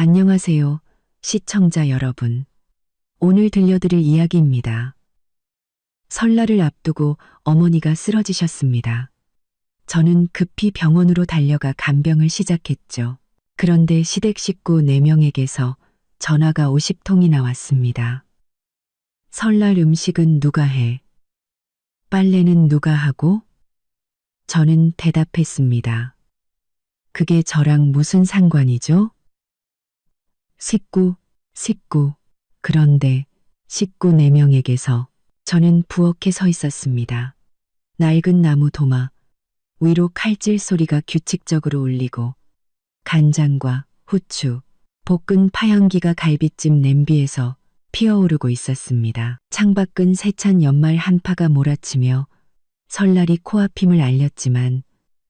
안녕하세요, 시청자 여러분. 오늘 들려드릴 이야기입니다. 설날을 앞두고 어머니가 쓰러지셨습니다. 저는 급히 병원으로 달려가 간병을 시작했죠. 그런데 시댁 식구 4명에게서 전화가 50통이나 왔습니다. 설날 음식은 누가 해? 빨래는 누가 하고? 저는 대답했습니다. 그게 저랑 무슨 상관이죠? 식구. 그런데 식구 4명에게서 저는 부엌에 서 있었습니다. 낡은 나무 도마, 위로 칼질 소리가 규칙적으로 울리고 간장과 후추, 볶은 파향기가 갈비찜 냄비에서 피어오르고 있었습니다. 창밖은 세찬 연말 한파가 몰아치며 설날이 코앞임을 알렸지만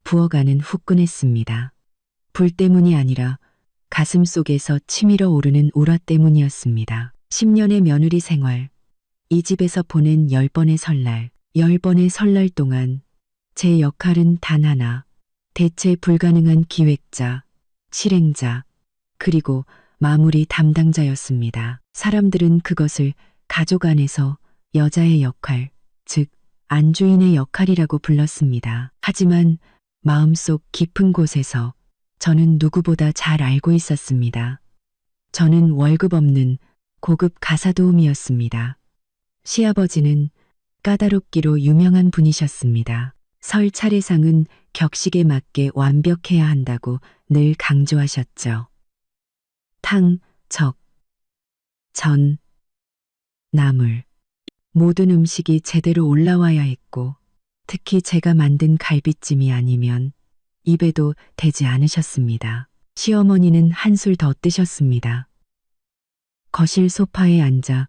부엌 안은 후끈했습니다. 불 때문이 아니라 가슴 속에서 치밀어 오르는 울화 때문이었습니다. 10년의 며느리 생활, 이 집에서 보낸 10번의 설날, 10번의 설날 동안 제 역할은 단 하나, 대체 불가능한 기획자, 실행자, 그리고 마무리 담당자였습니다. 사람들은 그것을 가족 안에서 여자의 역할, 즉 안주인의 역할이라고 불렀습니다. 하지만 마음속 깊은 곳에서 저는 누구보다 잘 알고 있었습니다. 저는 월급 없는 고급 가사도우미였습니다. 시아버지는 까다롭기로 유명한 분이셨습니다. 설 차례상은 격식에 맞게 완벽해야 한다고 늘 강조하셨죠. 탕, 적, 전, 나물. 모든 음식이 제대로 올라와야 했고, 특히 제가 만든 갈비찜이 아니면 입에도 대지 않으셨습니다. 시어머니는 한술 더 뜨셨습니다. 거실 소파에 앉아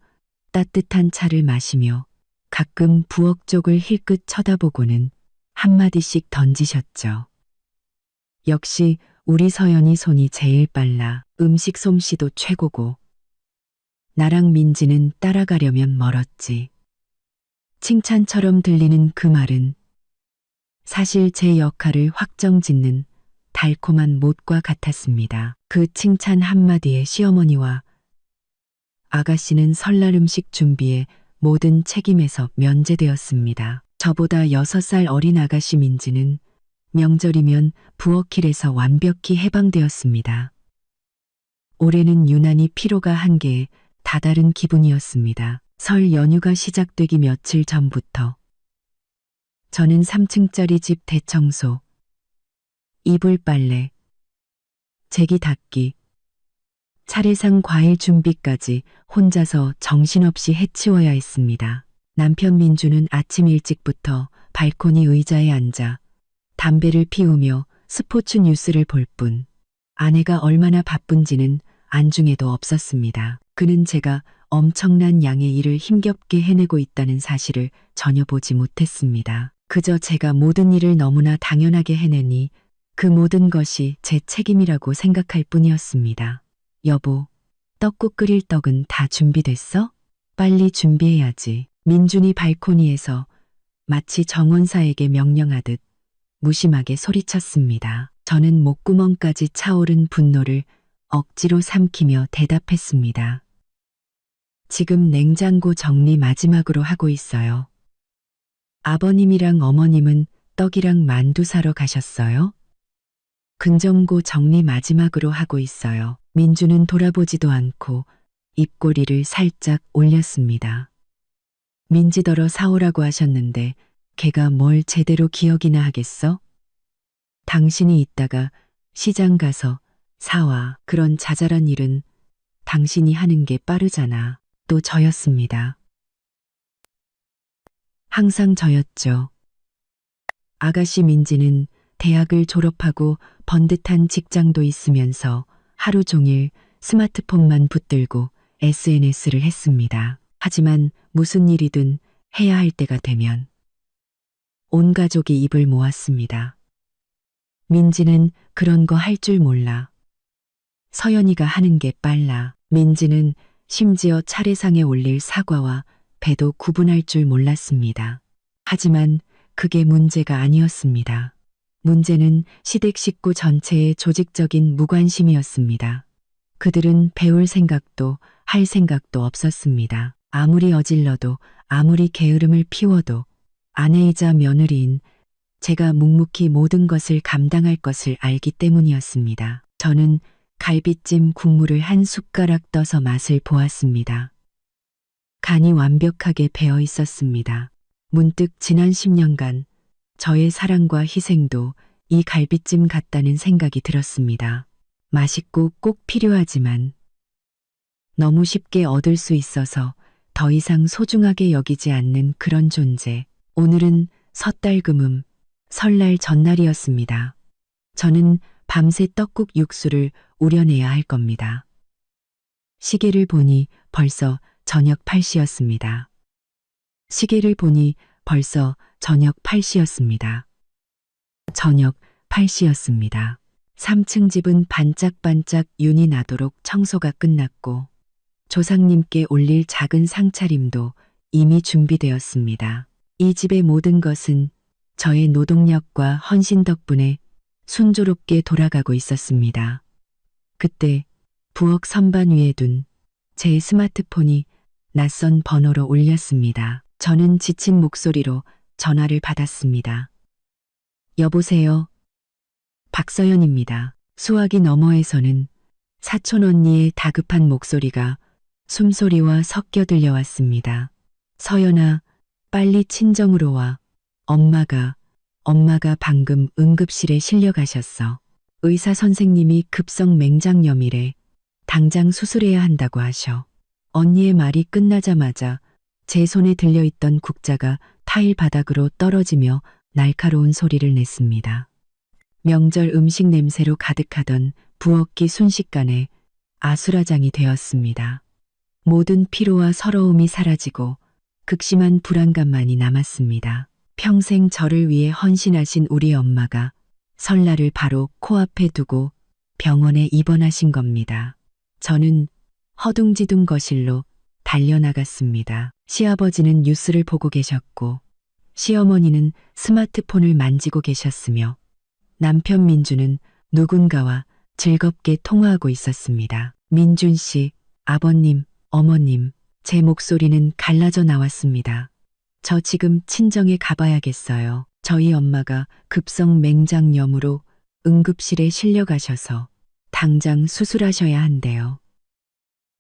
따뜻한 차를 마시며 가끔 부엌 쪽을 힐끗 쳐다보고는 한마디씩 던지셨죠. 역시 우리 서연이 손이 제일 빨라. 음식 솜씨도 최고고. 나랑 민지는 따라가려면 멀었지. 칭찬처럼 들리는 그 말은 사실 제 역할을 확정짓는 달콤한 못과 같았습니다. 그 칭찬 한마디에 시어머니와 아가씨는 설날 음식 준비에 모든 책임에서 면제되었습니다. 저보다 6살 어린 아가씨 민지는 명절이면 부엌일에서 완벽히 해방되었습니다. 올해는 유난히 피로가 한계에 다다른 기분이었습니다. 설 연휴가 시작되기 며칠 전부터 저는 3층짜리 집 대청소, 이불 빨래, 제기 닦기, 차례상 과일 준비까지 혼자서 정신없이 해치워야 했습니다. 남편 민주는 아침 일찍부터 발코니 의자에 앉아 담배를 피우며 스포츠 뉴스를 볼 뿐 아내가 얼마나 바쁜지는 안중에도 없었습니다. 그는 제가 엄청난 양의 일을 힘겹게 해내고 있다는 사실을 전혀 보지 못했습니다. 그저 제가 모든 일을 너무나 당연하게 해내니 그 모든 것이 제 책임이라고 생각할 뿐이었습니다. 여보, 떡국 끓일 떡은 다 준비됐어? 빨리 준비해야지. 민준이 발코니에서 마치 정원사에게 명령하듯 무심하게 소리쳤습니다. 저는 목구멍까지 차오른 분노를 억지로 삼키며 대답했습니다. 지금 냉장고 정리 마지막으로 하고 있어요. 아버님이랑 어머님은 떡이랑 만두 사러 가셨어요? 긍정고 정리 마지막으로 하고 있어요. 민주는 돌아보지도 않고 입꼬리를 살짝 올렸습니다. 민지더러 사오라고 하셨는데 걔가 뭘 제대로 기억이나 하겠어? 당신이 이따가 시장 가서 사와. 그런 자잘한 일은 당신이 하는 게 빠르잖아. 또 저였습니다. 항상 저였죠. 아가씨 민지는 대학을 졸업하고 번듯한 직장도 있으면서 하루 종일 스마트폰만 붙들고 SNS를 했습니다. 하지만 무슨 일이든 해야 할 때가 되면 온 가족이 입을 모았습니다. 민지는 그런 거 할 줄 몰라. 서연이가 하는 게 빨라. 민지는 심지어 차례상에 올릴 사과와 배도 구분할 줄 몰랐습니다. 하지만 그게 문제가 아니었습니다. 문제는 시댁 식구 전체의 조직적인 무관심이었습니다. 그들은 배울 생각도 할 생각도 없었습니다. 아무리 어질러도 아무리 게으름을 피워도 아내이자 며느리인 제가 묵묵히 모든 것을 감당할 것을 알기 때문이었습니다. 저는 갈비찜 국물을 한 숟가락 떠서 맛을 보았습니다. 간이 완벽하게 배어 있었습니다. 문득 지난 10년간 저의 사랑과 희생도 이 갈비찜 같다는 생각이 들었습니다. 맛있고 꼭 필요하지만 너무 쉽게 얻을 수 있어서 더 이상 소중하게 여기지 않는 그런 존재. 오늘은 섣달금음, 설날 전날이었습니다. 저는 밤새 떡국 육수를 우려내야 할 겁니다. 시계를 보니 벌써 저녁 8시였습니다. 시계를 보니 벌써 저녁 8시였습니다. 저녁 8시였습니다. 3층 집은 반짝반짝 윤이 나도록 청소가 끝났고 조상님께 올릴 작은 상차림도 이미 준비되었습니다. 이 집의 모든 것은 저의 노동력과 헌신 덕분에 순조롭게 돌아가고 있었습니다. 그때 부엌 선반 위에 둔 제 스마트폰이 낯선 번호로 울렸습니다. 저는 지친 목소리로 전화를 받았습니다. 여보세요. 박서연입니다. 수화기 너머에서는 사촌 언니의 다급한 목소리가 숨소리와 섞여 들려왔습니다. 서연아, 빨리 친정으로 와. 엄마가 방금 응급실에 실려가셨어. 의사 선생님이 급성 맹장염이래. 당장 수술해야 한다고 하셔. 언니의 말이 끝나자마자 제 손에 들려있던 국자가 타일 바닥으로 떨어지며 날카로운 소리를 냈습니다. 명절 음식 냄새로 가득하던 부엌이 순식간에 아수라장이 되었습니다. 모든 피로와 서러움이 사라지고 극심한 불안감만이 남았습니다. 평생 저를 위해 헌신하신 우리 엄마가 설날을 바로 코앞에 두고 병원에 입원하신 겁니다. 저는 허둥지둥 거실로 달려나갔습니다. 시아버지는 뉴스를 보고 계셨고 시어머니는 스마트폰을 만지고 계셨으며 남편 민주는 누군가와 즐겁게 통화하고 있었습니다. 민준 씨, 아버님, 어머님, 제 목소리는 갈라져 나왔습니다. 저 지금 친정에 가봐야겠어요. 저희 엄마가 급성 맹장염으로 응급실에 실려가셔서 당장 수술하셔야 한대요.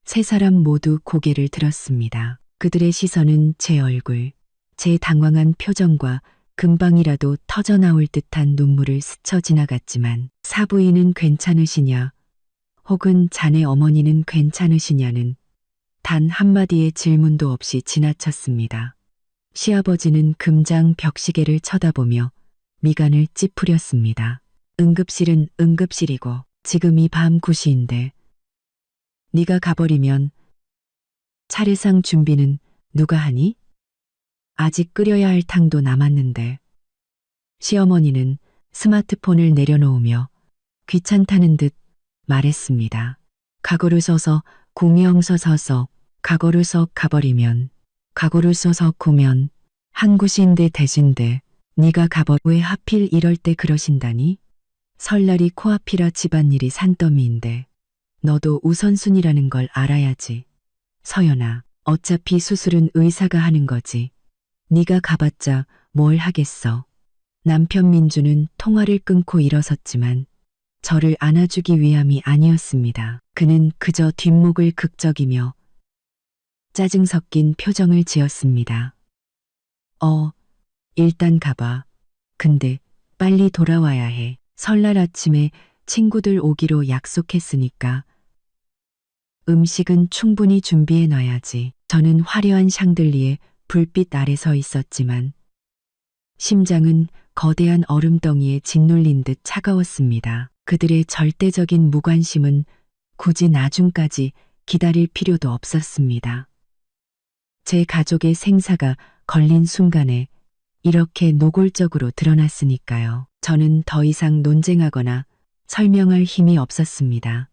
세 사람 모두 고개를 들었습니다. 그들의 시선은 제 얼굴, 제 당황한 표정과 금방이라도 터져나올 듯한 눈물을 스쳐 지나갔지만 사부인은 괜찮으시냐 혹은 자네 어머니는 괜찮으시냐는 단 한마디의 질문도 없이 지나쳤습니다. 시아버지는 금장 벽시계를 쳐다보며 미간을 찌푸렸습니다. 응급실은 응급실이고 지금 이 밤 9시인데 네가 가버리면 차례상 준비는 누가 하니? 아직 끓여야 할 탕도 남았는데. 시어머니는 스마트폰을 내려놓으며 귀찮다는 듯 말했습니다. 각오를 써서 구명서 서서 각오를 써 가버리면 각오를 써서 구면 한 곳인데 대신데 네가 가버 왜 하필 이럴 때 그러신다니? 설날이 코앞이라 집안일이 산더미인데 너도 우선순위라는 걸 알아야지. 서연아, 어차피 수술은 의사가 하는 거지. 네가 가봤자 뭘 하겠어. 남편 민주는 통화를 끊고 일어섰지만 저를 안아주기 위함이 아니었습니다. 그는 그저 뒷목을 극적이며 짜증 섞인 표정을 지었습니다. 일단 가봐. 근데 빨리 돌아와야 해. 설날 아침에 친구들 오기로 약속했으니까 음식은 충분히 준비해 놔야지. 저는 화려한 샹들리에 불빛 아래 서 있었지만 심장은 거대한 얼음덩이에 짓눌린 듯 차가웠습니다. 그들의 절대적인 무관심은 굳이 나중까지 기다릴 필요도 없었습니다. 제 가족의 생사가 걸린 순간에 이렇게 노골적으로 드러났으니까요. 저는 더 이상 논쟁하거나 설명할 힘이 없었습니다.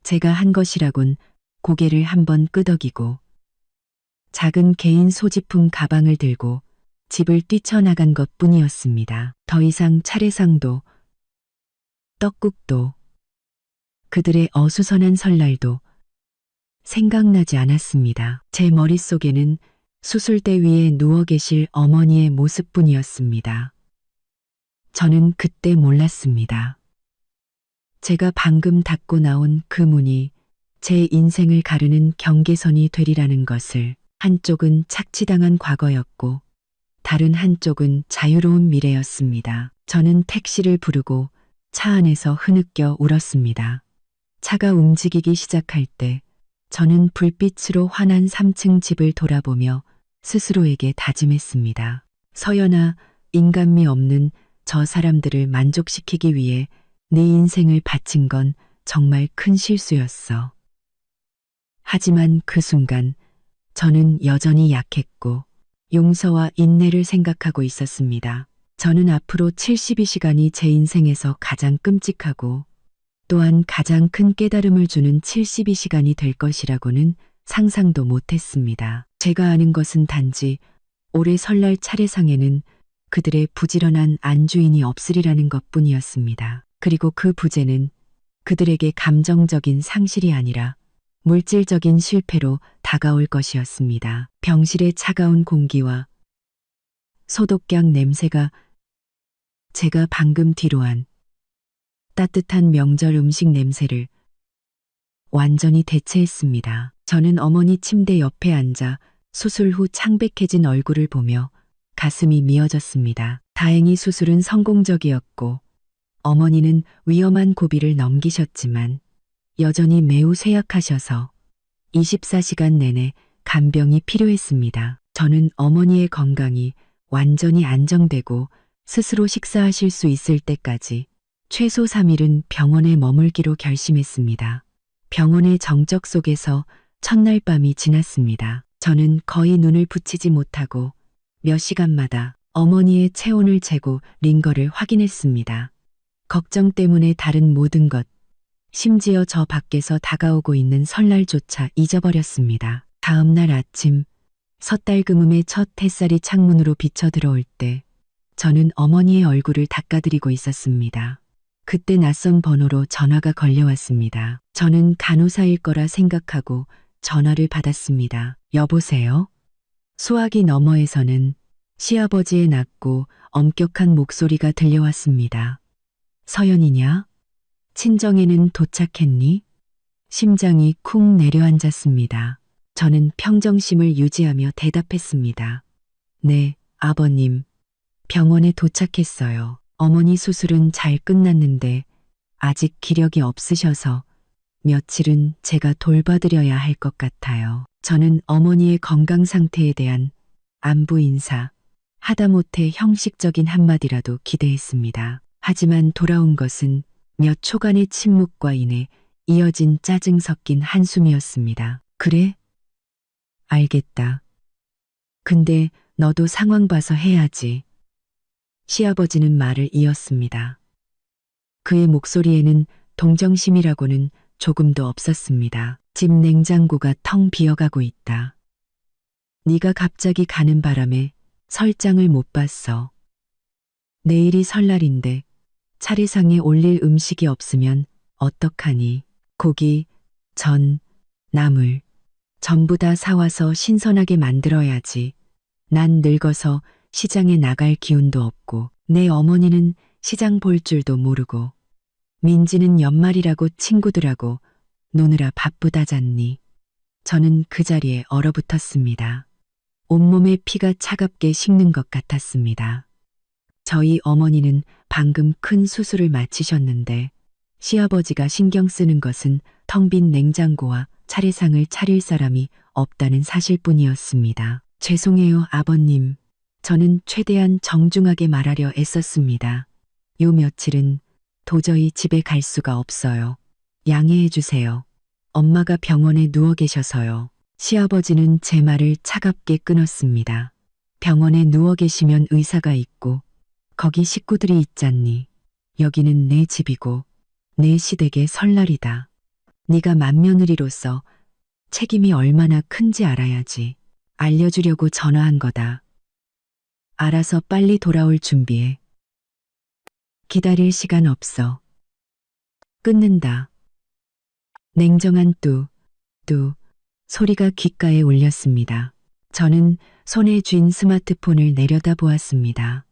제가 한 것이라곤 고개를 한번 끄덕이고 작은 개인 소지품 가방을 들고 집을 뛰쳐나간 것뿐이었습니다. 더 이상 차례상도 떡국도 그들의 어수선한 설날도 생각나지 않았습니다. 제 머릿속에는 수술대 위에 누워 계실 어머니의 모습뿐이었습니다. 저는 그때 몰랐습니다. 제가 방금 닫고 나온 그 문이 제 인생을 가르는 경계선이 되리라는 것을. 한쪽은 착취당한 과거였고 다른 한쪽은 자유로운 미래였습니다. 저는 택시를 부르고 차 안에서 흐느껴 울었습니다. 차가 움직이기 시작할 때 저는 불빛으로 환한 3층 집을 돌아보며 스스로에게 다짐했습니다. 서연아, 인간미 없는 저 사람들을 만족시키기 위해 네 인생을 바친 건 정말 큰 실수였어. 하지만 그 순간 저는 여전히 약했고 용서와 인내를 생각하고 있었습니다. 저는 앞으로 72시간이 제 인생에서 가장 끔찍하고 또한 가장 큰 깨달음을 주는 72시간이 될 것이라고는 상상도 못했습니다. 제가 아는 것은 단지 올해 설날 차례상에는 그들의 부지런한 안주인이 없으리라는 것뿐이었습니다. 그리고 그 부재는 그들에게 감정적인 상실이 아니라 물질적인 실패로 다가올 것이었습니다. 병실의 차가운 공기와 소독약 냄새가 제가 방금 뒤로한 따뜻한 명절 음식 냄새를 완전히 대체했습니다. 저는 어머니 침대 옆에 앉아 수술 후 창백해진 얼굴을 보며 가슴이 미어졌습니다. 다행히 수술은 성공적이었고 어머니는 위험한 고비를 넘기셨지만 여전히 매우 쇠약하셔서 24시간 내내 간병이 필요했습니다. 저는 어머니의 건강이 완전히 안정되고 스스로 식사하실 수 있을 때까지 최소 3일은 병원에 머물기로 결심했습니다. 병원의 정적 속에서 첫날 밤이 지났습니다. 저는 거의 눈을 붙이지 못하고 몇 시간마다 어머니의 체온을 재고 링거를 확인했습니다. 걱정 때문에 다른 모든 것, 심지어 저 밖에서 다가오고 있는 설날조차 잊어버렸습니다. 다음 날 아침, 섣달그음의 첫 햇살이 창문으로 비쳐 들어올 때 저는 어머니의 얼굴을 닦아드리고 있었습니다. 그때 낯선 번호로 전화가 걸려왔습니다. 저는 간호사일 거라 생각하고 전화를 받았습니다. 여보세요? 수화기 너머에서는 시아버지의 낮고 엄격한 목소리가 들려왔습니다. 서연이냐? 친정에는 도착했니? 심장이 쿵 내려앉았습니다. 저는 평정심을 유지하며 대답했습니다. 네, 아버님. 병원에 도착했어요. 어머니 수술은 잘 끝났는데 아직 기력이 없으셔서 며칠은 제가 돌봐드려야 할 것 같아요. 저는 어머니의 건강 상태에 대한 안부 인사, 하다못해 형식적인 한마디라도 기대했습니다. 하지만 돌아온 것은 몇 초간의 침묵과 인해 이어진 짜증 섞인 한숨이었습니다. 그래? 알겠다. 근데 너도 상황 봐서 해야지. 시아버지는 말을 이었습니다. 그의 목소리에는 동정심이라고는 조금도 없었습니다. 집 냉장고가 텅 비어가고 있다. 네가 갑자기 가는 바람에 설장을 못 봤어. 내일이 설날인데 차례상에 올릴 음식이 없으면 어떡하니? 고기, 전, 나물 전부 다 사와서 신선하게 만들어야지. 난 늙어서 시장에 나갈 기운도 없고 내 어머니는 시장 볼 줄도 모르고 민지는 연말이라고 친구들하고 노느라 바쁘다잖니. 저는 그 자리에 얼어붙었습니다. 온몸에 피가 차갑게 식는 것 같았습니다. 저희 어머니는 방금 큰 수술을 마치셨는데 시아버지가 신경 쓰는 것은 텅 빈 냉장고와 차례상을 차릴 사람이 없다는 사실뿐이었습니다. 죄송해요, 아버님. 저는 최대한 정중하게 말하려 애썼습니다. 요 며칠은 도저히 집에 갈 수가 없어요. 양해해 주세요. 엄마가 병원에 누워 계셔서요. 시아버지는 제 말을 차갑게 끊었습니다. 병원에 누워 계시면 의사가 있고 거기 식구들이 있잖니. 여기는 내 집이고 내 시댁의 설날이다. 네가 맏며느리로서 책임이 얼마나 큰지 알아야지. 알려주려고 전화한 거다. 알아서 빨리 돌아올 준비해. 기다릴 시간 없어. 끊는다. 냉정한 뚜 소리가 귓가에 울렸습니다. 저는 손에 쥔 스마트폰을 내려다보았습니다.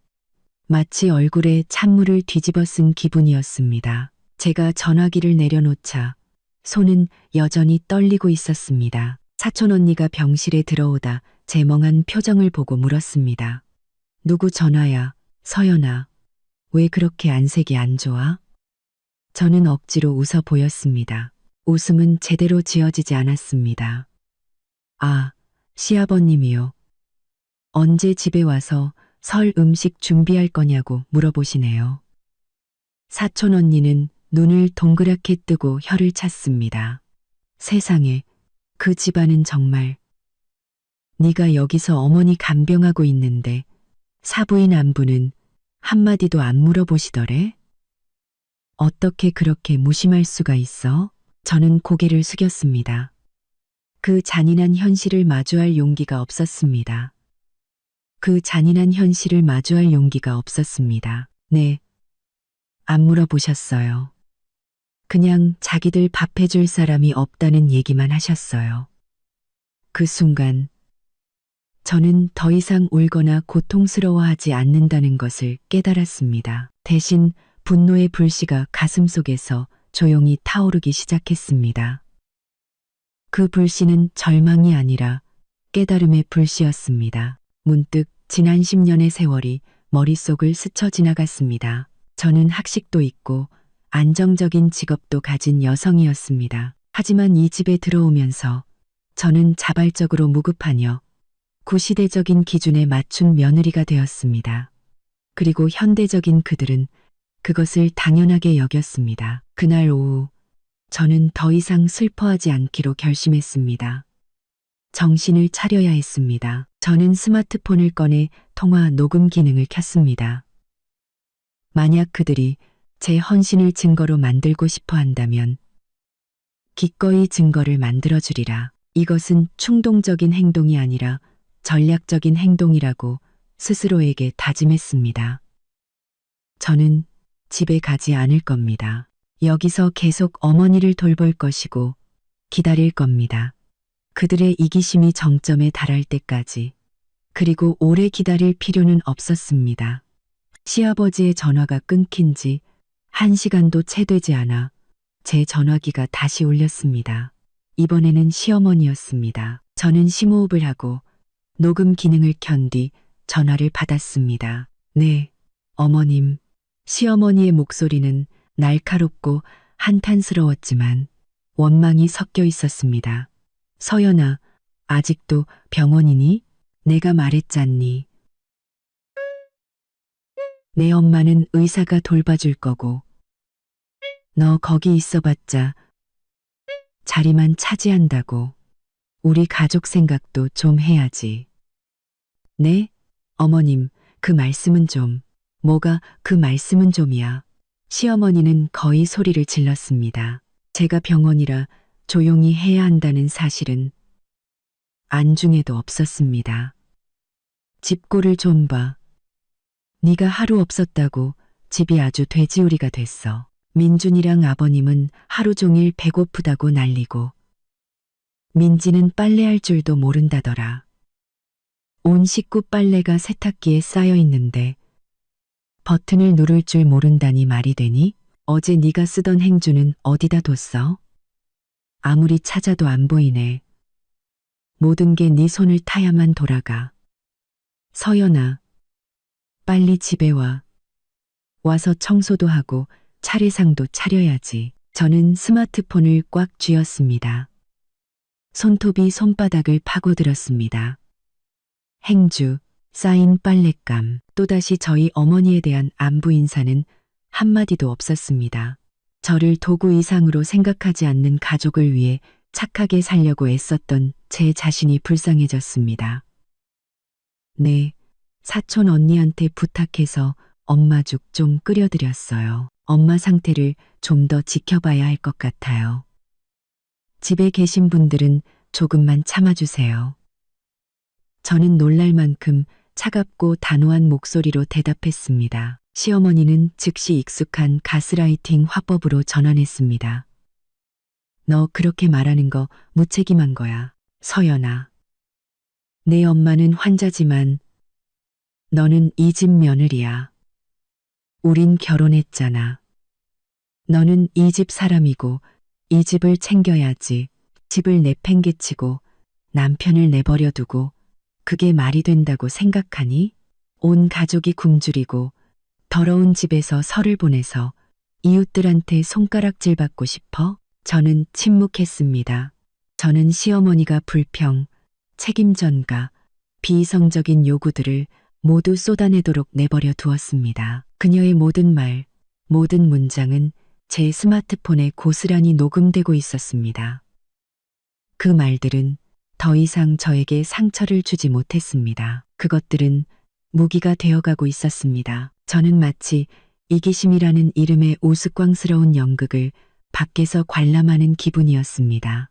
마치 얼굴에 찬물을 뒤집어 쓴 기분이었습니다. 제가 전화기를 내려놓자 손은 여전히 떨리고 있었습니다. 사촌 언니가 병실에 들어오다 제 멍한 표정을 보고 물었습니다. 누구 전화야, 서연아. 왜 그렇게 안색이 안 좋아? 저는 억지로 웃어 보였습니다. 웃음은 제대로 지어지지 않았습니다. 아, 시아버님이요. 언제 집에 와서 설 음식 준비할 거냐고 물어보시네요. 사촌 언니는 눈을 동그랗게 뜨고 혀를 찼습니다. 세상에, 그 집안은 정말. 네가 여기서 어머니 간병하고 있는데 사부인 안부는 한마디도 안 물어보시더래? 어떻게 그렇게 무심할 수가 있어? 저는 고개를 숙였습니다. 그 잔인한 현실을 마주할 용기가 없었습니다. 그 잔인한 현실을 마주할 용기가 없었습니다. 네, 안 물어보셨어요. 그냥 자기들 밥 해줄 사람이 없다는 얘기만 하셨어요. 그 순간 저는 더 이상 울거나 고통스러워하지 않는다는 것을 깨달았습니다. 대신 분노의 불씨가 가슴속에서 조용히 타오르기 시작했습니다. 그 불씨는 절망이 아니라 깨달음의 불씨였습니다. 문득 지난 10년의 세월이 머릿속을 스쳐 지나갔습니다. 저는 학식도 있고 안정적인 직업도 가진 여성이었습니다. 하지만 이 집에 들어오면서 저는 자발적으로 무급하녀, 구시대적인 기준에 맞춘 며느리가 되었습니다. 그리고 현대적인 그들은 그것을 당연하게 여겼습니다. 그날 오후 저는 더 이상 슬퍼하지 않기로 결심했습니다. 정신을 차려야 했습니다. 저는 스마트폰을 꺼내 통화 녹음 기능을 켰습니다. 만약 그들이 제 헌신을 증거로 만들고 싶어 한다면 기꺼이 증거를 만들어주리라. 이것은 충동적인 행동이 아니라 전략적인 행동이라고 스스로에게 다짐했습니다. 저는 집에 가지 않을 겁니다. 여기서 계속 어머니를 돌볼 것이고 기다릴 겁니다. 그들의 이기심이 정점에 달할 때까지. 그리고 오래 기다릴 필요는 없었습니다. 시아버지의 전화가 끊긴 지 1시간도 채 되지 않아 제 전화기가 다시 울렸습니다. 이번에는 시어머니였습니다. 저는 심호흡을 하고 녹음 기능을 켠 뒤 전화를 받았습니다. 네, 어머님. 시어머니의 목소리는 날카롭고 한탄스러웠지만 원망이 섞여 있었습니다. 서연아, 아직도 병원이니? 내가 말했잖니. 내 엄마는 의사가 돌봐줄 거고 너 거기 있어봤자 자리만 차지한다고. 우리 가족 생각도 좀 해야지. 네? 어머님, 그 말씀은 좀. 뭐가 그 말씀은 좀이야. 시어머니는 거의 소리를 질렀습니다. 제가 병원이라 조용히 해야 한다는 사실은 안중에도 없었습니다. 집꼴을 좀 봐. 네가 하루 없었다고 집이 아주 돼지우리가 됐어. 민준이랑 아버님은 하루 종일 배고프다고 난리고 민지는 빨래할 줄도 모른다더라. 온 식구 빨래가 세탁기에 쌓여 있는데 버튼을 누를 줄 모른다니 말이 되니? 어제 네가 쓰던 행주는 어디다 뒀어? 아무리 찾아도 안 보이네. 모든 게 네 손을 타야만 돌아가. 서연아, 빨리 집에 와. 와서 청소도 하고 차례상도 차려야지. 저는 스마트폰을 꽉 쥐었습니다. 손톱이 손바닥을 파고들었습니다. 행주, 쌓인 빨랫감, 또다시 저희 어머니에 대한 안부 인사는 한마디도 없었습니다. 저를 도구 이상으로 생각하지 않는 가족을 위해 착하게 살려고 애썼던 제 자신이 불쌍해졌습니다. 네, 사촌 언니한테 부탁해서 엄마죽 좀 끓여드렸어요. 엄마 상태를 좀 더 지켜봐야 할 것 같아요. 집에 계신 분들은 조금만 참아주세요. 저는 놀랄 만큼 차갑고 단호한 목소리로 대답했습니다. 시어머니는 즉시 익숙한 가스라이팅 화법으로 전환했습니다. 너 그렇게 말하는 거 무책임한 거야. 서연아. 내 엄마는 환자지만 너는 이 집 며느리야. 우린 결혼했잖아. 너는 이 집 사람이고 이 집을 챙겨야지. 집을 내팽개치고 남편을 내버려 두고 그게 말이 된다고 생각하니? 온 가족이 굶주리고 더러운 집에서 설을 보내서 이웃들한테 손가락질 받고 싶어? 저는 침묵했습니다. 저는 시어머니가 불평, 책임 전가, 비이성적인 요구들을 모두 쏟아내도록 내버려 두었습니다. 그녀의 모든 말, 모든 문장은 제 스마트폰에 고스란히 녹음되고 있었습니다. 그 말들은 더 이상 저에게 상처를 주지 못했습니다. 그것들은 무기가 되어가고 있었습니다. 저는 마치 이기심이라는 이름의 우스꽝스러운 연극을 밖에서 관람하는 기분이었습니다.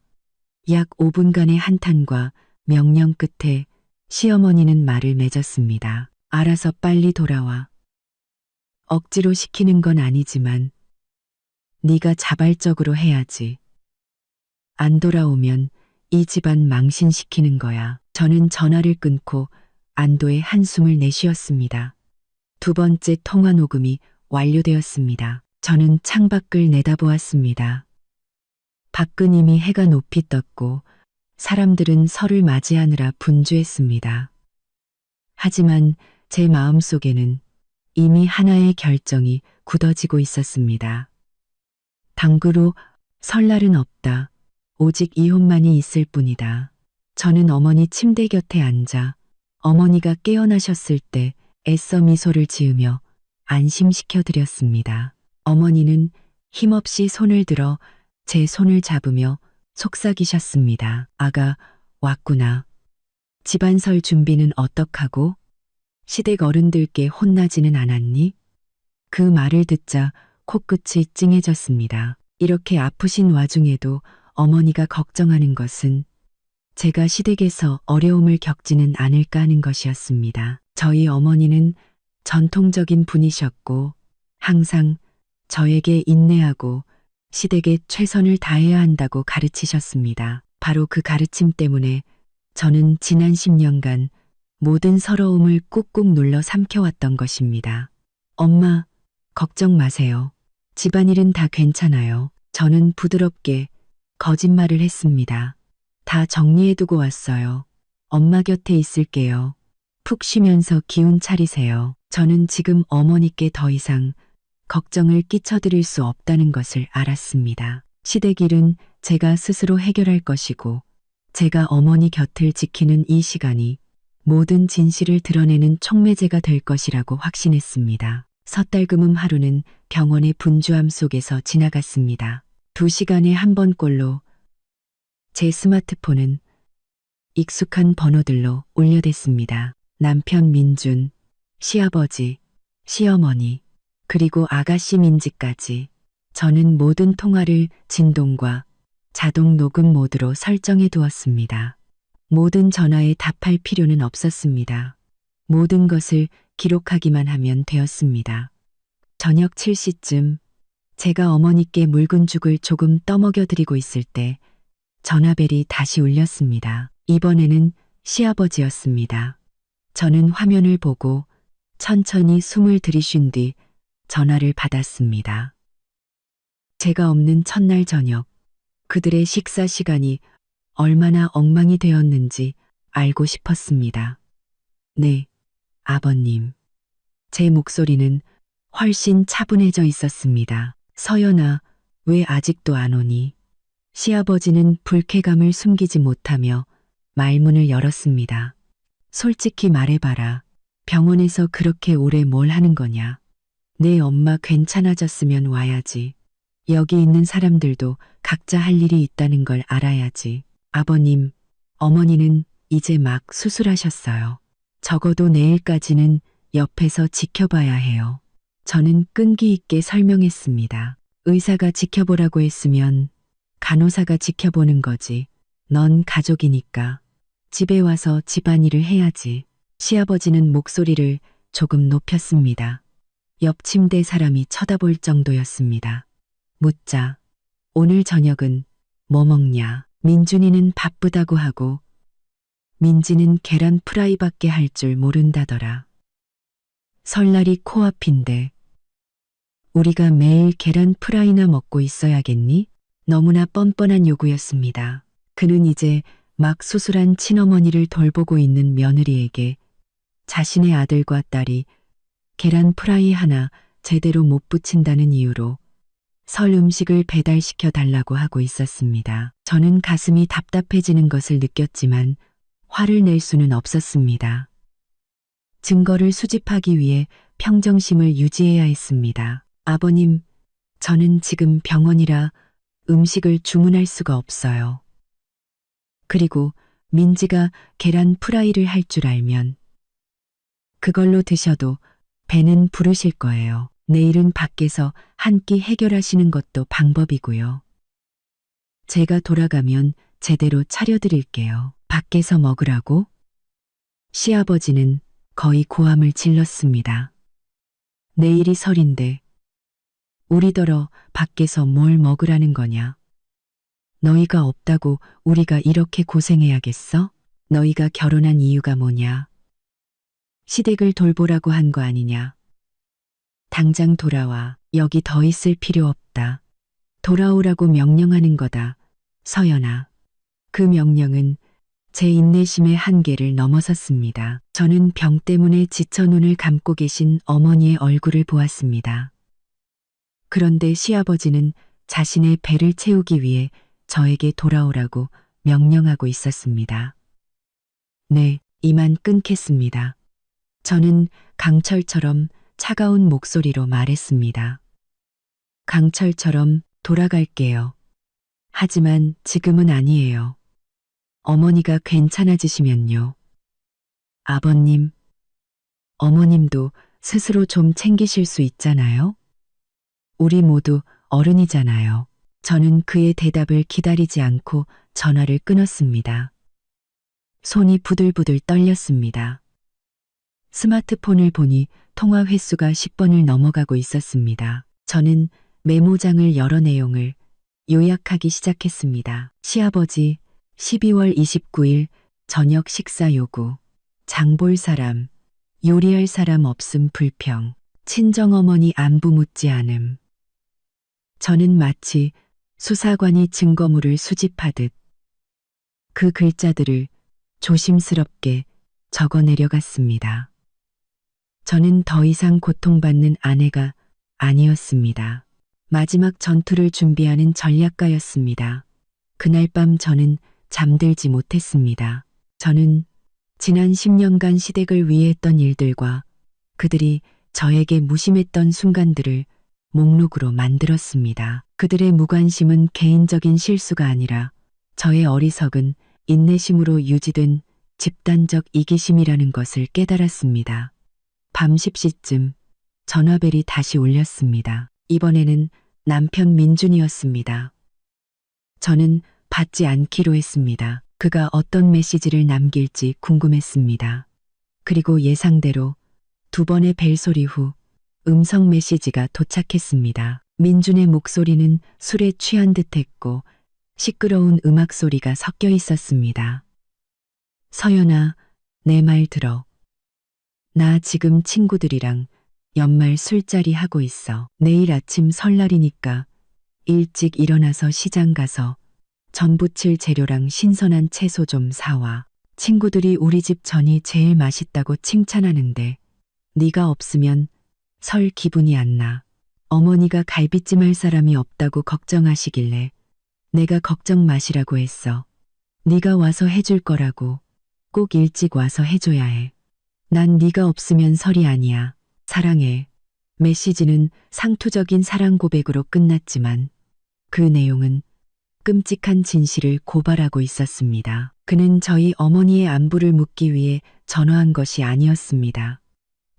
약 5분간의 한탄과 명령 끝에 시어머니는 말을 맺었습니다. 알아서 빨리 돌아와. 억지로 시키는 건 아니지만 네가 자발적으로 해야지. 안 돌아오면 이 집안 망신시키는 거야. 저는 전화를 끊고 안도의 한숨을 내쉬었습니다. 두 번째 통화 녹음이 완료되었습니다. 저는 창밖을 내다보았습니다. 밖은 이미 해가 높이 떴고 사람들은 설을 맞이하느라 분주했습니다. 하지만 제 마음속에는 이미 하나의 결정이 굳어지고 있었습니다. 당구로 설날은 없다. 오직 이혼만이 있을 뿐이다. 저는 어머니 침대 곁에 앉아 어머니가 깨어나셨을 때 애써 미소를 지으며 안심시켜 드렸습니다. 어머니는 힘없이 손을 들어 제 손을 잡으며 속삭이셨습니다. 아가, 왔구나. 집안설 준비는 어떡하고? 시댁 어른들께 혼나지는 않았니? 그 말을 듣자 코끝이 찡해졌습니다. 이렇게 아프신 와중에도 어머니가 걱정하는 것은 제가 시댁에서 어려움을 겪지는 않을까 하는 것이었습니다. 저희 어머니는 전통적인 분이셨고 항상 저에게 인내하고 시댁에 최선을 다해야 한다고 가르치셨습니다. 바로 그 가르침 때문에 저는 지난 10년간 모든 서러움을 꾹꾹 눌러 삼켜왔던 것입니다. 엄마, 걱정 마세요. 집안일은 다 괜찮아요. 저는 부드럽게 거짓말을 했습니다. 다 정리해두고 왔어요. 엄마 곁에 있을게요. 푹 쉬면서 기운 차리세요. 저는 지금 어머니께 더 이상 걱정을 끼쳐드릴 수 없다는 것을 알았습니다. 시댁 일은 제가 스스로 해결할 것이고 제가 어머니 곁을 지키는 이 시간이 모든 진실을 드러내는 촉매제가 될 것이라고 확신했습니다. 섣달금음 하루는 병원의 분주함 속에서 지나갔습니다. 2시간에 한 번꼴로 제 스마트폰은 익숙한 번호들로 울려댔습니다. 남편 민준, 시아버지, 시어머니, 그리고 아가씨 민지까지. 저는 모든 통화를 진동과 자동 녹음 모드로 설정해 두었습니다. 모든 전화에 답할 필요는 없었습니다. 모든 것을 기록하기만 하면 되었습니다. 저녁 7시쯤 제가 어머니께 묽은 죽을 조금 떠먹여 드리고 있을 때 전화벨이 다시 울렸습니다. 이번에는 시아버지였습니다. 저는 화면을 보고 천천히 숨을 들이쉰 뒤 전화를 받았습니다. 제가 없는 첫날 저녁, 그들의 식사 시간이 얼마나 엉망이 되었는지 알고 싶었습니다. 네, 아버님. 제 목소리는 훨씬 차분해져 있었습니다. 서연아, 왜 아직도 안 오니? 시아버지는 불쾌감을 숨기지 못하며 말문을 열었습니다. 솔직히 말해봐라. 병원에서 그렇게 오래 뭘 하는 거냐? 내 엄마 괜찮아졌으면 와야지. 여기 있는 사람들도 각자 할 일이 있다는 걸 알아야지. 아버님, 어머니는 이제 막 수술하셨어요. 적어도 내일까지는 옆에서 지켜봐야 해요. 저는 끈기 있게 설명했습니다. 의사가 지켜보라고 했으면 간호사가 지켜보는 거지. 넌 가족이니까. 집에 와서 집안일을 해야지. 시아버지는 목소리를 조금 높였습니다. 옆 침대 사람이 쳐다볼 정도였습니다. 묻자. 오늘 저녁은 뭐 먹냐? 민준이는 바쁘다고 하고 민지는 계란 프라이밖에 할 줄 모른다더라. 설날이 코앞인데 우리가 매일 계란 프라이나 먹고 있어야겠니? 너무나 뻔뻔한 요구였습니다. 그는 이제 막 수술한 친어머니를 돌보고 있는 며느리에게 자신의 아들과 딸이 계란 프라이 하나 제대로 못 부친다는 이유로 설 음식을 배달시켜 달라고 하고 있었습니다. 저는 가슴이 답답해지는 것을 느꼈지만 화를 낼 수는 없었습니다. 증거를 수집하기 위해 평정심을 유지해야 했습니다. 아버님, 저는 지금 병원이라 음식을 주문할 수가 없어요. 그리고 민지가 계란 프라이를 할 줄 알면 그걸로 드셔도 배는 부르실 거예요. 내일은 밖에서 한 끼 해결하시는 것도 방법이고요. 제가 돌아가면 제대로 차려드릴게요. 밖에서 먹으라고? 시아버지는 거의 고함을 질렀습니다. 내일이 설인데 우리더러 밖에서 뭘 먹으라는 거냐? 너희가 없다고 우리가 이렇게 고생해야겠어? 너희가 결혼한 이유가 뭐냐? 시댁을 돌보라고 한 거 아니냐? 당장 돌아와. 여기 더 있을 필요 없다. 돌아오라고 명령하는 거다. 서연아. 그 명령은 제 인내심의 한계를 넘어섰습니다. 저는 병 때문에 지쳐 눈을 감고 계신 어머니의 얼굴을 보았습니다. 그런데 시아버지는 자신의 배를 채우기 위해 저에게 돌아오라고 명령하고 있었습니다. 네, 이만 끊겠습니다. 저는 강철처럼 차가운 목소리로 말했습니다. 강철처럼 돌아갈게요. 하지만 지금은 아니에요. 어머니가 괜찮아지시면요. 아버님, 어머님도 스스로 좀 챙기실 수 있잖아요? 우리 모두 어른이잖아요. 저는 그의 대답을 기다리지 않고 전화를 끊었습니다. 손이 부들부들 떨렸습니다. 스마트폰을 보니 통화 횟수가 10번을 넘어가고 있었습니다. 저는 메모장을 열어 내용을 요약하기 시작했습니다. 시아버지, 12월 29일 저녁 식사 요구. 장 볼 사람, 요리할 사람 없음 불평. 친정어머니 안부 묻지 않음. 저는 마치 수사관이 증거물을 수집하듯 그 글자들을 조심스럽게 적어 내려갔습니다. 저는 더 이상 고통받는 아내가 아니었습니다. 마지막 전투를 준비하는 전략가였습니다. 그날 밤 저는 잠들지 못했습니다. 저는 지난 10년간 시댁을 위해 했던 일들과 그들이 저에게 무심했던 순간들을 목록으로 만들었습니다. 그들의 무관심은 개인적인 실수가 아니라 저의 어리석은 인내심으로 유지된 집단적 이기심이라는 것을 깨달았습니다. 밤 10시쯤 전화벨이 다시 울렸습니다. 이번에는 남편 민준이었습니다. 저는 받지 않기로 했습니다. 그가 어떤 메시지를 남길지 궁금했습니다. 그리고 예상대로 2번의 벨소리 후 음성 메시지가 도착했습니다. 민준의 목소리는 술에 취한 듯했고 시끄러운 음악 소리가 섞여 있었습니다. 서연아, 내 말 들어. 나 지금 친구들이랑 연말 술자리 하고 있어. 내일 아침 설날이니까 일찍 일어나서 시장 가서 전 부칠 재료랑 신선한 채소 좀 사와. 친구들이 우리 집 전이 제일 맛있다고 칭찬하는데 네가 없으면 설 기분이 안 나. 어머니가 갈비찜 할 사람이 없다고 걱정하시길래 내가 걱정 마시라고 했어. 네가 와서 해줄 거라고. 꼭 일찍 와서 해줘야 해. 난 네가 없으면 설이 아니야. 사랑해. 메시지는 상투적인 사랑 고백으로 끝났지만 그 내용은 끔찍한 진실을 고발하고 있었습니다. 그는 저희 어머니의 안부를 묻기 위해 전화한 것이 아니었습니다.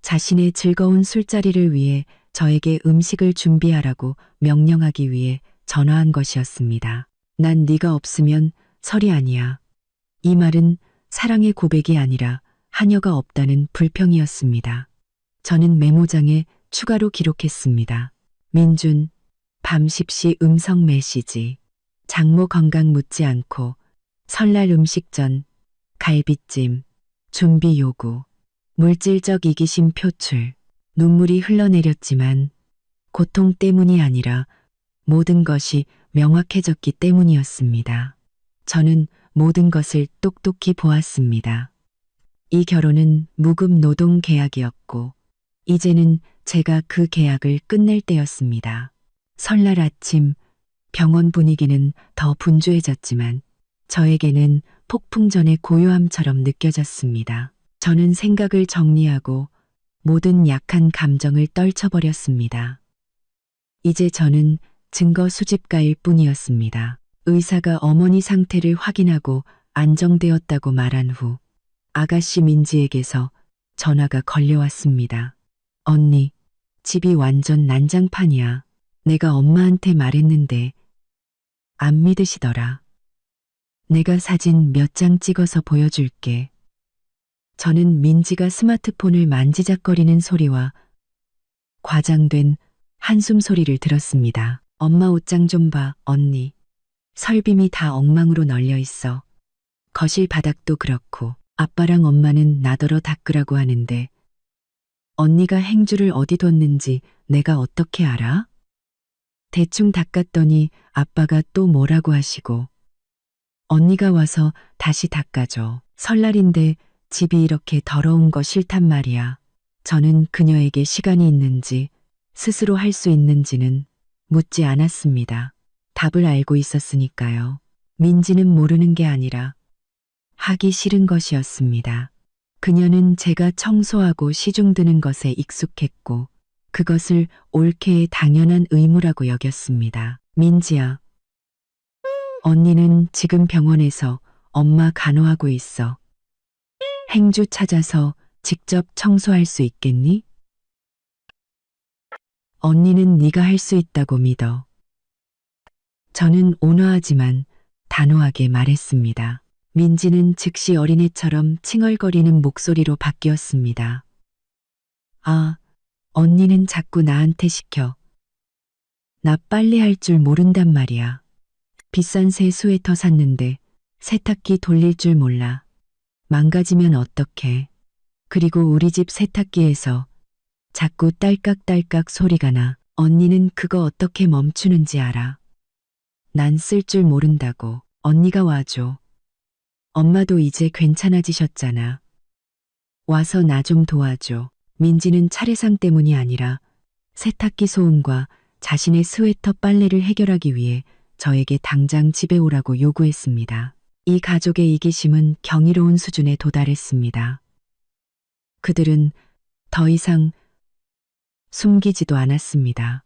자신의 즐거운 술자리를 위해 저에게 음식을 준비하라고 명령하기 위해 전화한 것이었습니다. 난 네가 없으면 설이 아니야. 이 말은 사랑의 고백이 아니라 하녀가 없다는 불평이었습니다. 저는 메모장에 추가로 기록했습니다. 민준, 밤 10시 음성 메시지. 장모 건강 묻지 않고 설날 음식 전 갈비찜 준비 요구, 물질적 이기심 표출, 눈물이 흘러내렸지만 고통 때문이 아니라 모든 것이 명확해졌기 때문이었습니다. 저는 모든 것을 똑똑히 보았습니다. 이 결혼은 무급 노동 계약이었고 이제는 제가 그 계약을 끝낼 때였습니다. 설날 아침 병원 분위기는 더 분주해졌지만 저에게는 폭풍 전의 고요함처럼 느껴졌습니다. 저는 생각을 정리하고 모든 약한 감정을 떨쳐버렸습니다. 이제 저는 증거 수집가일 뿐이었습니다. 의사가 어머니 상태를 확인하고 안정되었다고 말한 후 아가씨 민지에게서 전화가 걸려왔습니다. 언니, 집이 완전 난장판이야. 내가 엄마한테 말했는데 안 믿으시더라. 내가 사진 몇 장 찍어서 보여줄게. 저는 민지가 스마트폰을 만지작거리는 소리와 과장된 한숨 소리를 들었습니다. 엄마 옷장 좀 봐, 언니. 설빔이 다 엉망으로 널려 있어. 거실 바닥도 그렇고 아빠랑 엄마는 나더러 닦으라고 하는데 언니가 행주를 어디 뒀는지 내가 어떻게 알아? 대충 닦았더니 아빠가 또 뭐라고 하시고 언니가 와서 다시 닦아줘. 설날인데 집이 이렇게 더러운 거 싫단 말이야. 저는 그녀에게 시간이 있는지 스스로 할 수 있는지는 묻지 않았습니다. 답을 알고 있었으니까요. 민지는 모르는 게 아니라 하기 싫은 것이었습니다. 그녀는 제가 청소하고 시중 드는 것에 익숙했고 그것을 옳게 당연한 의무라고 여겼습니다. 민지야, 언니는 지금 병원에서 엄마 간호하고 있어. 행주 찾아서 직접 청소할 수 있겠니? 언니는 네가 할 수 있다고 믿어. 저는 온화하지만 단호하게 말했습니다. 민지는 즉시 어린애처럼 칭얼거리는 목소리로 바뀌었습니다. 아, 언니는 자꾸 나한테 시켜. 나 빨래 할 줄 모른단 말이야. 비싼 새 스웨터 샀는데 세탁기 돌릴 줄 몰라. 망가지면 어떡해. 그리고 우리 집 세탁기에서 자꾸 딸깍딸깍 소리가 나. 언니는 그거 어떻게 멈추는지 알아. 난 쓸 줄 모른다고. 언니가 와줘. 엄마도 이제 괜찮아지셨잖아. 와서 나 좀 도와줘. 민지는 차례상 때문이 아니라 세탁기 소음과 자신의 스웨터 빨래를 해결하기 위해 저에게 당장 집에 오라고 요구했습니다. 이 가족의 이기심은 경이로운 수준에 도달했습니다. 그들은 더 이상 숨기지도 않았습니다.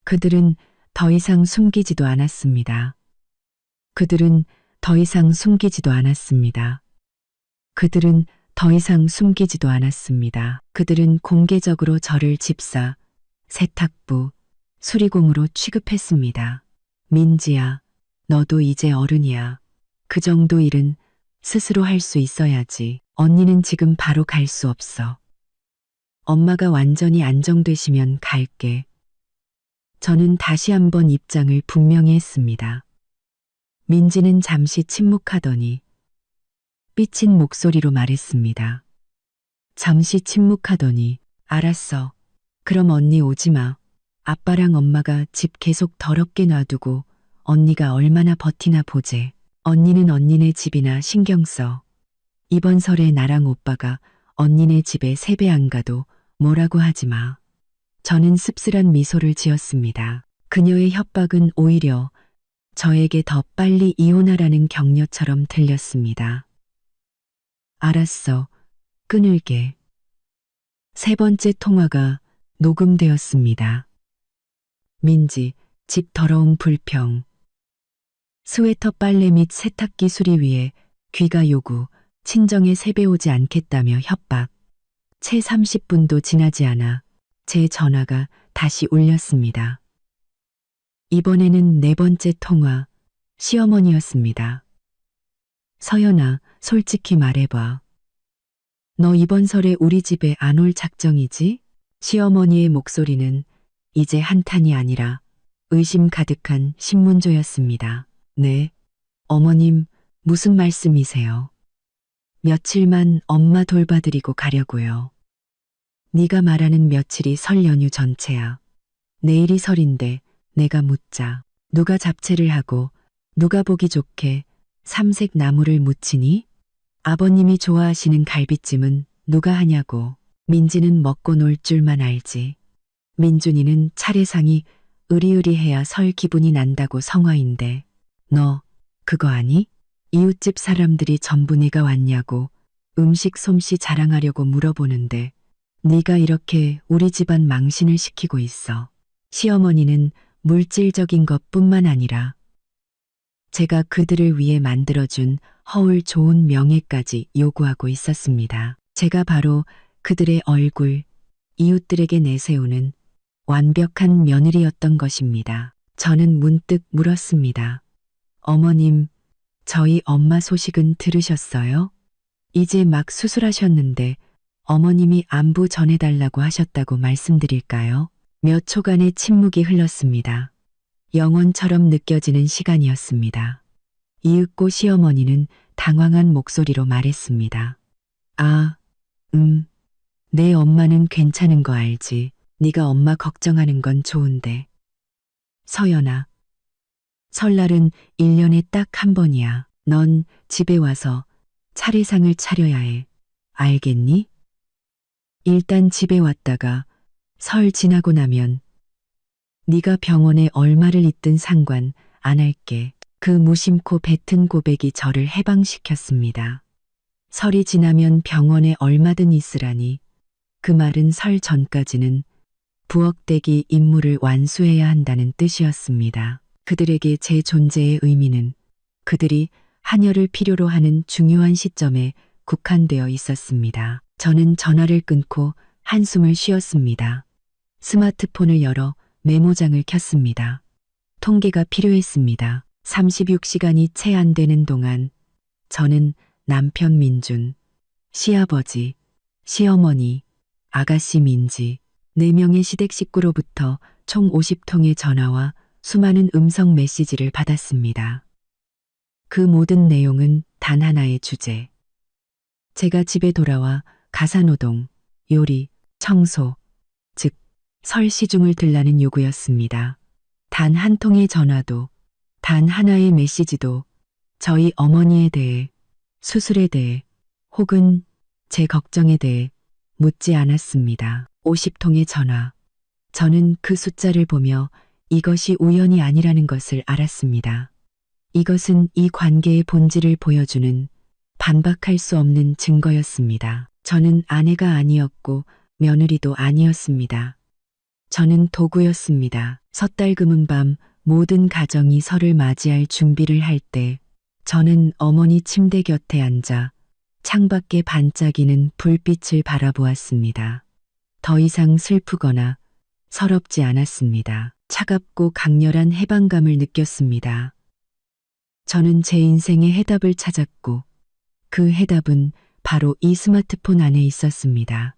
그들은 더 이상 숨기지도 않았습니다. 그들은 더 이상 숨기지도 않았습니다. 그들은 더 이상 숨기지도 않았습니다. 그들은 공개적으로 저를 집사, 세탁부, 수리공으로 취급했습니다. 민지야, 너도 이제 어른이야. 그 정도 일은 스스로 할 수 있어야지. 언니는 지금 바로 갈 수 없어. 엄마가 완전히 안정되시면 갈게. 저는 다시 한번 입장을 분명히 했습니다. 민지는 잠시 침묵하더니 삐친 목소리로 말했습니다. 잠시 침묵하더니 알았어. 그럼 언니 오지 마. 아빠랑 엄마가 집 계속 더럽게 놔두고 언니가 얼마나 버티나 보재. 언니는 언니네 집이나 신경 써. 이번 설에 나랑 오빠가 언니네 집에 세배 안 가도 뭐라고 하지 마. 저는 씁쓸한 미소를 지었습니다. 그녀의 협박은 오히려 저에게 더 빨리 이혼하라는 격려처럼 들렸습니다. 알았어. 끊을게. 세 번째 통화가 녹음되었습니다. 민지, 집 더러움 불평. 스웨터 빨래 및 세탁기 수리 위에 귀가 요구, 친정에 세배 오지 않겠다며 협박. 채 30분도 지나지 않아 제 전화가 다시 울렸습니다. 이번에는 네 번째 통화, 시어머니였습니다. 서연아, 솔직히 말해봐. 너 이번 설에 우리 집에 안 올 작정이지? 시어머니의 목소리는 이제 한탄이 아니라 의심 가득한 신문조였습니다. 네, 어머님, 무슨 말씀이세요? 며칠만 엄마 돌봐드리고 가려고요. 네가 말하는 며칠이 설 연휴 전체야. 내일이 설인데 내가 묻자. 누가 잡채를 하고 누가 보기 좋게 삼색 나물을 무치니? 아버님이 좋아하시는 갈비찜은 누가 하냐고. 민지는 먹고 놀 줄만 알지. 민준이는 차례상이 으리으리해야 설 기분이 난다고 성화인데 너 그거 아니? 이웃집 사람들이 전부 네가 왔냐고 음식 솜씨 자랑하려고 물어보는데 네가 이렇게 우리 집안 망신을 시키고 있어. 시어머니는 물질적인 것뿐만 아니라 제가 그들을 위해 만들어준 허울 좋은 명예까지 요구하고 있었습니다. 제가 바로 그들의 얼굴, 이웃들에게 내세우는 완벽한 며느리였던 것입니다. 저는 문득 물었습니다. 어머님, 저희 엄마 소식은 들으셨어요? 이제 막 수술하셨는데 어머님이 안부 전해달라고 하셨다고 말씀드릴까요? 몇 초간의 침묵이 흘렀습니다. 영원처럼 느껴지는 시간이었습니다. 이윽고 시어머니는 당황한 목소리로 말했습니다. 아, 내 엄마는 괜찮은 거 알지. 네가 엄마 걱정하는 건 좋은데. 서연아, 설날은 1년에 딱 한 번이야. 넌 집에 와서 차례상을 차려야 해. 알겠니? 일단 집에 왔다가 설 지나고 나면 네가 병원에 얼마를 있든 상관 안 할게. 그 무심코 뱉은 고백이 저를 해방시켰습니다. 설이 지나면 병원에 얼마든 있으라니. 그 말은 설 전까지는 부엌대기 임무를 완수해야 한다는 뜻이었습니다. 그들에게 제 존재의 의미는 그들이 한여를 필요로 하는 중요한 시점에 국한되어 있었습니다. 저는 전화를 끊고 한숨을 쉬었습니다. 스마트폰을 열어 메모장을 켰습니다. 통계가 필요했습니다. 36시간이 채 안 되는 동안 저는 남편 민준, 시아버지, 시어머니, 아가씨 민지, 4명의 시댁 식구로부터 총 50통의 전화와 수많은 음성 메시지를 받았습니다. 그 모든 내용은 단 하나의 주제. 제가 집에 돌아와 가사노동, 요리, 청소, 즉 설 시중을 들라는 요구였습니다. 단 한 통의 전화도, 단 하나의 메시지도 저희 어머니에 대해, 수술에 대해, 혹은 제 걱정에 대해 묻지 않았습니다. 50통의 전화. 저는 그 숫자를 보며 이것이 우연이 아니라는 것을 알았습니다. 이것은 이 관계의 본질을 보여주는 반박할 수 없는 증거였습니다. 저는 아내가 아니었고 며느리도 아니었습니다. 저는 도구였습니다. 섣달 금은 밤 모든 가정이 설을 맞이할 준비를 할 때 저는 어머니 침대 곁에 앉아 창밖에 반짝이는 불빛을 바라보았습니다. 더 이상 슬프거나 서럽지 않았습니다. 차갑고 강렬한 해방감을 느꼈습니다. 저는 제 인생의 해답을 찾았고 그 해답은 바로 이 스마트폰 안에 있었습니다.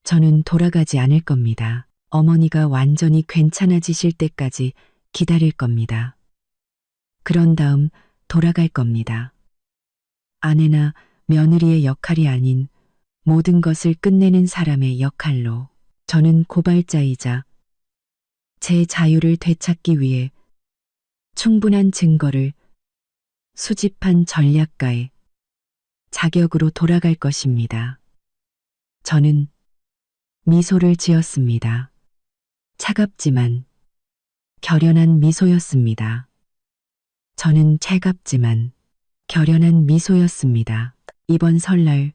저는 돌아가지 않을 겁니다. 어머니가 완전히 괜찮아지실 때까지 기다릴 겁니다. 그런 다음 돌아갈 겁니다. 아내나 며느리의 역할이 아닌 모든 것을 끝내는 사람의 역할로 저는 고발자이자 제 자유를 되찾기 위해 충분한 증거를 수집한 전략가의 자격으로 돌아갈 것입니다. 저는 미소를 지었습니다. 차갑지만 결연한 미소였습니다. 저는 차갑지만 결연한 미소였습니다. 이번 설날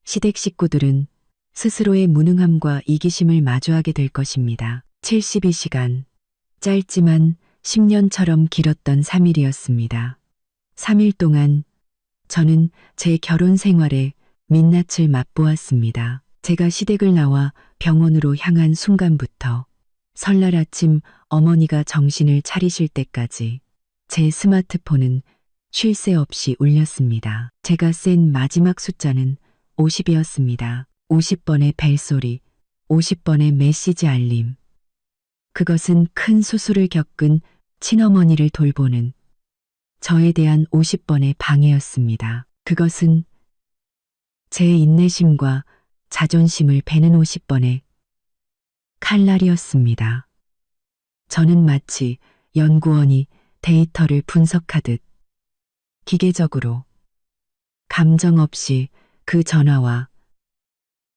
시댁 식구들은 스스로의 무능함과 이기심을 마주하게 될 것입니다. 72시간, 짧지만 10년처럼 길었던 3일이었습니다. 3일 동안 저는 제 결혼 생활에 민낯을 맛보았습니다. 제가 시댁을 나와 병원으로 향한 순간부터 설날 아침 어머니가 정신을 차리실 때까지 제 스마트폰은 쉴 새 없이 울렸습니다. 제가 센 마지막 숫자는 50이었습니다. 50번의 벨소리, 50번의 메시지 알림. 그것은 큰 수술을 겪은 친어머니를 돌보는 저에 대한 50번의 방해였습니다. 그것은 제 인내심과 자존심을 베는 50번의 칼날이었습니다. 저는 마치 연구원이 데이터를 분석하듯 기계적으로 감정 없이 그 전화와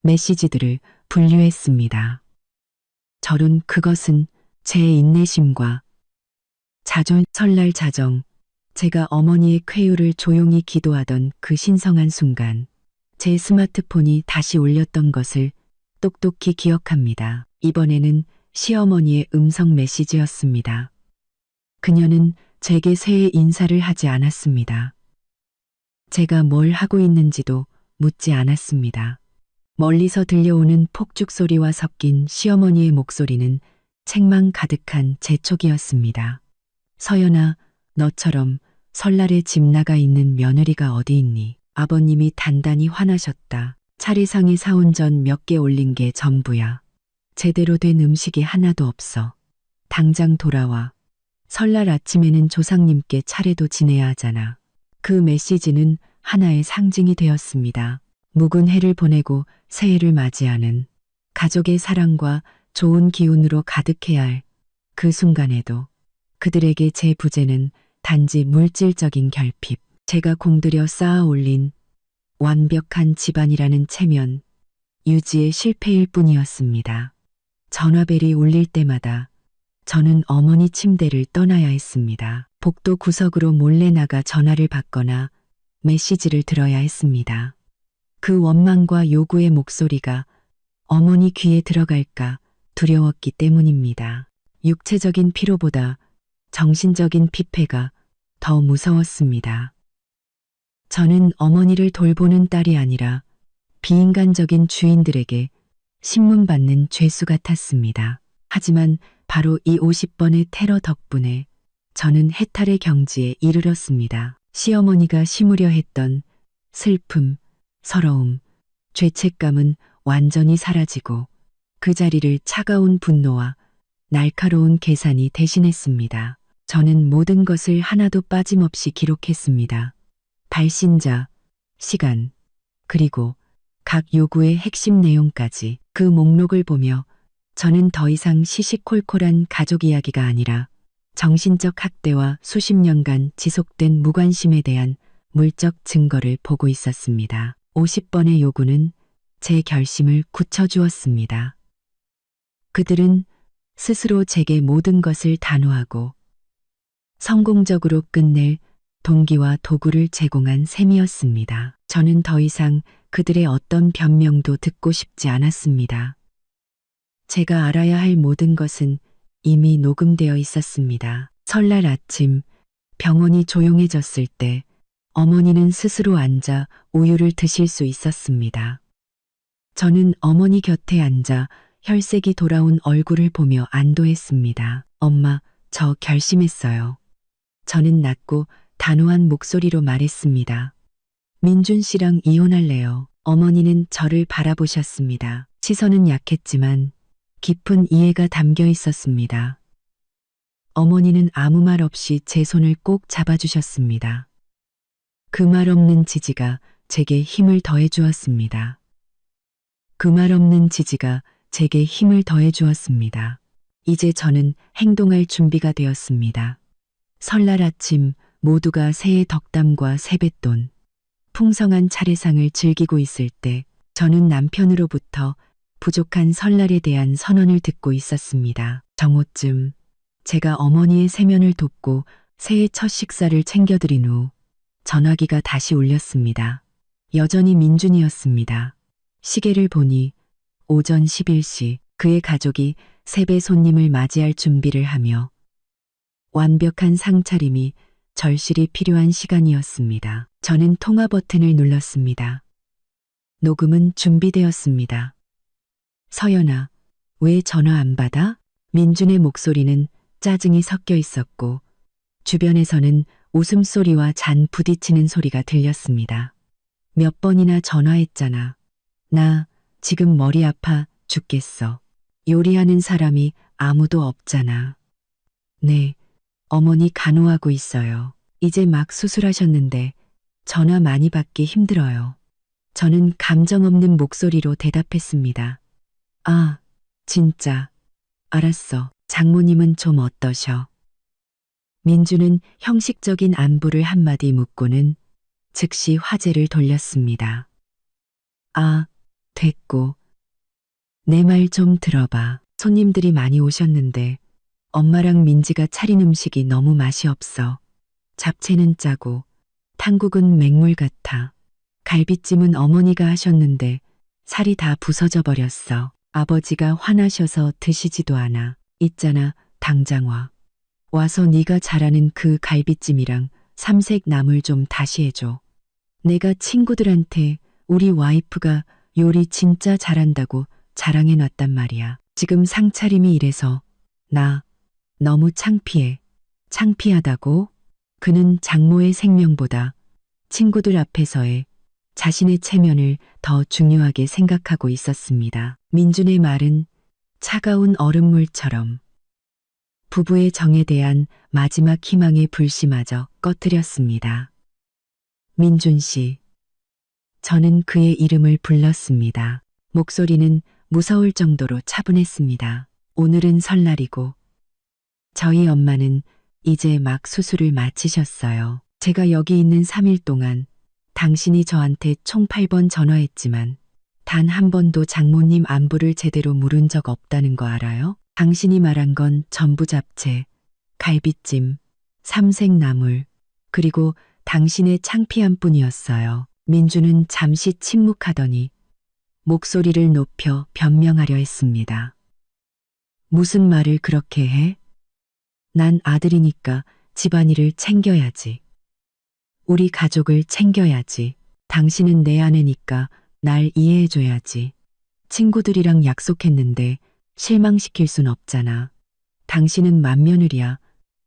메시지들을 분류했습니다. 저는 그것은 제 인내심과 설날 자정, 제가 어머니의 쾌유를 조용히 기도하던 그 신성한 순간, 제 스마트폰이 다시 울렸던 것을 똑똑히 기억합니다. 이번에는 시어머니의 음성 메시지였습니다. 그녀는 제게 새해 인사를 하지 않았습니다. 제가 뭘 하고 있는지도 묻지 않았습니다. 멀리서 들려오는 폭죽 소리와 섞인 시어머니의 목소리는 책망 가득한 재촉이었습니다. 서연아, 너처럼 설날에 집 나가 있는 며느리가 어디 있니? 아버님이 단단히 화나셨다. 차례상에 사온 전 몇 개 올린 게 전부야. 제대로 된 음식이 하나도 없어. 당장 돌아와. 설날 아침에는 조상님께 차례도 지내야 하잖아. 그 메시지는 하나의 상징이 되었습니다. 묵은 해를 보내고 새해를 맞이하는 가족의 사랑과 좋은 기운으로 가득해야 할 그 순간에도 그들에게 제 부재는 단지 물질적인 결핍, 제가 공들여 쌓아 올린 완벽한 집안이라는 체면, 유지의 실패일 뿐이었습니다. 전화벨이 울릴 때마다 저는 어머니 침대를 떠나야 했습니다. 복도 구석으로 몰래 나가 전화를 받거나 메시지를 들어야 했습니다. 그 원망과 요구의 목소리가 어머니 귀에 들어갈까 두려웠기 때문입니다. 육체적인 피로보다 정신적인 피폐가 더 무서웠습니다. 저는 어머니를 돌보는 딸이 아니라 비인간적인 주인들에게 신문받는 죄수 같았습니다. 하지만 바로 이 50번의 테러 덕분에 저는 해탈의 경지에 이르렀습니다. 시어머니가 심으려 했던 슬픔, 서러움, 죄책감은 완전히 사라지고 그 자리를 차가운 분노와 날카로운 계산이 대신했습니다. 저는 모든 것을 하나도 빠짐없이 기록했습니다. 발신자, 시간, 그리고 각 요구의 핵심 내용까지. 그 목록을 보며 저는 더 이상 시시콜콜한 가족 이야기가 아니라 정신적 학대와 수십 년간 지속된 무관심에 대한 물적 증거를 보고 있었습니다. 50번의 요구는 제 결심을 굳혀주었습니다. 그들은 스스로 제게 모든 것을 단호하고 성공적으로 끝낼 동기와 도구를 제공한 셈이었습니다. 저는 더 이상 그들의 어떤 변명도 듣고 싶지 않았습니다. 제가 알아야 할 모든 것은 이미 녹음되어 있었습니다. 설날 아침 병원이 조용해졌을 때 어머니는 스스로 앉아 우유를 드실 수 있었습니다. 저는 어머니 곁에 앉아 혈색이 돌아온 얼굴을 보며 안도했습니다. 엄마, 저 결심했어요. 저는 낮고 단호한 목소리로 말했습니다. 민준 씨랑 이혼할래요. 어머니는 저를 바라보셨습니다. 시선은 약했지만 깊은 이해가 담겨 있었습니다. 어머니는 아무 말 없이 제 손을 꼭 잡아주셨습니다. 그 말 없는 지지가 제게 힘을 더해 주었습니다. 그 말 없는 지지가 제게 힘을 더해 주었습니다. 이제 저는 행동할 준비가 되었습니다. 설날 아침 모두가 새해 덕담과 세뱃돈, 풍성한 차례상을 즐기고 있을 때 저는 남편으로부터 부족한 설날에 대한 선언을 듣고 있었습니다. 정오쯤 제가 어머니의 세면을 돕고 새해 첫 식사를 챙겨드린 후 전화기가 다시 울렸습니다. 여전히 민준이었습니다. 시계를 보니 오전 11시 그의 가족이 세배 손님을 맞이할 준비를 하며 완벽한 상차림이 절실히 필요한 시간이었습니다. 저는 통화 버튼을 눌렀습니다. 녹음은 준비되었습니다. 서연아, 왜 전화 안 받아? 민준의 목소리는 짜증이 섞여 있었고 주변에서는 웃음소리와 잔 부딪히는 소리가 들렸습니다. 몇 번이나 전화했잖아. 나 지금 머리 아파 죽겠어. 요리하는 사람이 아무도 없잖아. 네, 어머니 간호하고 있어요. 이제 막 수술하셨는데 전화 많이 받기 힘들어요. 저는 감정 없는 목소리로 대답했습니다. 아, 진짜. 알았어. 장모님은 좀 어떠셔? 민주는 형식적인 안부를 한마디 묻고는 즉시 화제를 돌렸습니다. 아, 됐고. 내 말 좀 들어봐. 손님들이 많이 오셨는데 엄마랑 민지가 차린 음식이 너무 맛이 없어. 잡채는 짜고 탕국은 맹물 같아. 갈비찜은 어머니가 하셨는데 살이 다 부서져 버렸어. 아버지가 화나셔서 드시지도 않아. 있잖아, 당장 와. 와서 네가 잘하는 그 갈비찜이랑 삼색 나물 좀 다시 해줘. 내가 친구들한테 우리 와이프가 요리 진짜 잘한다고 자랑해 놨단 말이야. 지금 상차림이 이래서 나 너무 창피해. 창피하다고? 그는 장모의 생명보다 친구들 앞에서의 자신의 체면을 더 중요하게 생각하고 있었습니다. 민준의 말은 차가운 얼음물처럼 부부의 정에 대한 마지막 희망의 불씨마저 꺼뜨렸습니다. 민준 씨. 저는 그의 이름을 불렀습니다. 목소리는 무서울 정도로 차분했습니다. 오늘은 설날이고 저희 엄마는 이제 막 수술을 마치셨어요. 제가 여기 있는 3일 동안 당신이 저한테 총 8번 전화했지만 단 한 번도 장모님 안부를 제대로 물은 적 없다는 거 알아요? 당신이 말한 건 전부 잡채, 갈비찜, 삼색나물, 그리고 당신의 창피함 뿐이었어요. 민주는 잠시 침묵하더니 목소리를 높여 변명하려 했습니다. 무슨 말을 그렇게 해? 난 아들이니까 집안일을 챙겨야지. 우리 가족을 챙겨야지. 당신은 내 아내니까 날 이해해줘야지. 친구들이랑 약속했는데 실망시킬 순 없잖아. 당신은 맏며느리야.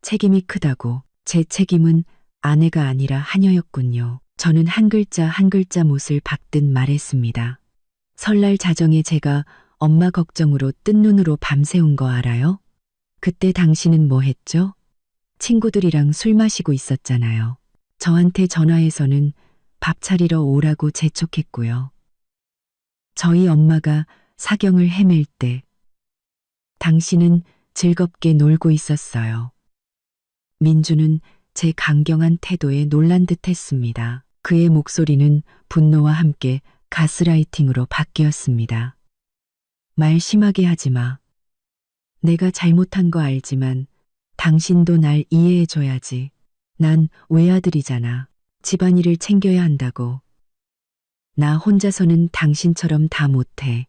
책임이 크다고. 제 책임은 아내가 아니라 하녀였군요. 저는 한 글자 한 글자 못을 박듯 말했습니다. 설날 자정에 제가 엄마 걱정으로 뜬 눈으로 밤새운 거 알아요? 그때 당신은 뭐 했죠? 친구들이랑 술 마시고 있었잖아요. 저한테 전화해서는 밥 차리러 오라고 재촉했고요. 저희 엄마가 사경을 헤맬 때 당신은 즐겁게 놀고 있었어요. 민주는 제 강경한 태도에 놀란 듯 했습니다. 그의 목소리는 분노와 함께 가스라이팅으로 바뀌었습니다. 말 심하게 하지 마. 내가 잘못한 거 알지만 당신도 날 이해해줘야지. 난 외아들이잖아. 집안일을 챙겨야 한다고. 나 혼자서는 당신처럼 다 못해.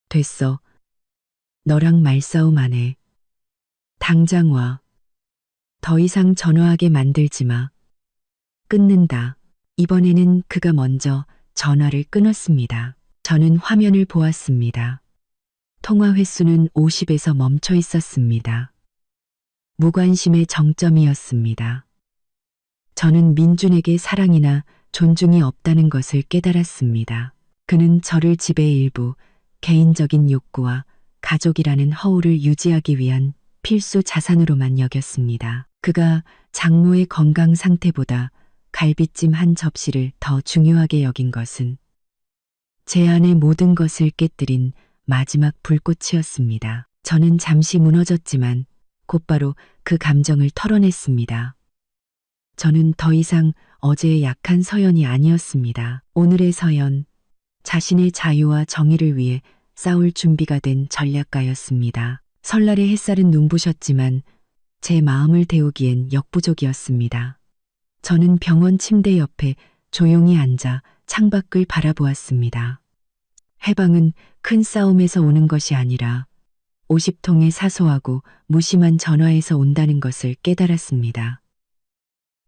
됐어. 너랑 말싸움 안 해. 당장 와. 더 이상 전화하게 만들지 마. 끊는다. 이번에는 그가 먼저 전화를 끊었습니다. 저는 화면을 보았습니다. 통화 횟수는 50에서 멈춰 있었습니다. 무관심의 정점이었습니다. 저는 민준에게 사랑이나 존중이 없다는 것을 깨달았습니다. 그는 저를 집의 일부 개인적인 욕구와 가족이라는 허울을 유지하기 위한 필수 자산으로만 여겼습니다. 그가 장모의 건강 상태보다 갈비찜 한 접시를 더 중요하게 여긴 것은 제 안의 모든 것을 깨뜨린 마지막 불꽃이었습니다. 저는 잠시 무너졌지만 곧바로 그 감정을 털어냈습니다. 저는 더 이상 어제의 약한 서연이 아니었습니다. 오늘의 서연, 자신의 자유와 정의를 위해 싸울 준비가 된 전략가였습니다. 설날의 햇살은 눈부셨지만 제 마음을 데우기엔 역부족이었습니다. 저는 병원 침대 옆에 조용히 앉아 창밖을 바라보았습니다. 해방은 큰 싸움에서 오는 것이 아니라 50통의 사소하고 무심한 전화에서 온다는 것을 깨달았습니다.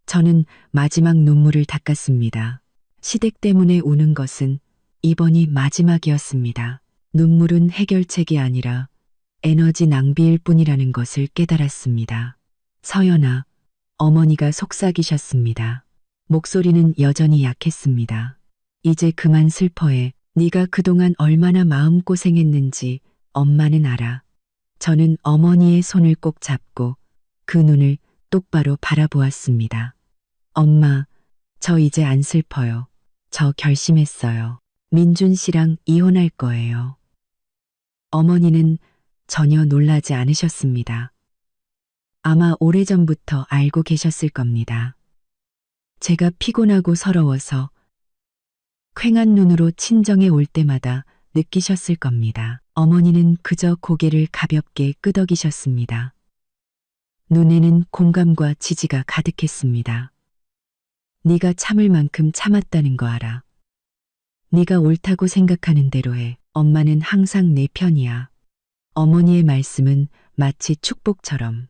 저는 마지막 눈물을 닦았습니다. 시댁 때문에 우는 것은 이번이 마지막이었습니다. 눈물은 해결책이 아니라 에너지 낭비일 뿐이라는 것을 깨달았습니다. 서연아, 어머니가 속삭이셨습니다. 목소리는 여전히 약했습니다. 이제 그만 슬퍼해. 네가 그동안 얼마나 마음고생했는지 엄마는 알아. 저는 어머니의 손을 꼭 잡고 그 눈을 똑바로 바라보았습니다. 엄마, 저 이제 안 슬퍼요. 저 결심했어요. 민준 씨랑 이혼할 거예요. 어머니는 전혀 놀라지 않으셨습니다. 아마 오래전부터 알고 계셨을 겁니다. 제가 피곤하고 서러워서 퀭한 눈으로 친정에 올 때마다 느끼셨을 겁니다. 어머니는 그저 고개를 가볍게 끄덕이셨습니다. 눈에는 공감과 지지가 가득했습니다. 네가 참을 만큼 참았다는 거 알아. 네가 옳다고 생각하는 대로 해. 엄마는 항상 내 편이야. 어머니의 말씀은 마치 축복처럼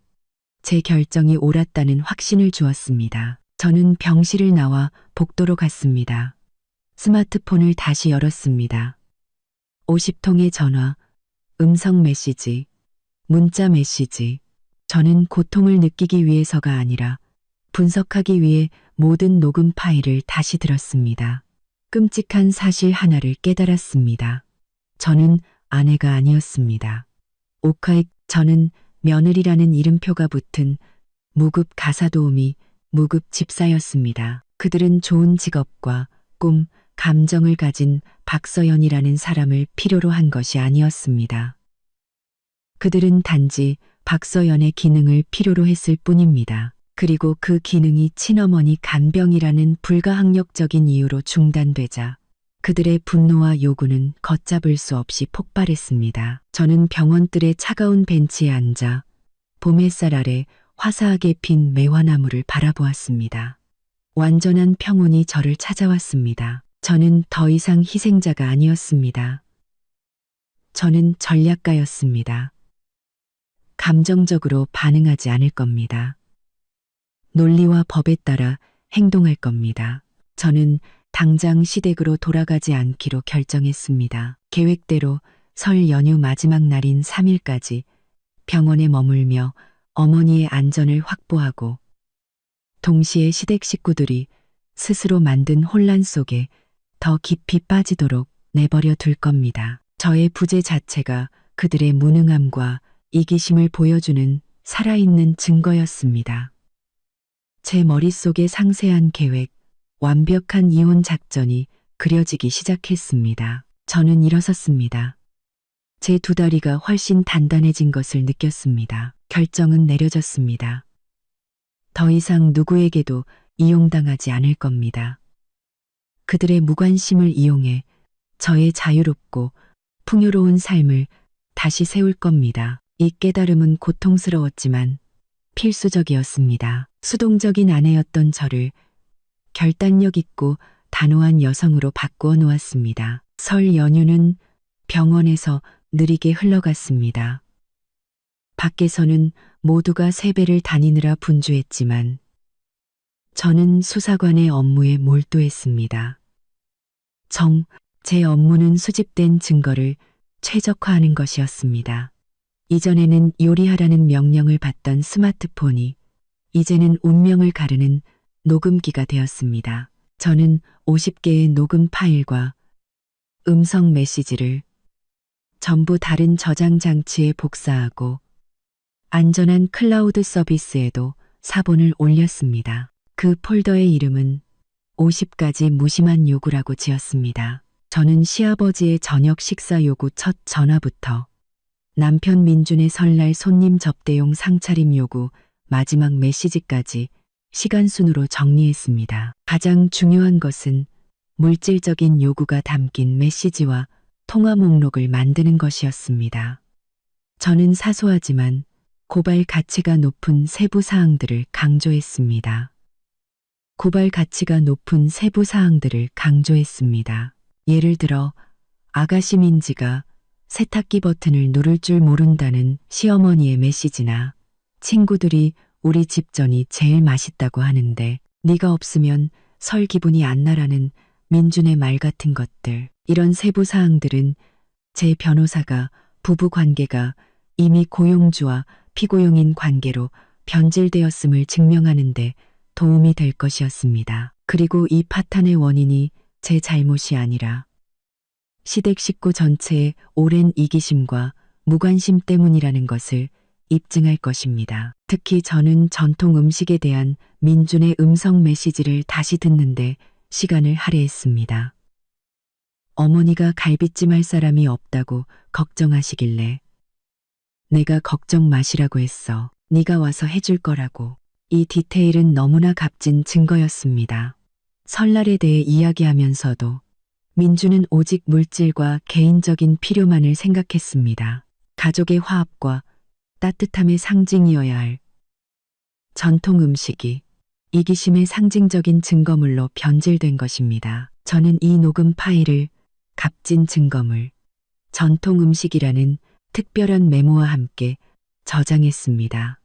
제 결정이 옳았다는 확신을 주었습니다. 저는 병실을 나와 복도로 갔습니다. 스마트폰을 다시 열었습니다. 50통의 전화, 음성 메시지, 문자 메시지. 저는 고통을 느끼기 위해서가 아니라 분석하기 위해 모든 녹음 파일을 다시 들었습니다. 끔찍한 사실 하나를 깨달았습니다. 저는 아내가 아니었습니다. 오카익, 저는 며느리라는 이름표가 붙은 무급 가사도우미, 무급 집사였습니다. 그들은 좋은 직업과 꿈, 감정을 가진 박서연이라는 사람을 필요로 한 것이 아니었습니다. 그들은 단지 박서연의 기능을 필요로 했을 뿐입니다. 그리고 그 기능이 친어머니 간병이라는 불가항력적인 이유로 중단되자 그들의 분노와 요구는 걷잡을 수 없이 폭발했습니다. 저는 병원들의 차가운 벤치에 앉아 봄 햇살 아래 화사하게 핀 매화나무를 바라보았습니다. 완전한 평온이 저를 찾아왔습니다. 저는 더 이상 희생자가 아니었습니다. 저는 전략가였습니다. 감정적으로 반응하지 않을 겁니다. 논리와 법에 따라 행동할 겁니다. 저는 당장 시댁으로 돌아가지 않기로 결정했습니다. 계획대로 설 연휴 마지막 날인 3일까지 병원에 머물며 어머니의 안전을 확보하고 동시에 시댁 식구들이 스스로 만든 혼란 속에 더 깊이 빠지도록 내버려 둘 겁니다. 저의 부재 자체가 그들의 무능함과 이기심을 보여주는 살아있는 증거였습니다. 제 머릿속에 상세한 계획, 완벽한 이혼 작전이 그려지기 시작했습니다. 저는 일어섰습니다. 제 두 다리가 훨씬 단단해진 것을 느꼈습니다. 결정은 내려졌습니다. 더 이상 누구에게도 이용당하지 않을 겁니다. 그들의 무관심을 이용해 저의 자유롭고 풍요로운 삶을 다시 세울 겁니다. 이 깨달음은 고통스러웠지만 필수적이었습니다. 수동적인 아내였던 저를 결단력 있고 단호한 여성으로 바꾸어 놓았습니다. 설 연휴는 병원에서 느리게 흘러갔습니다. 밖에서는 모두가 세배를 다니느라 분주했지만 저는 수사관의 업무에 몰두했습니다. 제 업무는 수집된 증거를 최적화하는 것이었습니다. 이전에는 요리하라는 명령을 받던 스마트폰이 이제는 운명을 가르는 녹음기가 되었습니다. 저는 50개의 녹음 파일과 음성 메시지를 전부 다른 저장 장치에 복사하고 안전한 클라우드 서비스에도 사본을 올렸습니다. 그 폴더의 이름은 50가지 무심한 요구라고 지었습니다. 저는 시아버지의 저녁 식사 요구 첫 전화부터 남편 민준의 설날 손님 접대용 상차림 요구 마지막 메시지까지 시간 순으로 정리했습니다. 가장 중요한 것은 물질적인 요구가 담긴 메시지와 통화 목록을 만드는 것이었습니다. 저는 사소하지만 고발 가치가 높은 세부 사항들을 강조했습니다. 고발 가치가 높은 세부 사항들을 강조했습니다. 예를 들어 아가씨 민지가 세탁기 버튼을 누를 줄 모른다는 시어머니의 메시지나 친구들이 우리 집전이 제일 맛있다고 하는데 네가 없으면 설 기분이 안 나라는 민준의 말 같은 것들. 이런 세부 사항들은 제 변호사가 부부 관계가 이미 고용주와 피고용인 관계로 변질되었음을 증명하는데 도움이 될 것이었습니다. 그리고 이 파탄의 원인이 제 잘못이 아니라 시댁 식구 전체의 오랜 이기심과 무관심 때문이라는 것을 입증할 것입니다. 특히 저는 전통 음식에 대한 민준의 음성 메시지를 다시 듣는데 시간을 할애했습니다. 어머니가 갈비찜 할 사람이 없다고 걱정하시길래 내가 걱정 마시라고 했어. 네가 와서 해줄 거라고. 이 디테일은 너무나 값진 증거였습니다. 설날에 대해 이야기하면서도 민주는 오직 물질과 개인적인 필요만을 생각했습니다. 가족의 화합과 따뜻함의 상징이어야 할 전통 음식이 이기심의 상징적인 증거물로 변질된 것입니다. 저는 이 녹음 파일을 값진 증거물, 전통 음식이라는 특별한 메모와 함께 저장했습니다.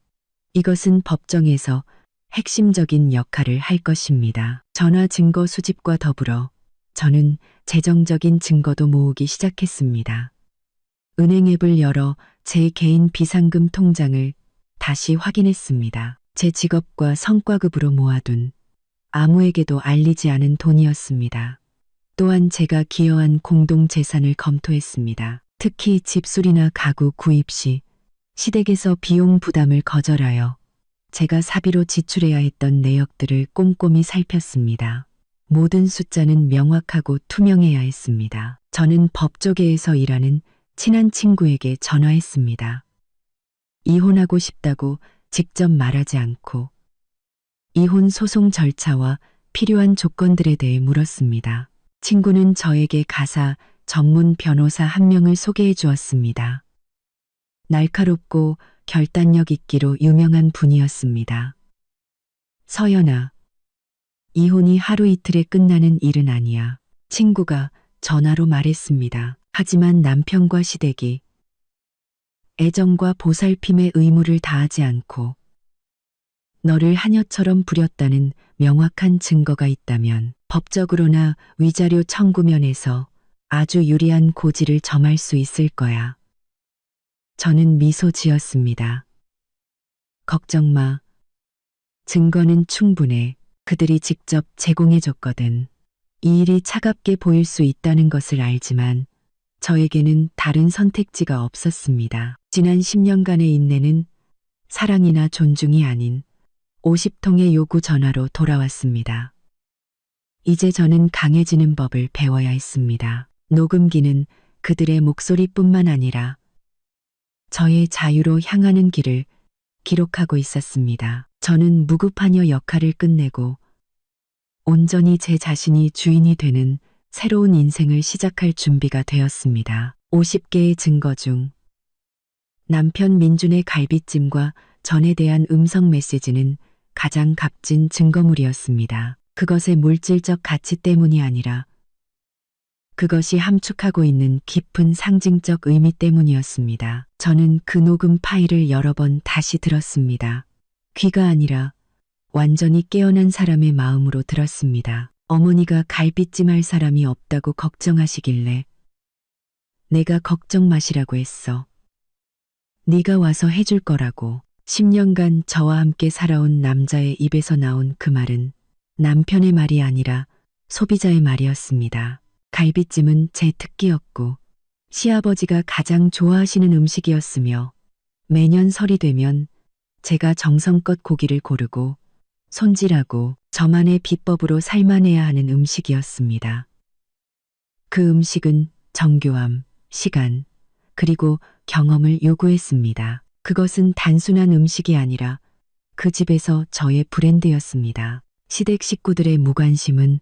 이것은 법정에서 핵심적인 역할을 할 것입니다. 전화 증거 수집과 더불어 저는 재정적인 증거도 모으기 시작했습니다. 은행 앱을 열어 제 개인 비상금 통장을 다시 확인했습니다. 제 직업과 성과급으로 모아둔 아무에게도 알리지 않은 돈이었습니다. 또한 제가 기여한 공동재산을 검토했습니다. 특히 집수리나 가구 구입 시 시댁에서 비용 부담을 거절하여 제가 사비로 지출해야 했던 내역들을 꼼꼼히 살폈습니다. 모든 숫자는 명확하고 투명해야 했습니다. 저는 법조계에서 일하는 친한 친구에게 전화했습니다. 이혼하고 싶다고 직접 말하지 않고 이혼 소송 절차와 필요한 조건들에 대해 물었습니다. 친구는 저에게 가사 전문 변호사 한 명을 소개해 주었습니다. 날카롭고 결단력 있기로 유명한 분이었습니다. 서연아, 이혼이 하루 이틀에 끝나는 일은 아니야. 친구가 전화로 말했습니다. 하지만 남편과 시댁이 애정과 보살핌의 의무를 다하지 않고 너를 하녀처럼 부렸다는 명확한 증거가 있다면 법적으로나 위자료 청구면에서 아주 유리한 고지를 점할 수 있을 거야. 저는 미소 지었습니다. 걱정 마. 증거는 충분해. 그들이 직접 제공해줬거든. 이 일이 차갑게 보일 수 있다는 것을 알지만 저에게는 다른 선택지가 없었습니다. 지난 10년간의 인내는 사랑이나 존중이 아닌 50통의 요구 전화로 돌아왔습니다. 이제 저는 강해지는 법을 배워야 했습니다. 녹음기는 그들의 목소리뿐만 아니라 저의 자유로 향하는 길을 기록하고 있었습니다. 저는 무급하녀 역할을 끝내고 온전히 제 자신이 주인이 되는 새로운 인생을 시작할 준비가 되었습니다. 50개의 증거 중 남편 민준의 갈비찜과 전에 대한 음성 메시지는 가장 값진 증거물이었습니다. 그것의 물질적 가치 때문이 아니라 그것이 함축하고 있는 깊은 상징적 의미 때문이었습니다. 저는 그 녹음 파일을 여러 번 다시 들었습니다. 귀가 아니라 완전히 깨어난 사람의 마음으로 들었습니다. 어머니가 갈비찜 할 사람이 없다고 걱정하시길래 내가 걱정 마시라고 했어. 네가 와서 해줄 거라고. 10년간 저와 함께 살아온 남자의 입에서 나온 그 말은 남편의 말이 아니라 소비자의 말이었습니다. 갈비찜은 제 특기였고 시아버지가 가장 좋아하시는 음식이었으며 매년 설이 되면 제가 정성껏 고기를 고르고 손질하고 저만의 비법으로 삶아내야 하는 음식이었습니다. 그 음식은 정교함, 시간, 그리고 경험을 요구했습니다. 그것은 단순한 음식이 아니라 그 집에서 저의 브랜드였습니다. 시댁 식구들의 무관심은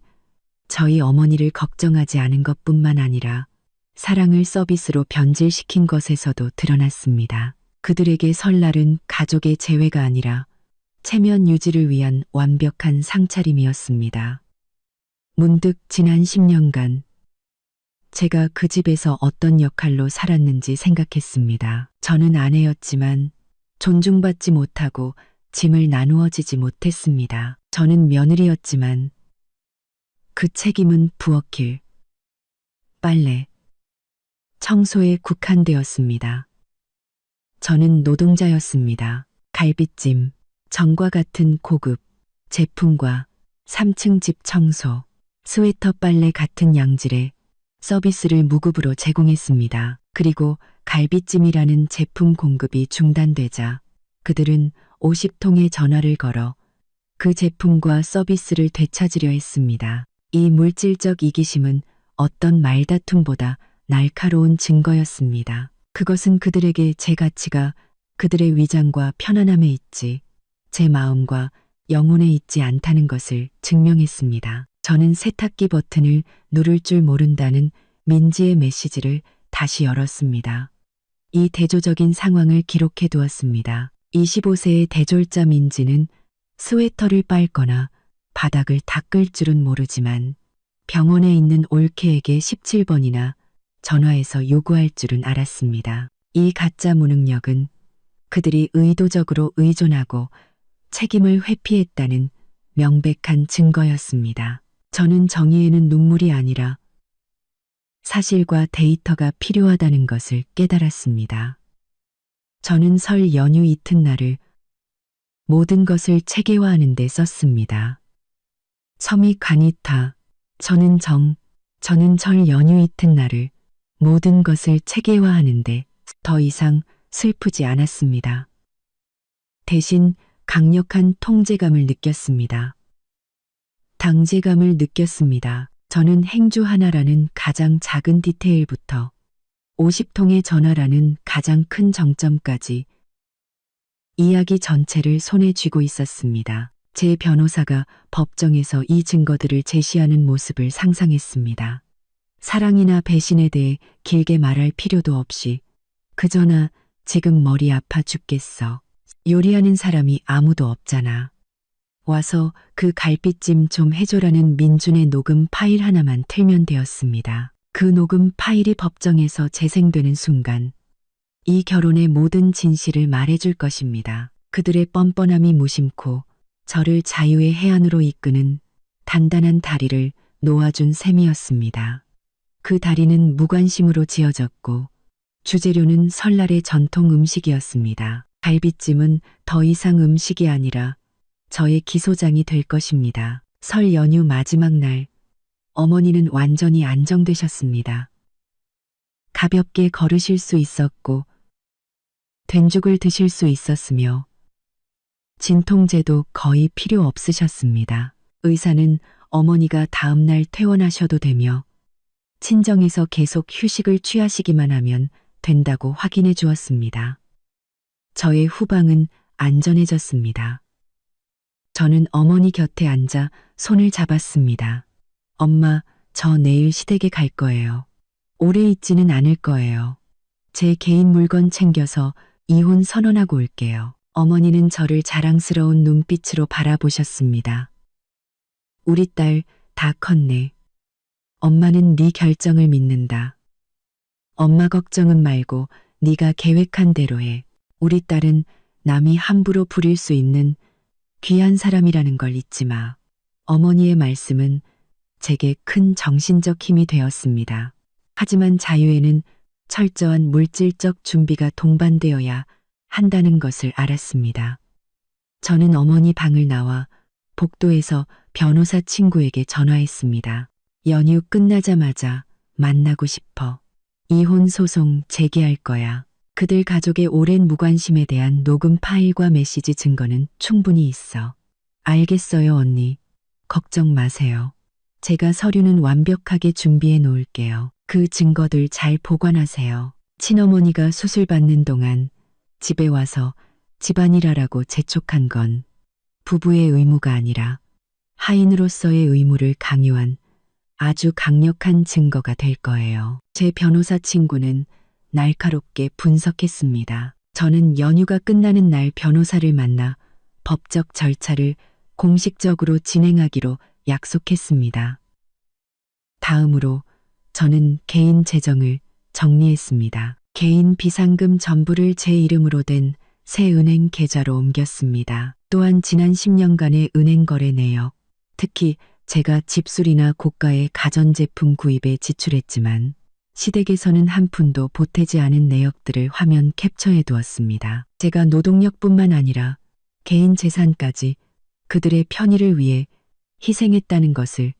저희 어머니를 걱정하지 않은 것뿐만 아니라 사랑을 서비스로 변질시킨 것에서도 드러났습니다. 그들에게 설날은 가족의 재회가 아니라 체면 유지를 위한 완벽한 상차림이었습니다. 문득 지난 10년간 제가 그 집에서 어떤 역할로 살았는지 생각했습니다. 저는 아내였지만 존중받지 못하고 짐을 나누어지지 못했습니다. 저는 며느리였지만 그 책임은 부엌일, 빨래, 청소에 국한되었습니다. 저는 노동자였습니다. 갈비찜, 전과 같은 고급 제품과 3층 집 청소, 스웨터 빨래 같은 양질의 서비스를 무급으로 제공했습니다. 그리고 갈비찜이라는 제품 공급이 중단되자 그들은 50통의 전화를 걸어 그 제품과 서비스를 되찾으려 했습니다. 이 물질적 이기심은 어떤 말다툼보다 날카로운 증거였습니다. 그것은 그들에게 제 가치가 그들의 위장과 편안함에 있지 제 마음과 영혼에 있지 않다는 것을 증명했습니다. 저는 세탁기 버튼을 누를 줄 모른다는 민지의 메시지를 다시 열었습니다. 이 대조적인 상황을 기록해 두었습니다. 25세의 대졸자 민지는 스웨터를 빨거나 바닥을 닦을 줄은 모르지만 병원에 있는 올케에게 17번이나 전화해서 요구할 줄은 알았습니다. 이 가짜 무능력은 그들이 의도적으로 의존하고 책임을 회피했다는 명백한 증거였습니다. 저는 정의에는 눈물이 아니라 사실과 데이터가 필요하다는 것을 깨달았습니다. 저는 설 연휴 이튿날을 모든 것을 체계화하는 데 썼습니다. 섬이 가니타, 저는 설 연휴 이튿날을 모든 것을 체계화하는데 더 이상 슬프지 않았습니다. 대신 강력한 통제감을 느꼈습니다. 당제감을 느꼈습니다. 저는 행주 하나라는 가장 작은 디테일부터 50통의 전화라는 가장 큰 정점까지 이야기 전체를 손에 쥐고 있었습니다. 제 변호사가 법정에서 이 증거들을 제시하는 모습을 상상했습니다. 사랑이나 배신에 대해 길게 말할 필요도 없이 그저나 지금 머리 아파 죽겠어. 요리하는 사람이 아무도 없잖아. 와서 그 갈비찜 좀 해줘라는 민준의 녹음 파일 하나만 틀면 되었습니다. 그 녹음 파일이 법정에서 재생되는 순간 이 결혼의 모든 진실을 말해줄 것입니다. 그들의 뻔뻔함이 무심코 저를 자유의 해안으로 이끄는 단단한 다리를 놓아준 셈이었습니다. 그 다리는 무관심으로 지어졌고 주재료는 설날의 전통 음식이었습니다. 갈비찜은 더 이상 음식이 아니라 저의 기소장이 될 것입니다. 설 연휴 마지막 날 어머니는 완전히 안정되셨습니다. 가볍게 걸으실 수 있었고 된죽을 드실 수 있었으며 진통제도 거의 필요 없으셨습니다. 의사는 어머니가 다음날 퇴원하셔도 되며 친정에서 계속 휴식을 취하시기만 하면 된다고 확인해 주었습니다. 저의 후방은 안전해졌습니다. 저는 어머니 곁에 앉아 손을 잡았습니다. 엄마, 저 내일 시댁에 갈 거예요. 오래 있지는 않을 거예요. 제 개인 물건 챙겨서 이혼 선언하고 올게요. 어머니는 저를 자랑스러운 눈빛으로 바라보셨습니다. 우리 딸 다 컸네. 엄마는 네 결정을 믿는다. 엄마 걱정은 말고 네가 계획한 대로 해. 우리 딸은 남이 함부로 부릴 수 있는 귀한 사람이라는 걸 잊지 마. 어머니의 말씀은 제게 큰 정신적 힘이 되었습니다. 하지만 자유에는 철저한 물질적 준비가 동반되어야 한다는 것을 알았습니다. 저는 어머니 방을 나와 복도에서 변호사 친구에게 전화했습니다. 연휴 끝나자마자 만나고 싶어. 이혼 소송 제기할 거야. 그들 가족의 오랜 무관심에 대한 녹음 파일과 메시지 증거는 충분히 있어. 알겠어요, 언니. 걱정 마세요. 제가 서류는 완벽하게 준비해 놓을게요. 그 증거들 잘 보관하세요. 친어머니가 수술 받는 동안 집에 와서 집안일하라고 재촉한 건 부부의 의무가 아니라 하인으로서의 의무를 강요한 아주 강력한 증거가 될 거예요. 제 변호사 친구는 날카롭게 분석했습니다. 저는 연휴가 끝나는 날 변호사를 만나 법적 절차를 공식적으로 진행하기로 약속했습니다. 다음으로 저는 개인 재정을 정리했습니다. 개인 비상금 전부를 제 이름으로 된 새 은행 계좌로 옮겼습니다. 또한 지난 10년간의 은행 거래 내역, 특히 제가 집술이나 고가의 가전제품 구입에 지출했지만 시댁에서는 한 푼도 보태지 않은 내역들을 화면 캡처해 두었습니다. 제가 노동력뿐만 아니라 개인 재산까지 그들의 편의를 위해 희생했다는 것을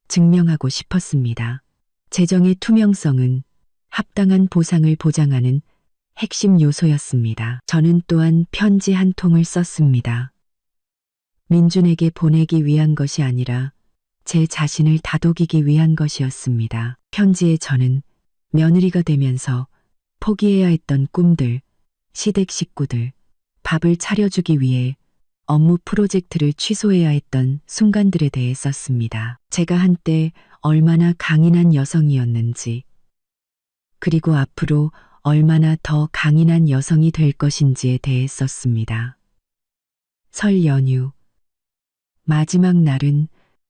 증명하고 싶었습니다. 재정의 투명성은 합당한 보상을 보장하는 핵심 요소였습니다. 저는 또한 편지 한 통을 썼습니다. 민준에게 보내기 위한 것이 아니라 제 자신을 다독이기 위한 것이었습니다. 편지에 저는 며느리가 되면서 포기해야 했던 꿈들, 시댁 식구들, 밥을 차려주기 위해 업무 프로젝트를 취소해야 했던 순간들에 대해 썼습니다. 제가 한때 얼마나 강인한 여성이었는지, 그리고 앞으로 얼마나 더 강인한 여성이 될 것인지에 대해 썼습니다. 설 연휴. 마지막 날은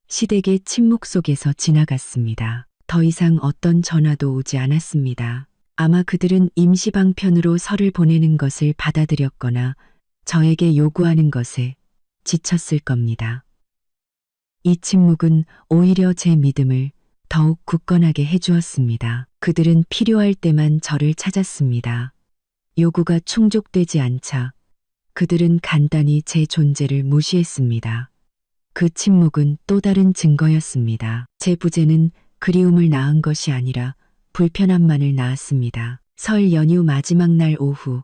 시댁의 침묵 속에서 지나갔습니다. 더 이상 어떤 전화도 오지 않았습니다. 아마 그들은 임시방편으로 설을 보내는 것을 받아들였거나 저에게 요구하는 것에 지쳤을 겁니다. 이 침묵은 오히려 제 믿음을 더욱 굳건하게 해주었습니다. 그들은 필요할 때만 저를 찾았습니다. 요구가 충족되지 않자 그들은 간단히 제 존재를 무시했습니다. 그 침묵은 또 다른 증거였습니다. 제 부재는 그리움을 낳은 것이 아니라 불편함만을 낳았습니다. 설 연휴 마지막 날 오후,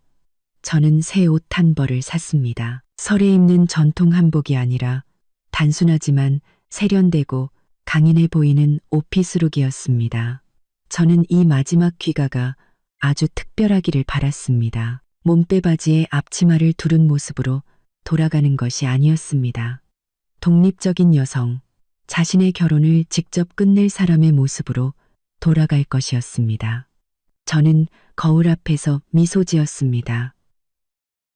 저는 새 옷 한 벌을 샀습니다. 설에 입는 전통 한복이 아니라 단순하지만 세련되고 강인해 보이는 오피스룩이었습니다. 저는 이 마지막 귀가가 아주 특별하기를 바랐습니다. 몸빼바지에 앞치마를 두른 모습으로 돌아가는 것이 아니었습니다. 독립적인 여성, 자신의 결혼을 직접 끝낼 사람의 모습으로 돌아갈 것이었습니다. 저는 거울 앞에서 미소 지었습니다.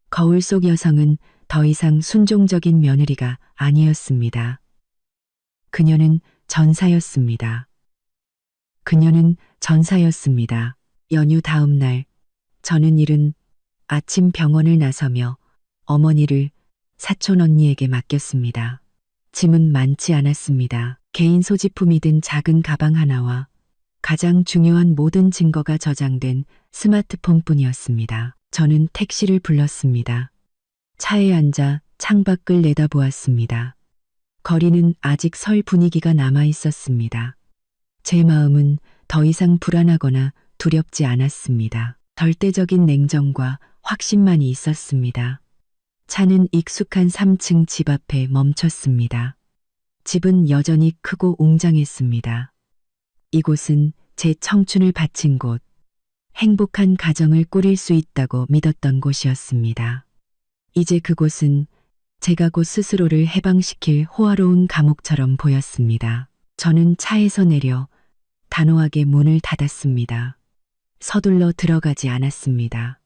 거울 속 여성은 더 이상 순종적인 며느리가 아니었습니다. 그녀는 전사였습니다. 그녀는 전사였습니다. 연휴 다음 날, 저는 이른 아침 병원을 나서며 어머니를 사촌 언니에게 맡겼습니다. 짐은 많지 않았습니다. 개인 소지품이 든 작은 가방 하나와 가장 중요한 모든 증거가 저장된 스마트폰뿐이었습니다. 저는 택시를 불렀습니다. 차에 앉아 창밖을 내다보았습니다. 거리는 아직 설 분위기가 남아 있었습니다. 제 마음은 더 이상 불안하거나 두렵지 않았습니다. 절대적인 냉정과 확신만이 있었습니다. 차는 익숙한 3층 집 앞에 멈췄습니다. 집은 여전히 크고 웅장했습니다. 이곳은 제 청춘을 바친 곳, 행복한 가정을 꾸릴 수 있다고 믿었던 곳이었습니다. 이제 그곳은 제가 곧 스스로를 해방시킬 호화로운 감옥처럼 보였습니다. 저는 차에서 내려 단호하게 문을 닫았습니다. 서둘러 들어가지 않았습니다.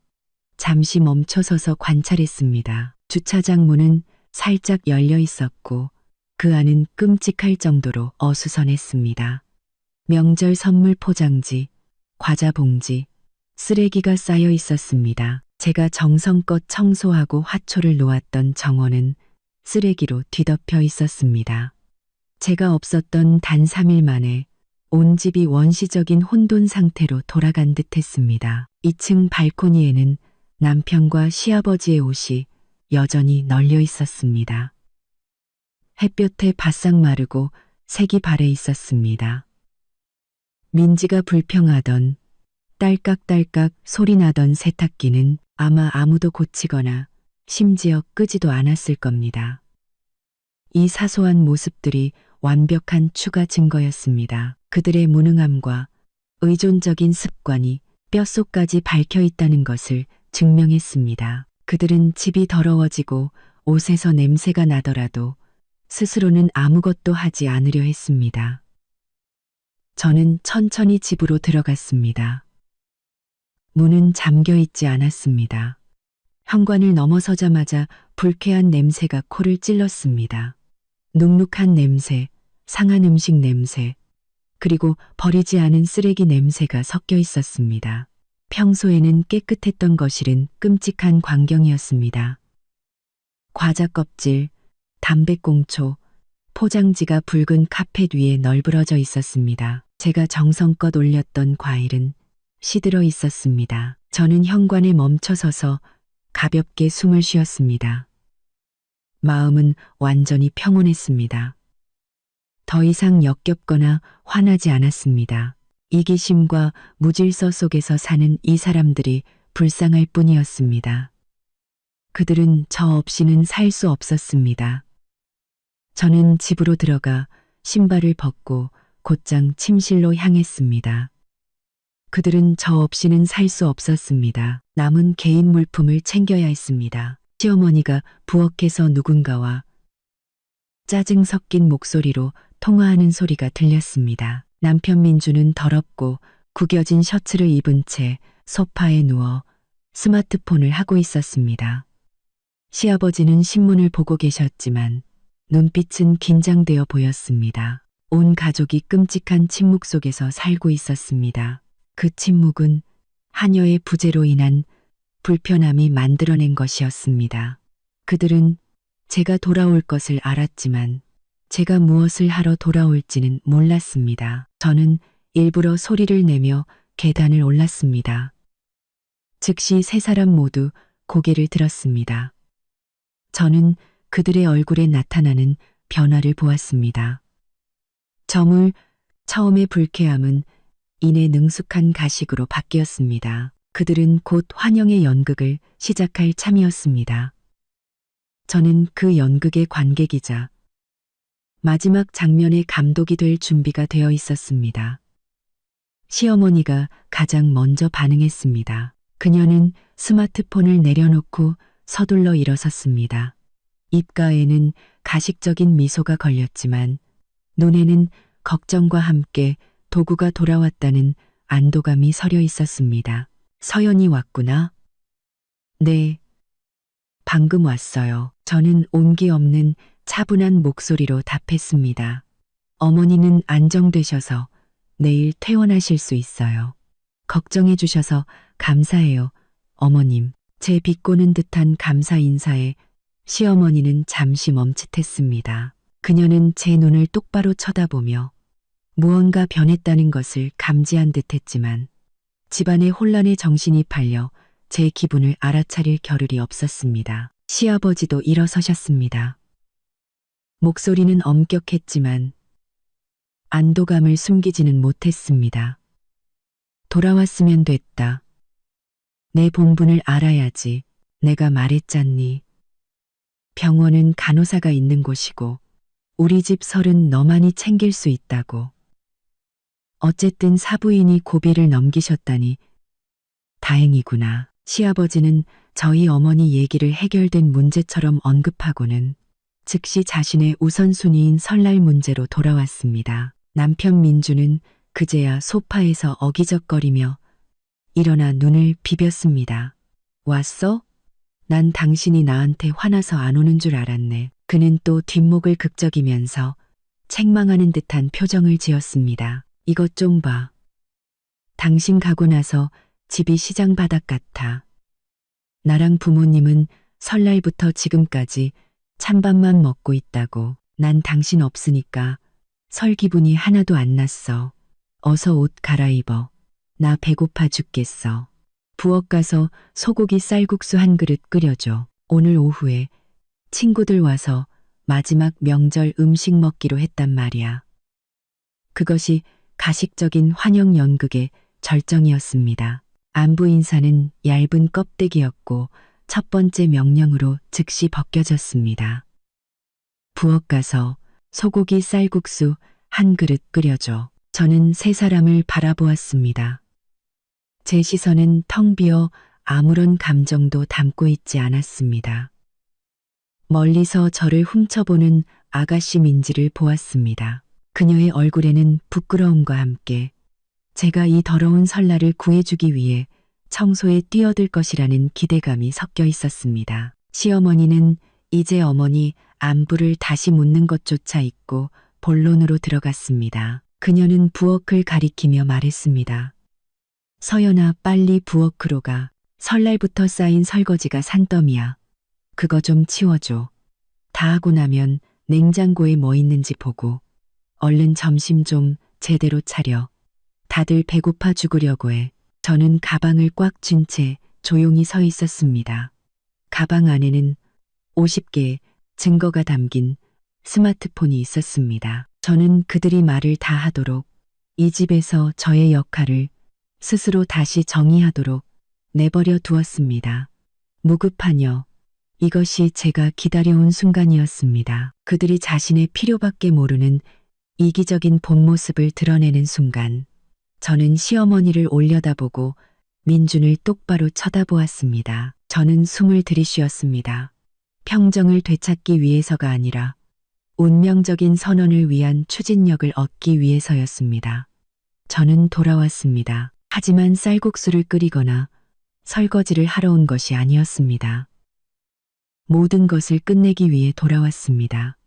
잠시 멈춰서서 관찰했습니다. 주차장 문은 살짝 열려 있었고 그 안은 끔찍할 정도로 어수선했습니다. 명절 선물 포장지, 과자 봉지, 쓰레기가 쌓여 있었습니다. 제가 정성껏 청소하고 화초를 놓았던 정원은 쓰레기로 뒤덮여 있었습니다. 제가 없었던 단 3일 만에 온 집이 원시적인 혼돈 상태로 돌아간 듯 했습니다. 2층 발코니에는 남편과 시아버지의 옷이 여전히 널려 있었습니다. 햇볕에 바싹 마르고 색이 발해 있었습니다. 민지가 불평하던 딸깍딸깍 소리 나던 세탁기는 아마 아무도 고치거나 심지어 끄지도 않았을 겁니다. 이 사소한 모습들이 완벽한 추가 증거였습니다. 그들의 무능함과 의존적인 습관이 뼛속까지 밝혀 있다는 것을 증명했습니다. 그들은 집이 더러워지고 옷에서 냄새가 나더라도 스스로는 아무것도 하지 않으려 했습니다. 저는 천천히 집으로 들어갔습니다. 문은 잠겨 있지 않았습니다. 현관을 넘어서자마자 불쾌한 냄새가 코를 찔렀습니다. 눅눅한 냄새, 상한 음식 냄새, 그리고 버리지 않은 쓰레기 냄새가 섞여 있었습니다. 평소에는 깨끗했던 거실은 끔찍한 광경이었습니다. 과자 껍질, 담배꽁초, 포장지가 붉은 카펫 위에 널브러져 있었습니다. 제가 정성껏 올렸던 과일은 시들어 있었습니다. 저는 현관에 멈춰서서 가볍게 숨을 쉬었습니다. 마음은 완전히 평온했습니다. 더 이상 역겹거나 화나지 않았습니다. 이기심과 무질서 속에서 사는 이 사람들이 불쌍할 뿐이었습니다. 그들은 저 없이는 살 수 없었습니다. 저는 집으로 들어가 신발을 벗고 곧장 침실로 향했습니다. 그들은 저 없이는 살 수 없었습니다. 남은 개인 물품을 챙겨야 했습니다. 시어머니가 부엌에서 누군가와 짜증 섞인 목소리로 통화하는 소리가 들렸습니다. 남편 민주는 더럽고 구겨진 셔츠를 입은 채 소파에 누워 스마트폰을 하고 있었습니다. 시아버지는 신문을 보고 계셨지만 눈빛은 긴장되어 보였습니다. 온 가족이 끔찍한 침묵 속에서 살고 있었습니다. 그 침묵은 하녀의 부재로 인한 불편함이 만들어낸 것이었습니다. 그들은 제가 돌아올 것을 알았지만 제가 무엇을 하러 돌아올지는 몰랐습니다. 저는 일부러 소리를 내며 계단을 올랐습니다. 즉시 세 사람 모두 고개를 들었습니다. 저는 그들의 얼굴에 나타나는 변화를 보았습니다. 저물 처음의 불쾌함은 이내 능숙한 가식으로 바뀌었습니다. 그들은 곧 환영의 연극을 시작할 참이었습니다. 저는 그 연극의 관객이자 마지막 장면의 감독이 될 준비가 되어 있었습니다. 시어머니가 가장 먼저 반응했습니다. 그녀는 스마트폰을 내려놓고 서둘러 일어섰습니다. 입가에는 가식적인 미소가 걸렸지만 눈에는 걱정과 함께 도구가 돌아왔다는 안도감이 서려 있었습니다. 서연이 왔구나. 네. 방금 왔어요. 저는 온기 없는 차분한 목소리로 답했습니다. 어머니는 안정되셔서 내일 퇴원하실 수 있어요. 걱정해 주셔서 감사해요, 어머님. 제 비꼬는 듯한 감사 인사에 시어머니는 잠시 멈칫했습니다. 그녀는 제 눈을 똑바로 쳐다보며 무언가 변했다는 것을 감지한 듯했지만 집안의 혼란에 정신이 팔려 제 기분을 알아차릴 겨를이 없었습니다. 시아버지도 일어서셨습니다. 목소리는 엄격했지만 안도감을 숨기지는 못했습니다. 돌아왔으면 됐다. 내 본분을 알아야지. 내가 말했잖니. 병원은 간호사가 있는 곳이고 우리 집 설은 너만이 챙길 수 있다고. 어쨌든 사부인이 고비를 넘기셨다니 다행이구나. 시아버지는 저희 어머니 얘기를 해결된 문제처럼 언급하고는 즉시 자신의 우선순위인 설날 문제로 돌아왔습니다. 남편 민주는 그제야 소파에서 어기적거리며 일어나 눈을 비볐습니다. 왔어? 난 당신이 나한테 화나서 안 오는 줄 알았네. 그는 또 뒷목을 극적이면서 책망하는 듯한 표정을 지었습니다. 이것 좀 봐. 당신 가고 나서 집이 시장 바닥 같아. 나랑 부모님은 설날부터 지금까지 찬밥만 먹고 있다고. 난 당신 없으니까 설 기분이 하나도 안 났어. 어서 옷 갈아입어. 나 배고파 죽겠어. 부엌 가서 소고기 쌀국수 한 그릇 끓여줘. 오늘 오후에 친구들 와서 마지막 명절 음식 먹기로 했단 말이야. 그것이 가식적인 환영 연극의 절정이었습니다. 안부 인사는 얇은 껍데기였고 첫 번째 명령으로 즉시 벗겨졌습니다. 부엌 가서 소고기 쌀국수 한 그릇 끓여줘. 저는 세 사람을 바라보았습니다. 제 시선은 텅 비어 아무런 감정도 담고 있지 않았습니다. 멀리서 저를 훔쳐보는 아가씨 민지를 보았습니다. 그녀의 얼굴에는 부끄러움과 함께 제가 이 더러운 설날을 구해주기 위해 청소에 뛰어들 것이라는 기대감이 섞여 있었습니다. 시어머니는 이제 어머니 안부를 다시 묻는 것조차 잊고 본론으로 들어갔습니다. 그녀는 부엌을 가리키며 말했습니다. 서연아, 빨리 부엌으로 가. 설날부터 쌓인 설거지가 산더미야. 그거 좀 치워줘. 다 하고 나면 냉장고에 뭐 있는지 보고 얼른 점심 좀 제대로 차려. 다들 배고파 죽으려고 해. 저는 가방을 꽉 쥔 채 조용히 서 있었습니다. 가방 안에는 50개의 증거가 담긴 스마트폰이 있었습니다. 저는 그들이 말을 다 하도록 이 집에서 저의 역할을 스스로 다시 정의하도록 내버려 두었습니다. 무급하녀. 이것이 제가 기다려온 순간이었습니다. 그들이 자신의 필요밖에 모르는 이기적인 본 모습을 드러내는 순간, 저는 시어머니를 올려다보고 민준을 똑바로 쳐다보았습니다. 저는 숨을 들이쉬었습니다. 평정을 되찾기 위해서가 아니라 운명적인 선언을 위한 추진력을 얻기 위해서였습니다. 저는 돌아왔습니다. 하지만 쌀국수를 끓이거나 설거지를 하러 온 것이 아니었습니다. 모든 것을 끝내기 위해 돌아왔습니다.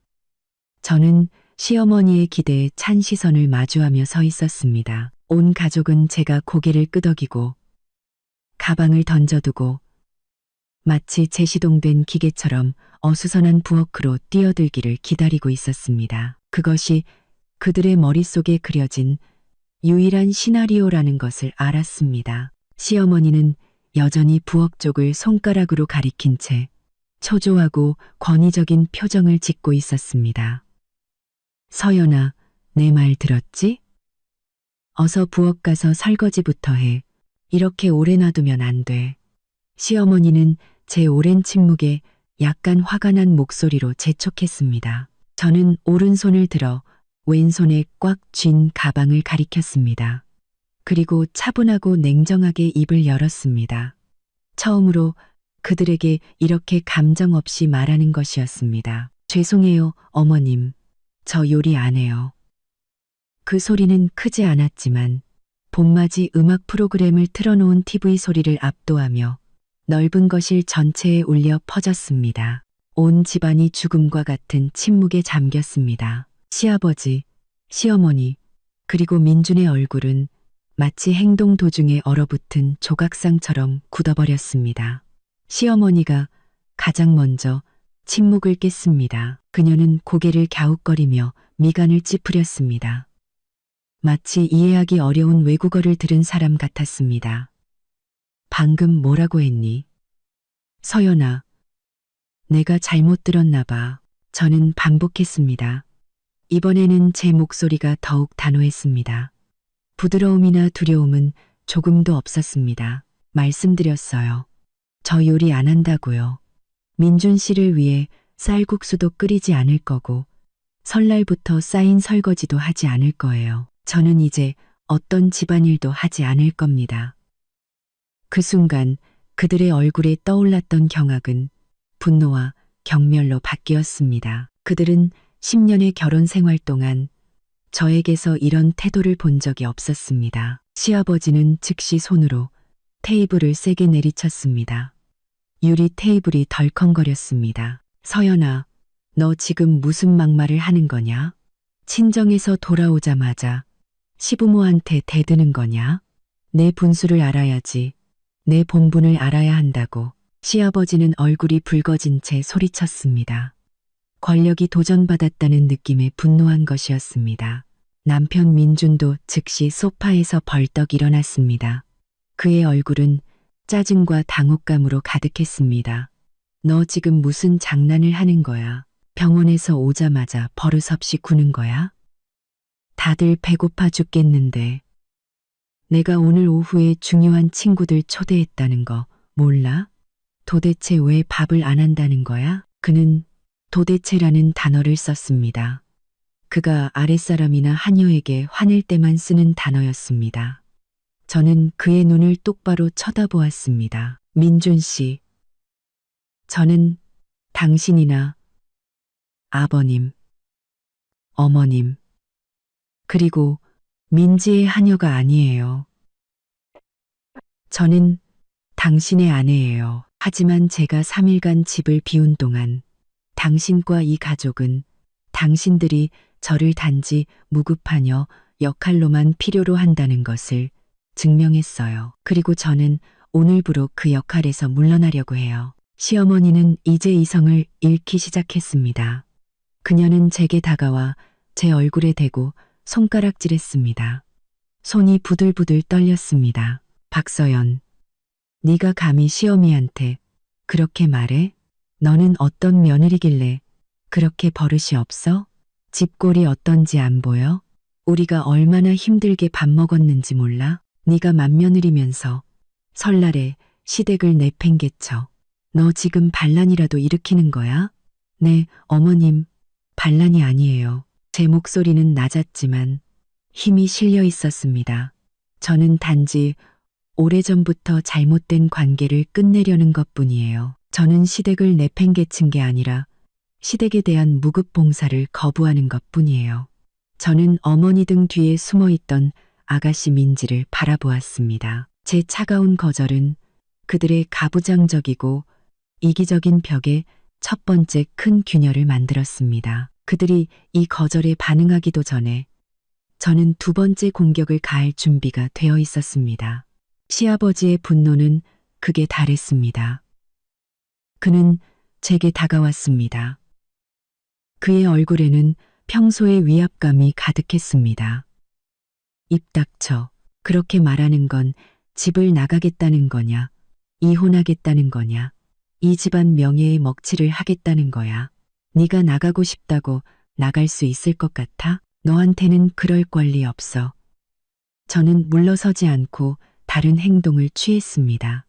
저는 시어머니의 기대에 찬 시선을 마주하며 서 있었습니다. 온 가족은 제가 고개를 끄덕이고 가방을 던져두고 마치 제시동된 기계처럼 어수선한 부엌으로 뛰어들기를 기다리고 있었습니다. 그것이 그들의 머릿속에 그려진 유일한 시나리오라는 것을 알았습니다. 시어머니는 여전히 부엌 쪽을 손가락으로 가리킨 채 초조하고 권위적인 표정을 짓고 있었습니다. 서연아, 내 말 들었지? 어서 부엌 가서 설거지부터 해. 이렇게 오래 놔두면 안 돼. 시어머니는 제 오랜 침묵에 약간 화가 난 목소리로 재촉했습니다. 저는 오른손을 들어 왼손에 꽉 쥔 가방을 가리켰습니다. 그리고 차분하고 냉정하게 입을 열었습니다. 처음으로 그들에게 이렇게 감정 없이 말하는 것이었습니다. 죄송해요, 어머님. 저 요리 안 해요. 그 소리는 크지 않았지만 봄맞이 음악 프로그램을 틀어놓은 TV 소리를 압도하며 넓은 거실 전체에 울려 퍼졌습니다. 온 집안이 죽음과 같은 침묵에 잠겼습니다. 시아버지, 시어머니, 그리고 민준의 얼굴은 마치 행동 도중에 얼어붙은 조각상처럼 굳어버렸습니다. 시어머니가 가장 먼저 침묵을 깼습니다. 그녀는 고개를 갸웃거리며 미간을 찌푸렸습니다. 마치 이해하기 어려운 외국어를 들은 사람 같았습니다. 방금 뭐라고 했니? 서연아, 내가 잘못 들었나 봐. 저는 반복했습니다. 이번에는 제 목소리가 더욱 단호했습니다. 부드러움이나 두려움은 조금도 없었습니다. 말씀드렸어요. 저 요리 안 한다고요. 민준 씨를 위해 쌀국수도 끓이지 않을 거고 설날부터 쌓인 설거지도 하지 않을 거예요. 저는 이제 어떤 집안일도 하지 않을 겁니다. 그 순간 그들의 얼굴에 떠올랐던 경악은 분노와 경멸로 바뀌었습니다. 그들은 10년의 결혼 생활 동안 저에게서 이런 태도를 본 적이 없었습니다. 시아버지는 즉시 손으로 테이블을 세게 내리쳤습니다. 유리 테이블이 덜컹거렸습니다. 서연아, 너 지금 무슨 막말을 하는 거냐? 친정에서 돌아오자마자 시부모한테 대드는 거냐? 내 분수를 알아야지. 내 본분을 알아야 한다고. 시아버지는 얼굴이 붉어진 채 소리쳤습니다. 권력이 도전받았다는 느낌에 분노한 것이었습니다. 남편 민준도 즉시 소파에서 벌떡 일어났습니다. 그의 얼굴은 짜증과 당혹감으로 가득했습니다. 너 지금 무슨 장난을 하는 거야? 병원에서 오자마자 버릇없이 구는 거야? 다들 배고파 죽겠는데. 내가 오늘 오후에 중요한 친구들 초대했다는 거 몰라? 도대체 왜 밥을 안 한다는 거야? 그는 도대체라는 단어를 썼습니다. 그가 아랫사람이나 하녀에게 화낼 때만 쓰는 단어였습니다. 저는 그의 눈을 똑바로 쳐다보았습니다. 민준 씨, 저는 당신이나 아버님, 어머님, 그리고 민지의 하녀가 아니에요. 저는 당신의 아내예요. 하지만 제가 3일간 집을 비운 동안 당신과 이 가족은 당신들이 저를 단지 무급하녀 역할로만 필요로 한다는 것을 증명했어요. 그리고 저는 오늘부로 그 역할에서 물러나려고 해요. 시어머니는 이제 이성을 잃기 시작했습니다. 그녀는 제게 다가와 제 얼굴에 대고 손가락질했습니다. 손이 부들부들 떨렸습니다. 박서연, 네가 감히 시어미한테 그렇게 말해? 너는 어떤 며느리길래 그렇게 버릇이 없어? 집꼴이 어떤지 안 보여? 우리가 얼마나 힘들게 밥 먹었는지 몰라? 네가 맏며느리면서 설날에 시댁을 내팽개쳐. 너 지금 반란이라도 일으키는 거야? 네, 어머님, 반란이 아니에요. 제 목소리는 낮았지만 힘이 실려 있었습니다. 저는 단지 오래전부터 잘못된 관계를 끝내려는 것뿐이에요. 저는 시댁을 내팽개친 게 아니라 시댁에 대한 무급 봉사를 거부하는 것뿐이에요. 저는 어머니 등 뒤에 숨어 있던 아가씨 민지를 바라보았습니다. 제 차가운 거절은 그들의 가부장적이고 이기적인 벽에 첫 번째 큰 균열을 만들었습니다. 그들이 이 거절에 반응하기도 전에 저는 두 번째 공격을 가할 준비가 되어 있었습니다. 시아버지의 분노는 극에 달했습니다. 그는 제게 다가왔습니다. 그의 얼굴에는 평소의 위압감이 가득했습니다. 입 닥쳐. 그렇게 말하는 건 집을 나가겠다는 거냐? 이혼하겠다는 거냐? 이 집안 명예에 먹칠을 하겠다는 거야? 네가 나가고 싶다고 나갈 수 있을 것 같아? 너한테는 그럴 권리 없어. 저는 물러서지 않고 다른 행동을 취했습니다.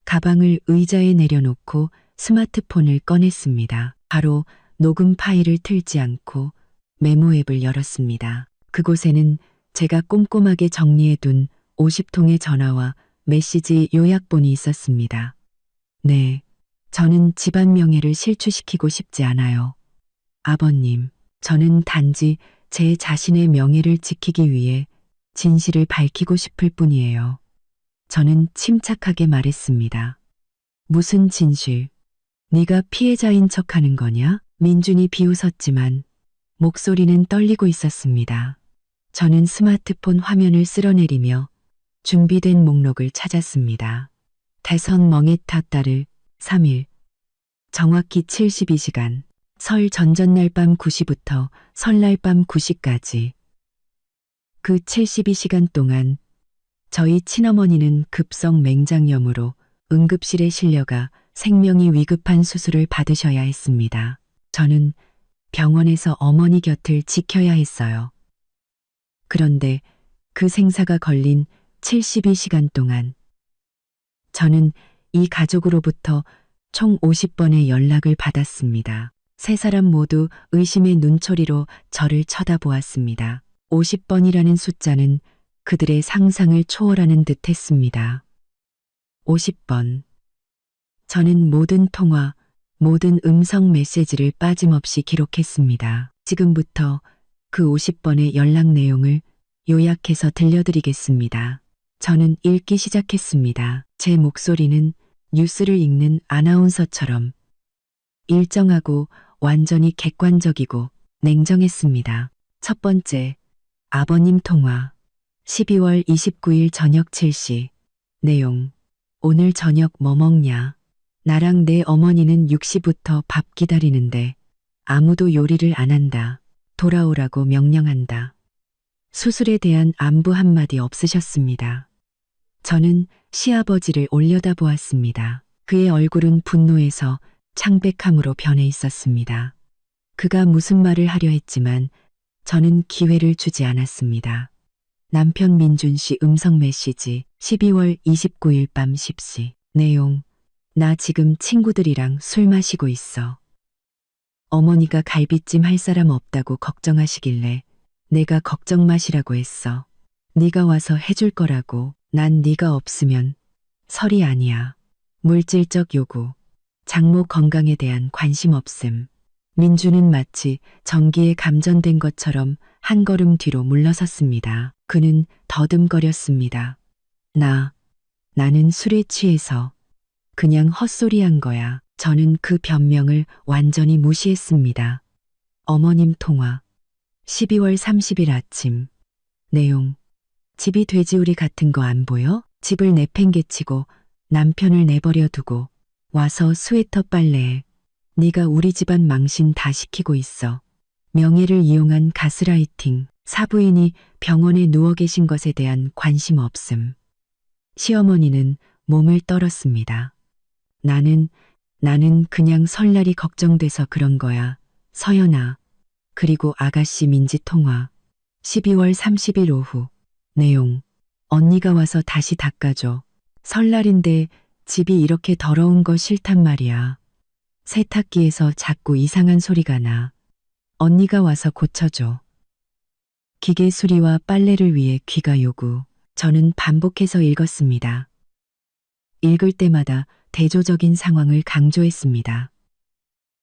가방을 의자에 내려놓고 스마트폰을 꺼냈습니다. 바로 녹음 파일을 틀지 않고 메모 앱을 열었습니다. 그곳에는 제가 꼼꼼하게 정리해둔 50통의 전화와 메시지 요약본이 있었습니다. 네, 저는 집안 명예를 실추시키고 싶지 않아요. 아버님, 저는 단지 제 자신의 명예를 지키기 위해 진실을 밝히고 싶을 뿐이에요. 저는 침착하게 말했습니다. 무슨 진실? 네가 피해자인 척하는 거냐? 민준이 비웃었지만 목소리는 떨리고 있었습니다. 저는 스마트폰 화면을 쓸어내리며 준비된 목록을 찾았습니다. 대선 멍에타 딸을 3일, 정확히 72시간, 설 전전날 밤 9시부터 설날 밤 9시까지. 그 72시간 동안 저희 친어머니는 급성 맹장염으로 응급실에 실려가 생명이 위급한 수술을 받으셔야 했습니다. 저는 병원에서 어머니 곁을 지켜야 했어요. 그런데 그 생사가 걸린 72시간 동안 저는 이 가족으로부터 총 50번의 연락을 받았습니다. 세 사람 모두 의심의 눈초리로 저를 쳐다보았습니다. 50번이라는 숫자는 그들의 상상을 초월하는 듯 했습니다. 50번. 저는 모든 통화, 모든 음성 메시지를 빠짐없이 기록했습니다. 지금부터 그 50번의 연락 내용을 요약해서 들려드리겠습니다. 저는 읽기 시작했습니다. 제 목소리는 뉴스를 읽는 아나운서처럼 일정하고 완전히 객관적이고 냉정했습니다. 첫 번째, 아버님 통화. 12월 29일 저녁 7시. 내용. 오늘 저녁 뭐 먹냐? 나랑 내 어머니는 6시부터 밥 기다리는데 아무도 요리를 안 한다. 돌아오라고 명령한다. 수술에 대한 안부 한마디 없으셨습니다. 저는 시아버지를 올려다보았습니다. 그의 얼굴은 분노에서 창백함으로 변해 있었습니다. 그가 무슨 말을 하려 했지만 저는 기회를 주지 않았습니다. 남편 민준 씨 음성 메시지 12월 29일 밤 10시. 내용. 나 지금 친구들이랑 술 마시고 있어. 어머니가 갈비찜 할 사람 없다고 걱정하시길래 내가 걱정 마시라고 했어. 네가 와서 해줄 거라고. 난 네가 없으면 설이 아니야. 물질적 요구. 장모 건강에 대한 관심 없음. 민주는 마치 전기에 감전된 것처럼 한 걸음 뒤로 물러섰습니다. 그는 더듬거렸습니다. 나는 술에 취해서 그냥 헛소리한 거야. 저는 그 변명을 완전히 무시했습니다. 어머님 통화. 12월 30일 아침. 내용. 집이 돼지우리 같은 거 안 보여? 집을 내팽개치고 남편을 내버려 두고 와서 스웨터 빨래해. 네가 우리 집안 망신 다 시키고 있어. 명예를 이용한 가스라이팅. 사부인이 병원에 누워 계신 것에 대한 관심 없음. 시어머니는 몸을 떨었습니다. 나는 그냥 설날이 걱정돼서 그런 거야. 서연아. 그리고 아가씨 민지 통화. 12월 30일 오후. 내용. 언니가 와서 다시 닦아줘. 설날인데 집이 이렇게 더러운 거 싫단 말이야. 세탁기에서 자꾸 이상한 소리가 나. 언니가 와서 고쳐줘. 기계 수리와 빨래를 위해 귀가 요구. 저는 반복해서 읽었습니다. 읽을 때마다 대조적인 상황을 강조했습니다.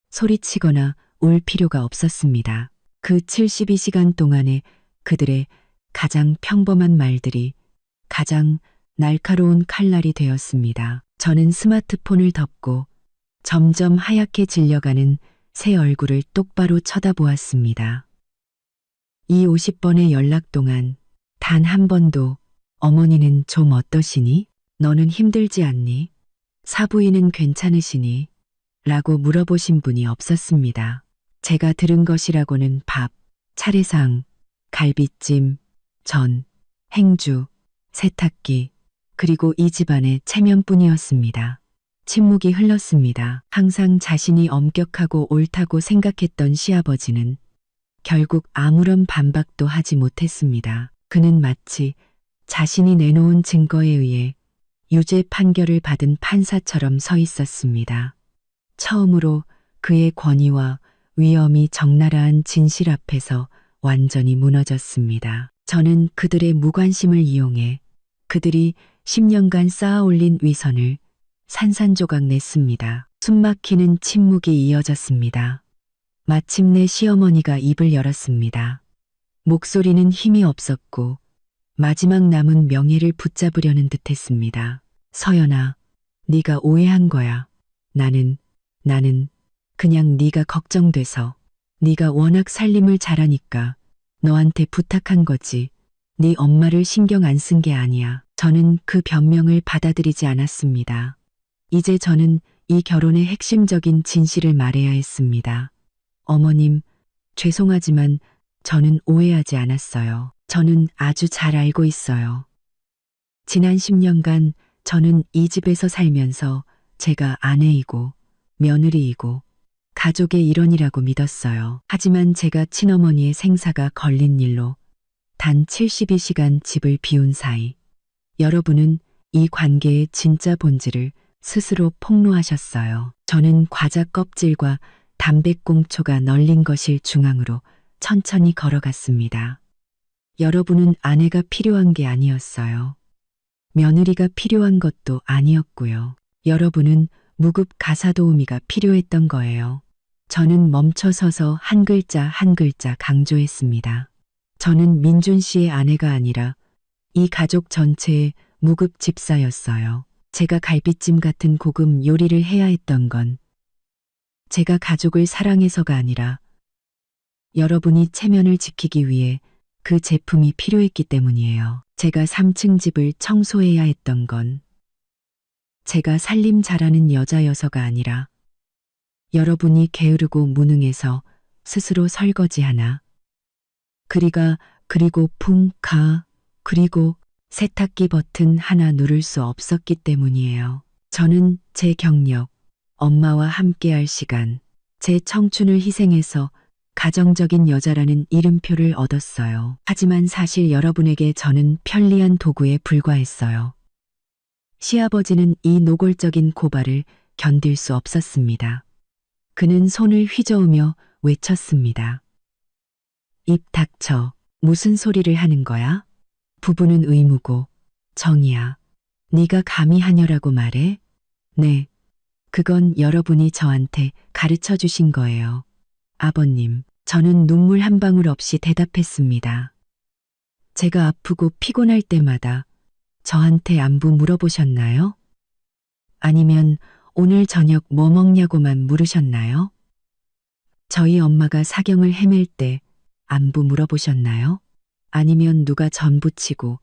소리치거나 울 필요가 없었습니다. 그 72시간 동안에 그들의 가장 평범한 말들이 가장 날카로운 칼날이 되었습니다. 저는 스마트폰을 덮고 점점 하얗게 질려가는 새 얼굴을 똑바로 쳐다보았습니다. 이 50번의 연락 동안 단 한 번도 어머니는 좀 어떠시니? 너는 힘들지 않니? 사부인은 괜찮으시니? 라고 물어보신 분이 없었습니다. 제가 들은 것이라고는 밥, 차례상, 갈비찜, 전, 행주, 세탁기, 그리고 이 집안의 체면뿐이었습니다. 침묵이 흘렀습니다. 항상 자신이 엄격하고 옳다고 생각했던 시아버지는 결국 아무런 반박도 하지 못했습니다. 그는 마치 자신이 내놓은 증거에 의해 유죄 판결을 받은 판사처럼 서 있었습니다. 처음으로 그의 권위와 위엄이 적나라한 진실 앞에서 완전히 무너졌습니다. 저는 그들의 무관심을 이용해 그들이 10년간 쌓아올린 위선을 산산조각 냈습니다. 숨막히는 침묵이 이어졌습니다. 마침내 시어머니가 입을 열었습니다. 목소리는 힘이 없었고 마지막 남은 명예를 붙잡으려는 듯했습니다. 서연아, 네가 오해한 거야. 나는 그냥 네가 걱정돼서, 네가 워낙 살림을 잘하니까 너한테 부탁한 거지. 네 엄마를 신경 안 쓴 게 아니야. 저는 그 변명을 받아들이지 않았습니다. 이제 저는 이 결혼의 핵심적인 진실을 말해야 했습니다. 어머님, 죄송하지만 저는 오해하지 않았어요. 저는 아주 잘 알고 있어요. 지난 10년간 저는 이 집에서 살면서 제가 아내이고 며느리이고 가족의 일원이라고 믿었어요. 하지만 제가 친어머니의 생사가 걸린 일로 단 72시간 집을 비운 사이 여러분은 이 관계의 진짜 본질을 스스로 폭로하셨어요. 저는 과자 껍질과 담배꽁초가 널린 거실 중앙으로 천천히 걸어갔습니다. 여러분은 아내가 필요한 게 아니었어요. 며느리가 필요한 것도 아니었고요. 여러분은 무급 가사 도우미가 필요했던 거예요. 저는 멈춰서서 한 글자 한 글자 강조했습니다. 저는 민준 씨의 아내가 아니라 이 가족 전체의 무급 집사였어요. 제가 갈비찜 같은 고급 요리를 해야 했던 건 제가 가족을 사랑해서가 아니라 여러분이 체면을 지키기 위해 그 제품이 필요했기 때문이에요. 제가 3층 집을 청소해야 했던 건 제가 살림 잘하는 여자여서가 아니라 여러분이 게으르고 무능해서 스스로 설거지 하나 그리고 그리고 세탁기 버튼 하나 누를 수 없었기 때문이에요. 저는 제 경력, 엄마와 함께할 시간, 제 청춘을 희생해서 가정적인 여자라는 이름표를 얻었어요. 하지만 사실 여러분에게 저는 편리한 도구에 불과했어요. 시아버지는 이 노골적인 고발을 견딜 수 없었습니다. 그는 손을 휘저으며 외쳤습니다. 입 닥쳐. 무슨 소리를 하는 거야? 부부는 의무고 정이야. 네가 감히 하녀라고 말해? 네. 그건 여러분이 저한테 가르쳐 주신 거예요. 아버님, 저는 눈물 한 방울 없이 대답했습니다. 제가 아프고 피곤할 때마다 저한테 안부 물어보셨나요? 아니면 오늘 저녁 뭐 먹냐고만 물으셨나요? 저희 엄마가 사경을 헤맬 때 안부 물어보셨나요? 아니면 누가 전 부치고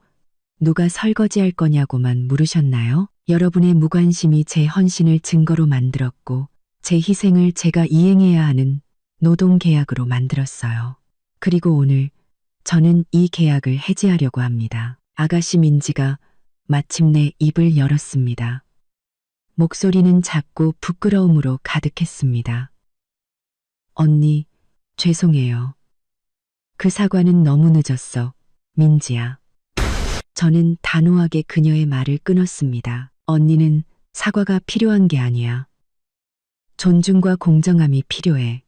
누가 설거지할 거냐고만 물으셨나요? 여러분의 무관심이 제 헌신을 증거로 만들었고 제 희생을 제가 이행해야 하는 노동계약으로 만들었어요. 그리고 오늘 저는 이 계약을 해지하려고 합니다. 아가씨 민지가 마침내 입을 열었습니다. 목소리는 작고 부끄러움으로 가득했습니다. 언니, 죄송해요. 그 사과는 너무 늦었어. 민지야. 저는 단호하게 그녀의 말을 끊었습니다. 언니는 사과가 필요한 게 아니야. 존중과 공정함이 필요해.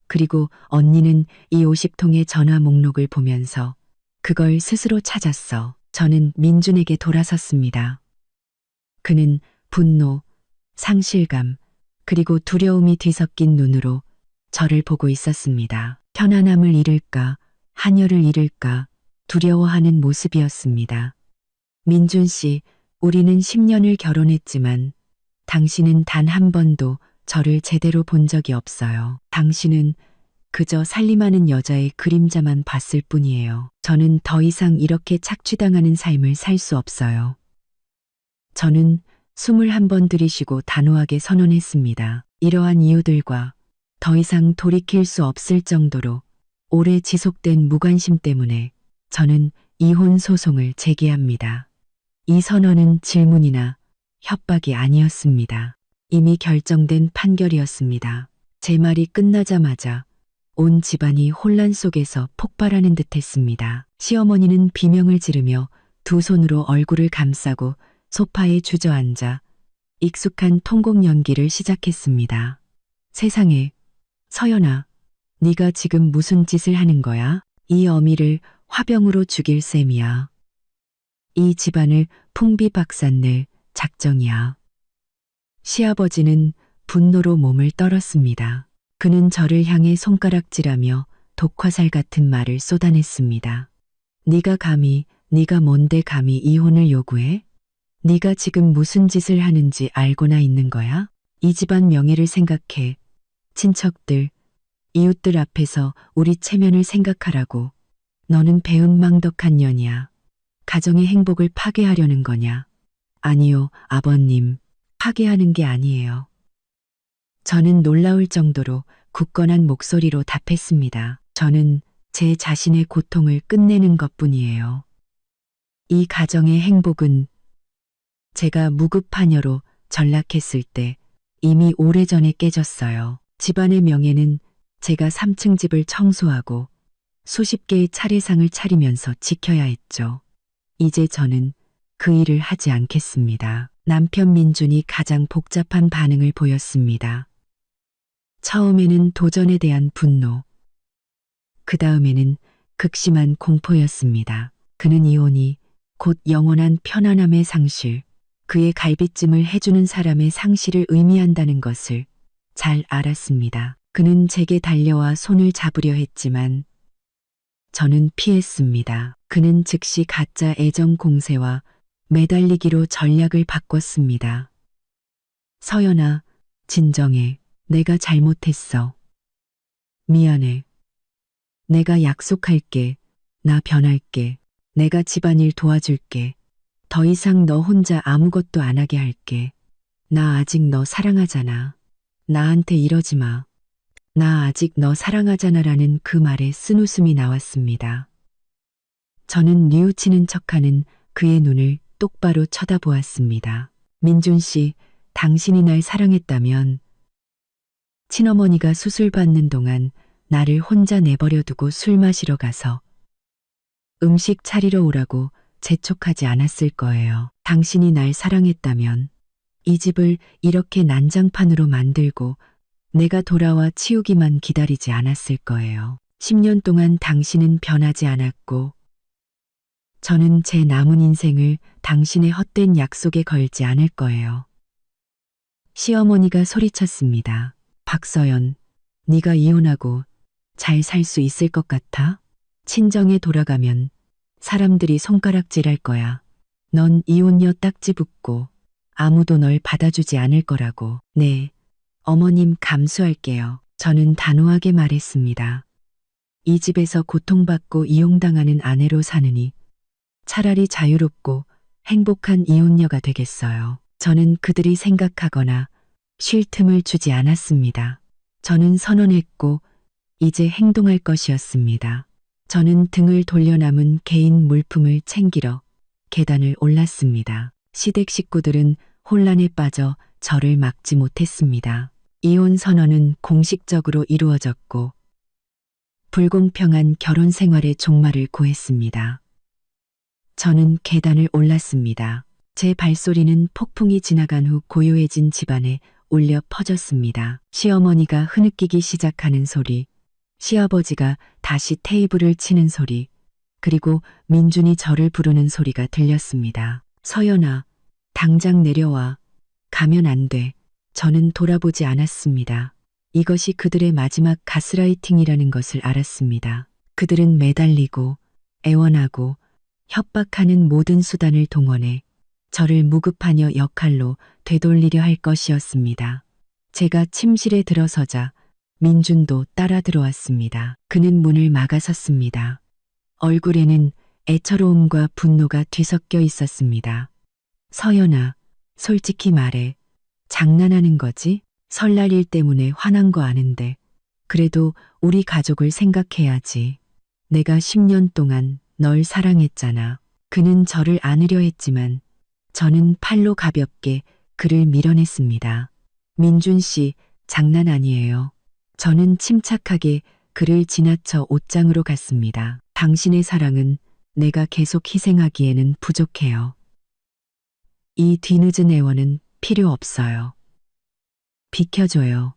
그리고 언니는 이 50통의 전화 목록을 보면서 그걸 스스로 찾았어. 저는 민준에게 돌아섰습니다. 그는 분노, 상실감, 그리고 두려움이 뒤섞인 눈으로 저를 보고 있었습니다. 편안함을 잃을까, 한여를 잃을까 두려워하는 모습이었습니다. 민준 씨, 우리는 10년을 결혼했지만 당신은 단 한 번도 저를 제대로 본 적이 없어요. 당신은 그저 살림하는 여자의 그림자만 봤을 뿐이에요. 저는 더 이상 이렇게 착취당하는 삶을 살 수 없어요. 저는 숨을 한 번 들이쉬고 단호하게 선언했습니다. 이러한 이유들과 더 이상 돌이킬 수 없을 정도로 오래 지속된 무관심 때문에 저는 이혼 소송을 제기합니다. 이 선언은 질문이나 협박이 아니었습니다. 이미 결정된 판결이었습니다. 제 말이 끝나자마자 온 집안이 혼란 속에서 폭발하는 듯 했습니다. 시어머니는 비명을 지르며 두 손으로 얼굴을 감싸고 소파에 주저앉아 익숙한 통곡 연기를 시작했습니다. 세상에, 서연아, 네가 지금 무슨 짓을 하는 거야? 이 어미를 화병으로 죽일 셈이야. 이 집안을 풍비박산낼 작정이야. 시아버지는 분노로 몸을 떨었습니다. 그는 저를 향해 손가락질하며 독화살 같은 말을 쏟아냈습니다. 네가 뭔데 감히 이혼을 요구해? 네가 지금 무슨 짓을 하는지 알고나 있는 거야? 이 집안 명예를 생각해. 친척들, 이웃들 앞에서 우리 체면을 생각하라고. 너는 배은망덕한 년이야. 가정의 행복을 파괴하려는 거냐? 아니요, 아버님. 파괴하는 게 아니에요. 저는 놀라울 정도로 굳건한 목소리로 답했습니다. 저는 제 자신의 고통을 끝내는 것뿐이에요. 이 가정의 행복은 제가 무급파녀로 전락했을 때 이미 오래전에 깨졌어요. 집안의 명예는 제가 3층 집을 청소하고 수십 개의 차례상을 차리면서 지켜야 했죠. 이제 저는 그 일을 하지 않겠습니다. 남편 민준이 가장 복잡한 반응을 보였습니다. 처음에는 도전에 대한 분노, 그 다음에는 극심한 공포였습니다. 그는 이혼이 곧 영원한 편안함의 상실, 그의 갈비찜을 해주는 사람의 상실을 의미한다는 것을 잘 알았습니다. 그는 제게 달려와 손을 잡으려 했지만 저는 피했습니다. 그는 즉시 가짜 애정 공세와 매달리기로 전략을 바꿨습니다. 서연아, 진정해. 내가 잘못했어. 미안해. 내가 약속할게. 나 변할게. 내가 집안일 도와줄게. 더 이상 너 혼자 아무것도 안 하게 할게. 나 아직 너 사랑하잖아. 나한테 이러지 마. 나 아직 너 사랑하잖아라는 그 말에 쓴웃음이 나왔습니다. 저는 뉘우치는 척하는 그의 눈을 똑바로 쳐다보았습니다. 민준 씨, 당신이 날 사랑했다면 친어머니가 수술 받는 동안 나를 혼자 내버려 두고 술 마시러 가서 음식 차리러 오라고 재촉하지 않았을 거예요. 당신이 날 사랑했다면 이 집을 이렇게 난장판으로 만들고 내가 돌아와 치우기만 기다리지 않았을 거예요. 10년 동안 당신은 변하지 않았고 저는 제 남은 인생을 당신의 헛된 약속에 걸지 않을 거예요. 시어머니가 소리쳤습니다. 박서연, 네가 이혼하고 잘 살 수 있을 것 같아? 친정에 돌아가면 사람들이 손가락질할 거야. 넌 이혼녀 딱지 붙고 아무도 널 받아주지 않을 거라고. 네, 어머님 감수할게요. 저는 단호하게 말했습니다. 이 집에서 고통받고 이용당하는 아내로 사느니 차라리 자유롭고 행복한 이혼녀가 되겠어요. 저는 그들이 생각하거나 쉴 틈을 주지 않았습니다. 저는 선언했고 이제 행동할 것이었습니다. 저는 등을 돌려 남은 개인 물품을 챙기러 계단을 올랐습니다. 시댁 식구들은 혼란에 빠져 저를 막지 못했습니다. 이혼 선언은 공식적으로 이루어졌고 불공평한 결혼 생활의 종말을 고했습니다. 저는 계단을 올랐습니다. 제 발소리는 폭풍이 지나간 후 고요해진 집안에 울려 퍼졌습니다. 시어머니가 흐느끼기 시작하는 소리, 시아버지가 다시 테이블을 치는 소리, 그리고 민준이 저를 부르는 소리가 들렸습니다. 서연아, 당장 내려와. 가면 안 돼. 저는 돌아보지 않았습니다. 이것이 그들의 마지막 가스라이팅이라는 것을 알았습니다. 그들은 매달리고 애원하고 협박하는 모든 수단을 동원해 저를 무급하녀 역할로 되돌리려 할 것이었습니다. 제가 침실에 들어서자 민준도 따라 들어왔습니다. 그는 문을 막아섰습니다. 얼굴에는 애처로움과 분노가 뒤섞여 있었습니다. 서연아, 솔직히 말해. 장난하는 거지? 설날 일 때문에 화난 거 아는데. 그래도 우리 가족을 생각해야지. 내가 10년 동안 널 사랑했잖아. 그는 저를 안으려 했지만 저는 팔로 가볍게 그를 밀어냈습니다. 민준 씨, 장난 아니에요. 저는 침착하게 그를 지나쳐 옷장으로 갔습니다. 당신의 사랑은 내가 계속 희생하기에는 부족해요. 이 뒤늦은 애원은 필요 없어요. 비켜줘요.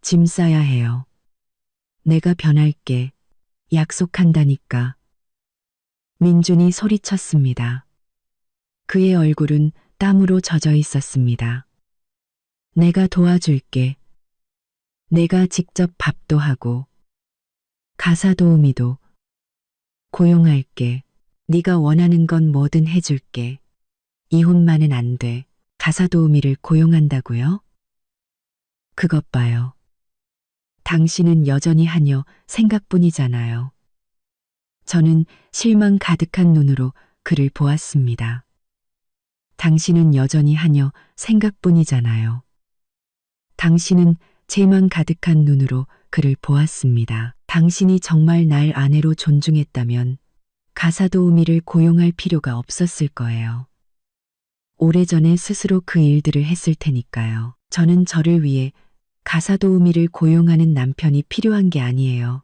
짐 싸야 해요. 내가 변할게. 약속한다니까. 민준이 소리쳤습니다. 그의 얼굴은 땀으로 젖어 있었습니다. 내가 도와줄게. 내가 직접 밥도 하고 가사 도우미도 고용할게. 네가 원하는 건 뭐든 해줄게. 이혼만은 안 돼. 가사 도우미를 고용한다고요? 그것 봐요. 당신은 여전히 하녀 생각뿐이잖아요. 저는 실망 가득한 눈으로 그를 보았습니다. 당신은 여전히 하녀 생각뿐이잖아요. 당신은 재망 가득한 눈으로 그를 보았습니다. 당신이 정말 날 아내로 존중했다면 가사 도우미를 고용할 필요가 없었을 거예요. 오래전에 스스로 그 일들을 했을 테니까요. 저는 저를 위해 가사 도우미를 고용하는 남편이 필요한 게 아니에요.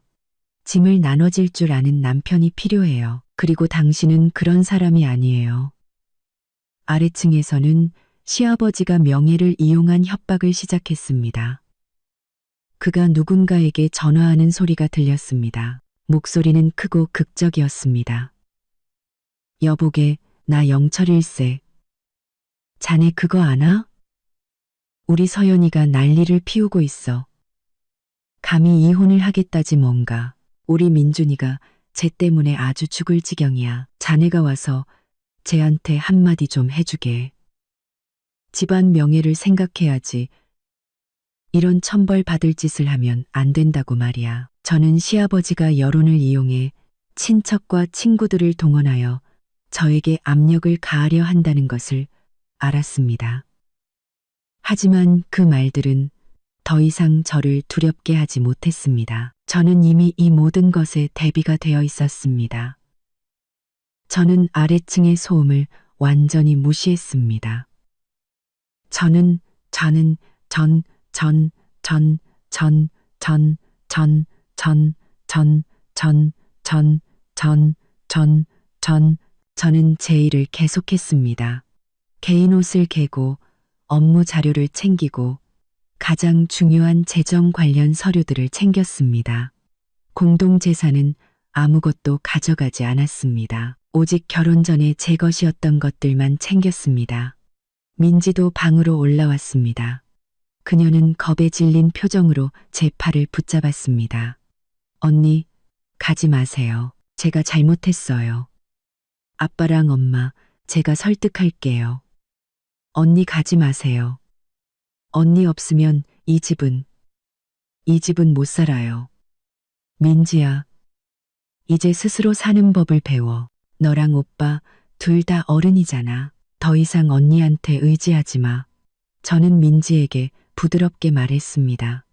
짐을 나눠질 줄 아는 남편이 필요해요. 그리고 당신은 그런 사람이 아니에요. 아래층에서는 시아버지가 명예를 이용한 협박을 시작했습니다. 그가 누군가에게 전화하는 소리가 들렸습니다. 목소리는 크고 극적이었습니다. 여보게, 나 영철일세. 자네 그거 아나? 우리 서연이가 난리를 피우고 있어. 감히 이혼을 하겠다지 뭔가. 우리 민준이가 쟤 때문에 아주 죽을 지경이야. 자네가 와서 쟤한테 한마디 좀 해주게. 집안 명예를 생각해야지. 이런 천벌 받을 짓을 하면 안 된다고 말이야. 저는 시아버지가 여론을 이용해 친척과 친구들을 동원하여 저에게 압력을 가하려 한다는 것을 알았습니다. 하지만 그 말들은 더 이상 저를 두렵게 하지 못했습니다. 저는 이미 이 모든 것에 대비가 되어 있었습니다. 저는 아래층의 소음을 완전히 무시했습니다. 저는 제 일을 계속했습니다. 개인 옷을 개고 업무 자료를 챙기고 가장 중요한 재정 관련 서류들을 챙겼습니다. 공동재산은 아무것도 가져가지 않았습니다. 오직 결혼 전에 제 것이었던 것들만 챙겼습니다. 민지도 방으로 올라왔습니다. 그녀는 겁에 질린 표정으로 제 팔을 붙잡았습니다. 언니, 가지 마세요. 제가 잘못했어요. 아빠랑 엄마, 제가 설득할게요. 언니 가지 마세요. 언니 없으면 이 집은 못 살아요. 민지야, 이제 스스로 사는 법을 배워. 너랑 오빠 둘 다 어른이잖아. 더 이상 언니한테 의지하지 마. 저는 민지에게 부드럽게 말했습니다.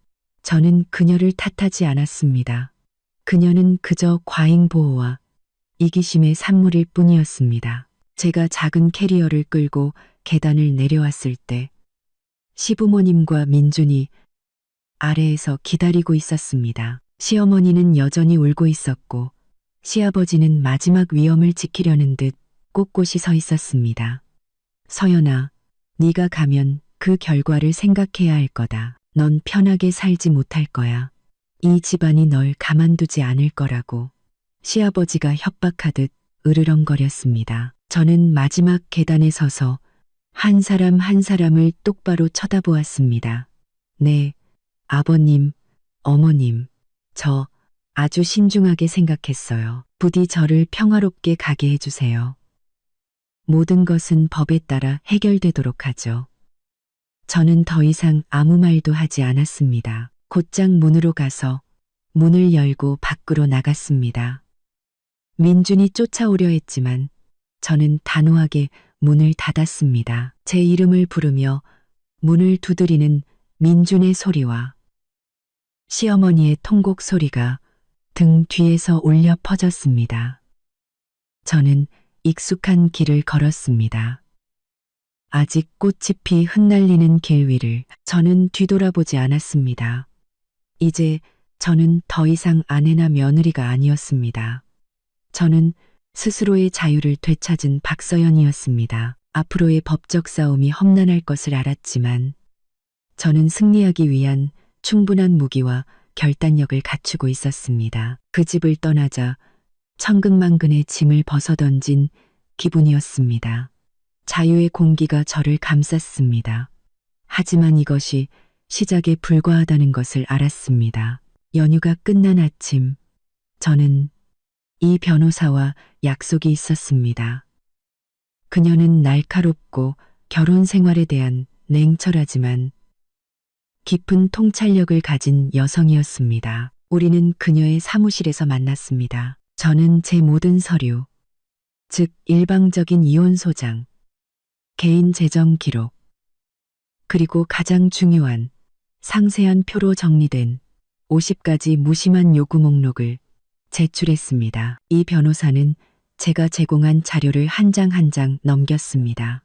저는 그녀를 탓하지 않았습니다. 그녀는 그저 과잉 보호와 이기심의 산물일 뿐이었습니다. 제가 작은 캐리어를 끌고 계단을 내려왔을 때 시부모님과 민준이 아래에서 기다리고 있었습니다. 시어머니는 여전히 울고 있었고 시아버지는 마지막 위엄을 지키려는 듯 꼿꼿이 서 있었습니다. 서연아, 네가 가면 그 결과를 생각해야 할 거다. 넌 편하게 살지 못할 거야. 이 집안이 널 가만두지 않을 거라고 시아버지가 협박하듯 으르렁거렸습니다. 저는 마지막 계단에 서서 한 사람 한 사람을 똑바로 쳐다보았습니다. 네, 아버님, 어머님, 저 아주 신중하게 생각했어요. 부디 저를 평화롭게 가게 해주세요. 모든 것은 법에 따라 해결되도록 하죠. 저는 더 이상 아무 말도 하지 않았습니다. 곧장 문으로 가서 문을 열고 밖으로 나갔습니다. 민준이 쫓아오려 했지만 저는 단호하게 문을 닫았습니다. 제 이름을 부르며 문을 두드리는 민준의 소리와 시어머니의 통곡 소리가 등 뒤에서 울려 퍼졌습니다. 저는 익숙한 길을 걸었습니다. 아직 꽃잎이 흩날리는 길 위를 저는 뒤돌아보지 않았습니다. 이제 저는 더 이상 아내나 며느리가 아니었습니다. 저는 스스로의 자유를 되찾은 박서연이었습니다. 앞으로의 법적 싸움이 험난할 것을 알았지만 저는 승리하기 위한 충분한 무기와 결단력을 갖추고 있었습니다. 그 집을 떠나자 천근만근의 짐을 벗어던진 기분이었습니다. 자유의 공기가 저를 감쌌습니다. 하지만 이것이 시작에 불과하다는 것을 알았습니다. 연휴가 끝난 아침, 저는 이 변호사와 약속이 있었습니다. 그녀는 날카롭고 결혼 생활에 대한 냉철하지만 깊은 통찰력을 가진 여성이었습니다. 우리는 그녀의 사무실에서 만났습니다. 저는 제 모든 서류, 즉 일방적인 이혼 소장, 개인 재정 기록, 그리고 가장 중요한 상세한 표로 정리된 50가지 무심한 요구 목록을 제출했습니다. 이 변호사는 제가 제공한 자료를 한 장 한 장 넘겼습니다.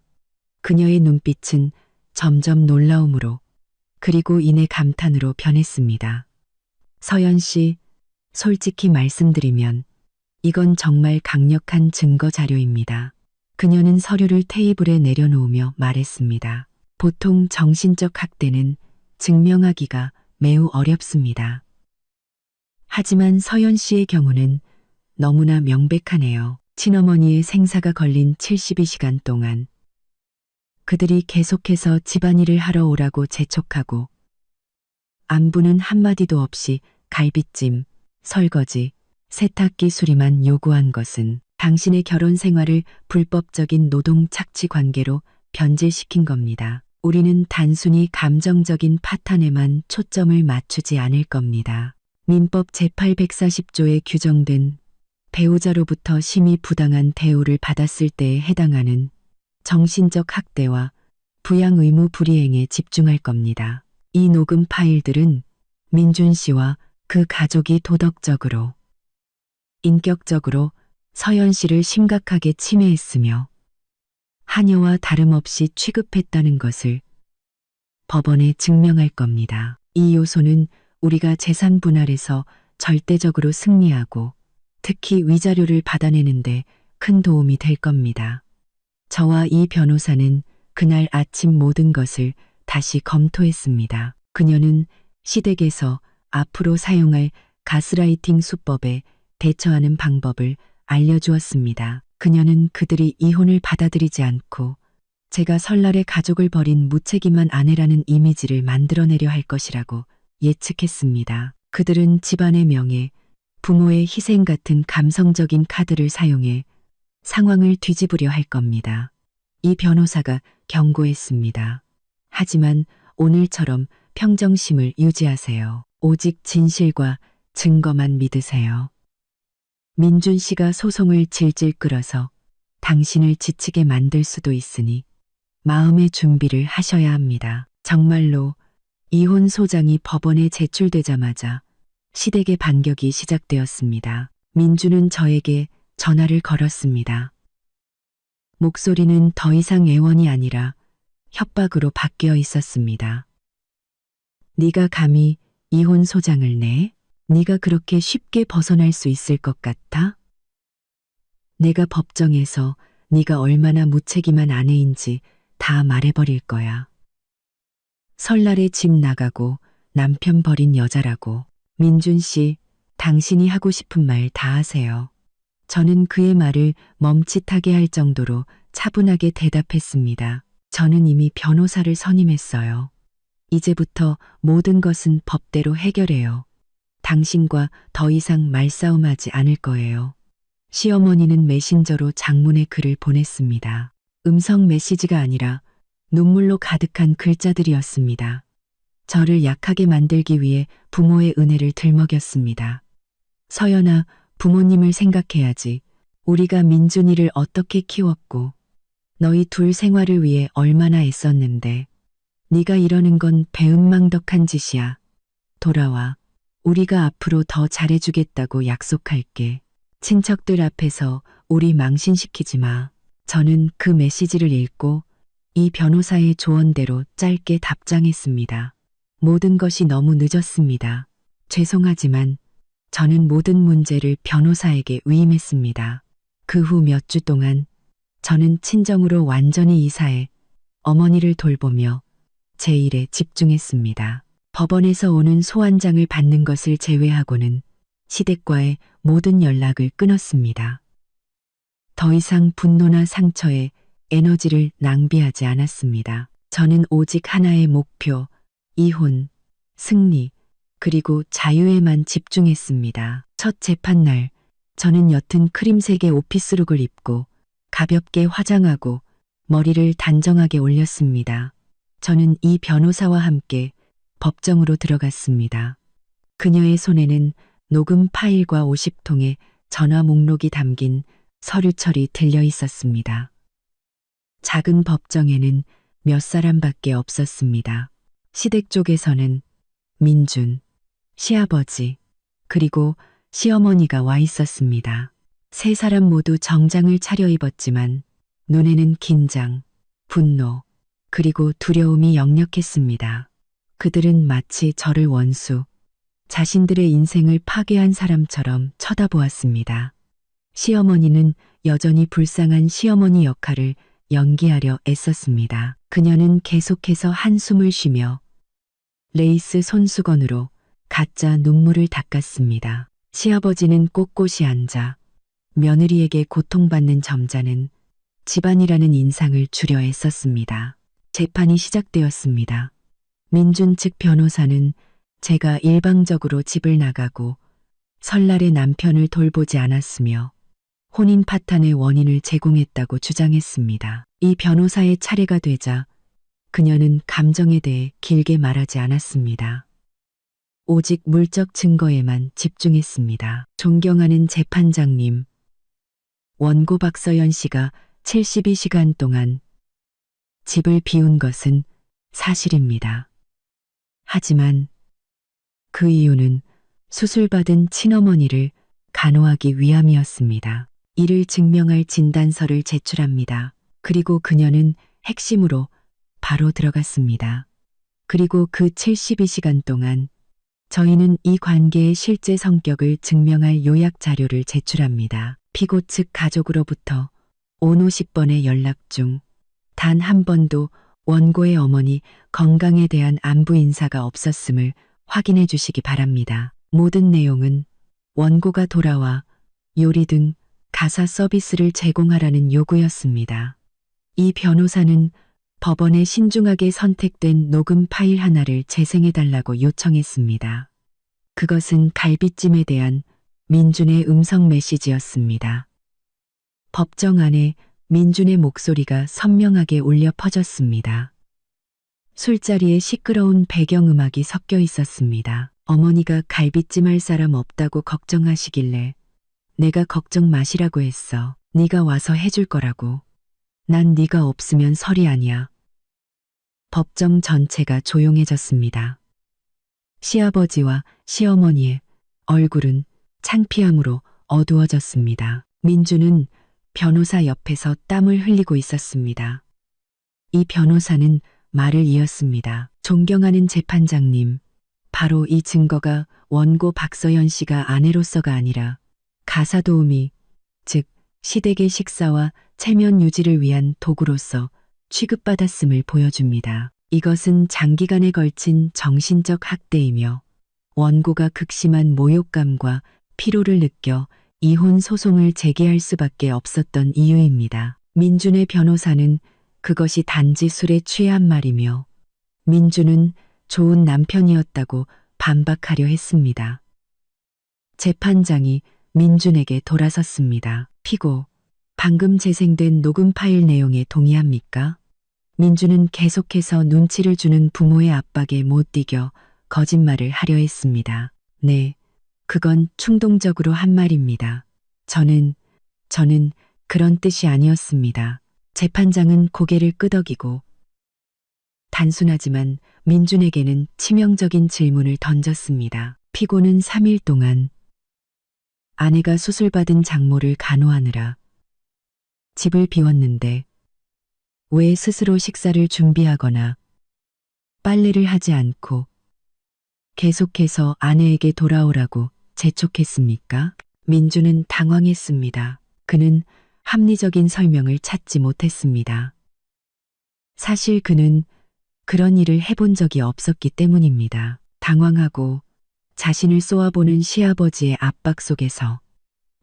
그녀의 눈빛은 점점 놀라움으로 그리고 이내 감탄으로 변했습니다. 서연 씨, 솔직히 말씀드리면 이건 정말 강력한 증거 자료입니다. 그녀는 서류를 테이블에 내려놓으며 말했습니다. 보통 정신적 학대는 증명하기가 매우 어렵습니다. 하지만 서연 씨의 경우는 너무나 명백하네요. 친어머니의 생사가 걸린 72시간 동안 그들이 계속해서 집안일을 하러 오라고 재촉하고 안부는 한마디도 없이 갈비찜, 설거지, 세탁기 수리만 요구한 것은 당신의 결혼 생활을 불법적인 노동 착취 관계로 변질시킨 겁니다. 우리는 단순히 감정적인 파탄에만 초점을 맞추지 않을 겁니다. 민법 제840조에 규정된 배우자로부터 심히 부당한 대우를 받았을 때에 해당하는 정신적 학대와 부양 의무 불이행에 집중할 겁니다. 이 녹음 파일들은 민준 씨와 그 가족이 도덕적으로, 인격적으로 서연 씨를 심각하게 침해했으며 하녀와 다름없이 취급했다는 것을 법원에 증명할 겁니다. 이 요소는 우리가 재산 분할에서 절대적으로 승리하고 특히 위자료를 받아내는데 큰 도움이 될 겁니다. 저와 이 변호사는 그날 아침 모든 것을 다시 검토했습니다. 그녀는 시댁에서 앞으로 사용할 가스라이팅 수법에 대처하는 방법을 알려주었습니다. 그녀는 그들이 이혼을 받아들이지 않고 제가 설날에 가족을 버린 무책임한 아내라는 이미지를 만들어내려 할 것이라고 예측했습니다. 그들은 집안의 명예, 부모의 희생 같은 감성적인 카드를 사용해 상황을 뒤집으려 할 겁니다. 이 변호사가 경고했습니다. 하지만 오늘처럼 평정심을 유지하세요. 오직 진실과 증거만 믿으세요. 민준 씨가 소송을 질질 끌어서 당신을 지치게 만들 수도 있으니 마음의 준비를 하셔야 합니다. 정말로 이혼 소장이 법원에 제출되자마자 시댁의 반격이 시작되었습니다. 민준은 저에게 전화를 걸었습니다. 목소리는 더 이상 애원이 아니라 협박으로 바뀌어 있었습니다. 네가 감히 이혼 소장을 내? 네가 그렇게 쉽게 벗어날 수 있을 것 같아? 내가 법정에서 네가 얼마나 무책임한 아내인지 다 말해버릴 거야. 설날에 집 나가고 남편 버린 여자라고. 민준 씨, 당신이 하고 싶은 말 다 하세요. 저는 그의 말을 멈칫하게 할 정도로 차분하게 대답했습니다. 저는 이미 변호사를 선임했어요. 이제부터 모든 것은 법대로 해결해요. 당신과 더 이상 말싸움하지 않을 거예요. 시어머니는 메신저로 장문의 글을 보냈습니다. 음성 메시지가 아니라 눈물로 가득한 글자들이었습니다. 저를 약하게 만들기 위해 부모의 은혜를 들먹였습니다. 서연아, 부모님을 생각해야지. 우리가 민준이를 어떻게 키웠고 너희 둘 생활을 위해 얼마나 애썼는데. 네가 이러는 건 배은망덕한 짓이야. 돌아와. 우리가 앞으로 더 잘해주겠다고 약속할게. 친척들 앞에서 우리 망신시키지 마. 저는 그 메시지를 읽고 이 변호사의 조언대로 짧게 답장했습니다. 모든 것이 너무 늦었습니다. 죄송하지만 저는 모든 문제를 변호사에게 위임했습니다. 그 후 몇 주 동안 저는 친정으로 완전히 이사해 어머니를 돌보며 제 일에 집중했습니다. 법원에서 오는 소환장을 받는 것을 제외하고는 시댁과의 모든 연락을 끊었습니다. 더 이상 분노나 상처에 에너지를 낭비하지 않았습니다. 저는 오직 하나의 목표, 이혼, 승리, 그리고 자유에만 집중했습니다. 첫 재판날, 저는 옅은 크림색의 오피스룩을 입고 가볍게 화장하고 머리를 단정하게 올렸습니다. 저는 이 변호사와 함께 법정으로 들어갔습니다. 그녀의 손에는 녹음 파일과 50통의 전화 목록이 담긴 서류철이 들려 있었습니다. 작은 법정에는 몇 사람밖에 없었습니다. 시댁 쪽에서는 민준, 시아버지, 그리고 시어머니가 와 있었습니다. 세 사람 모두 정장을 차려입었지만 눈에는 긴장, 분노, 그리고 두려움이 역력했습니다. 그들은 마치 저를 원수, 자신들의 인생을 파괴한 사람처럼 쳐다보았습니다. 시어머니는 여전히 불쌍한 시어머니 역할을 연기하려 애썼습니다. 그녀는 계속해서 한숨을 쉬며 레이스 손수건으로 가짜 눈물을 닦았습니다. 시아버지는 꼿꼿이 앉아 며느리에게 고통받는 점자는 집안이라는 인상을 주려 애썼습니다. 재판이 시작되었습니다. 민준 측 변호사는 제가 일방적으로 집을 나가고 설날에 남편을 돌보지 않았으며 혼인 파탄의 원인을 제공했다고 주장했습니다. 이 변호사의 차례가 되자 그녀는 감정에 대해 길게 말하지 않았습니다. 오직 물적 증거에만 집중했습니다. 존경하는 재판장님, 원고 박서연 씨가 72시간 동안 집을 비운 것은 사실입니다. 하지만 그 이유는 수술받은 친어머니를 간호하기 위함이었습니다. 이를 증명할 진단서를 제출합니다. 그리고 그녀는 핵심으로 바로 들어갔습니다. 그리고 그 72시간 동안 저희는 이 관계의 실제 성격을 증명할 요약 자료를 제출합니다. 피고 측 가족으로부터 50번의 연락 중 단 한 번도 원고의 어머니 건강에 대한 안부 인사가 없었음을 확인해 주시기 바랍니다. 모든 내용은 원고가 돌아와 요리 등 가사 서비스를 제공하라는 요구였습니다. 이 변호사는 법원에 신중하게 선택된 녹음 파일 하나를 재생해달라고 요청했습니다. 그것은 갈비찜에 대한 민준의 음성 메시지였습니다. 법정 안에 민준의 목소리가 선명하게 울려 퍼졌습니다. 술자리에 시끄러운 배경음악이 섞여 있었습니다. 어머니가 갈비찜 할 사람 없다고 걱정하시길래 내가 걱정 마시라고 했어. 네가 와서 해줄 거라고. 난 네가 없으면 설이 아니야. 법정 전체가 조용해졌습니다. 시아버지와 시어머니의 얼굴은 창피함으로 어두워졌습니다. 민준은 변호사 옆에서 땀을 흘리고 있었습니다. 이 변호사는 말을 이었습니다. 존경하는 재판장님, 바로 이 증거가 원고 박서연 씨가 아내로서가 아니라 가사 도우미, 즉 시댁의 식사와 체면 유지를 위한 도구로서 취급받았음을 보여줍니다. 이것은 장기간에 걸친 정신적 학대이며 원고가 극심한 모욕감과 피로를 느껴 이혼 소송을 제기할 수밖에 없었던 이유입니다. 민준의 변호사는 그것이 단지 술에 취한 말이며 민준은 좋은 남편이었다고 반박하려 했습니다. 재판장이 민준에게 돌아섰습니다. 피고, 방금 재생된 녹음 파일 내용에 동의합니까? 민준은 계속해서 눈치를 주는 부모의 압박에 못 이겨 거짓말을 하려 했습니다. 네, 그건 충동적으로 한 말입니다. 저는 그런 뜻이 아니었습니다. 재판장은 고개를 끄덕이고 단순하지만 민준에게는 치명적인 질문을 던졌습니다. 피고는 3일 동안 아내가 수술받은 장모를 간호하느라 집을 비웠는데 왜 스스로 식사를 준비하거나 빨래를 하지 않고 계속해서 아내에게 돌아오라고 재촉했습니까? 민준은 당황했습니다. 그는 합리적인 설명을 찾지 못했습니다. 사실 그는 그런 일을 해본 적이 없었기 때문입니다. 당황하고 자신을 쏘아보는 시아버지의 압박 속에서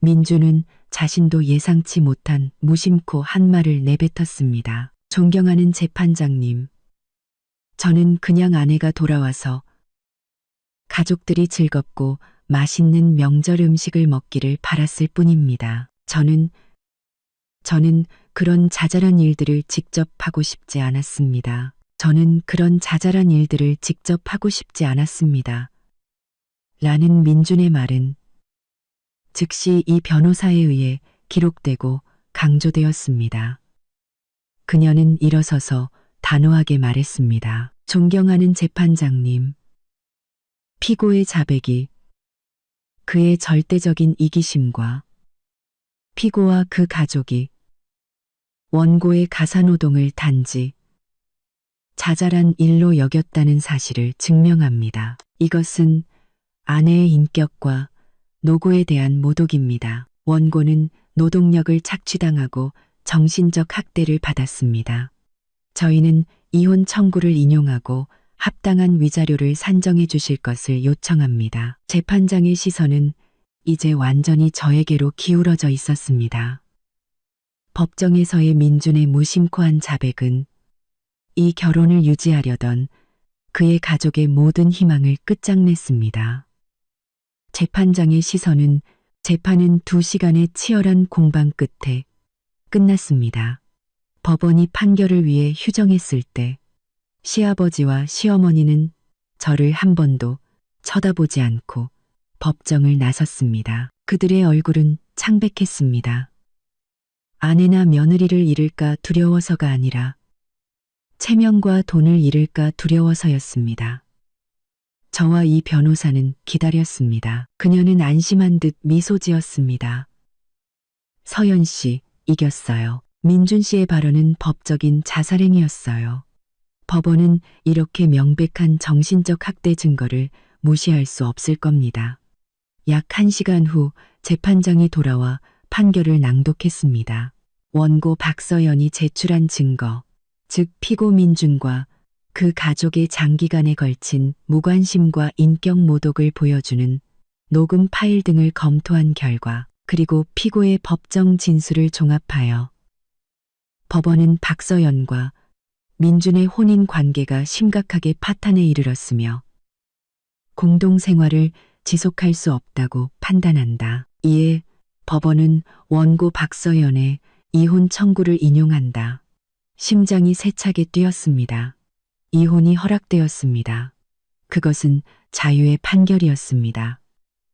민준은 자신도 예상치 못한 무심코 한 말을 내뱉었습니다. 존경하는 재판장님, 저는 그냥 아내가 돌아와서 가족들이 즐겁고 맛있는 명절 음식을 먹기를 바랐을 뿐입니다. 저는 그런 자잘한 일들을 직접 하고 싶지 않았습니다. 저는 그런 자잘한 일들을 직접 하고 싶지 않았습니다. 라는 민준의 말은 즉시 이 변호사에 의해 기록되고 강조되었습니다. 그녀는 일어서서 단호하게 말했습니다. 존경하는 재판장님, 피고의 자백이 그의 절대적인 이기심과 피고와 그 가족이 원고의 가사노동을 단지 자잘한 일로 여겼다는 사실을 증명합니다. 이것은 아내의 인격과 노고에 대한 모독입니다. 원고는 노동력을 착취당하고 정신적 학대를 받았습니다. 저희는 이혼 청구를 인용하고 합당한 위자료를 산정해 주실 것을 요청합니다. 재판장의 시선은 이제 완전히 저에게로 기울어져 있었습니다. 법정에서의 민준의 무심코한 자백은 이 결혼을 유지하려던 그의 가족의 모든 희망을 끝장냈습니다. 재판장의 시선은 재판은 2시간의 치열한 공방 끝에 끝났습니다. 법원이 판결을 위해 휴정했을 때 시아버지와 시어머니는 저를 한 번도 쳐다보지 않고 법정을 나섰습니다. 그들의 얼굴은 창백했습니다. 아내나 며느리를 잃을까 두려워서가 아니라 체면과 돈을 잃을까 두려워서였습니다. 저와 이 변호사는 기다렸습니다. 그녀는 안심한 듯 미소 지었습니다. 서연 씨, 이겼어요. 민준 씨의 발언은 법적인 자살행위였어요. 법원은 이렇게 명백한 정신적 학대 증거를 무시할 수 없을 겁니다. 약 1시간 후 재판장이 돌아와 판결을 낭독했습니다. 원고 박서연이 제출한 증거, 즉 피고 민준과 그 가족의 장기간에 걸친 무관심과 인격 모독을 보여주는 녹음 파일 등을 검토한 결과, 그리고 피고의 법정 진술을 종합하여 법원은 박서연과 민준의 혼인 관계가 심각하게 파탄에 이르렀으며 공동생활을 지속할 수 없다고 판단한다. 이에 법원은 원고 박서연의 이혼 청구를 인용한다. 심장이 세차게 뛰었습니다. 이혼이 허락되었습니다. 그것은 자유의 판결이었습니다.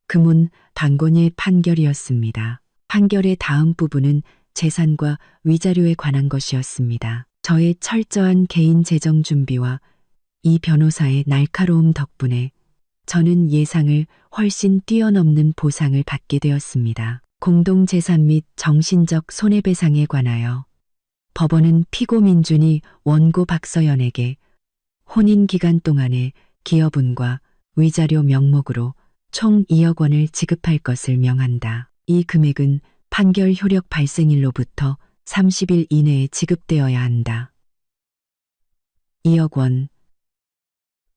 금혼 단권의 판결이었습니다. 판결의 다음 부분은 재산과 위자료에 관한 것이었습니다. 저의 철저한 개인 재정 준비와 이 변호사의 날카로움 덕분에 저는 예상을 훨씬 뛰어넘는 보상을 받게 되었습니다. 공동재산 및 정신적 손해배상에 관하여 법원은 피고 민준이 원고 박서연에게 혼인 기간 동안의 기여분과 위자료 명목으로 총 2억 원을 지급할 것을 명한다. 이 금액은 판결 효력 발생일로부터 30일 이내에 지급되어야 한다. 2억 원.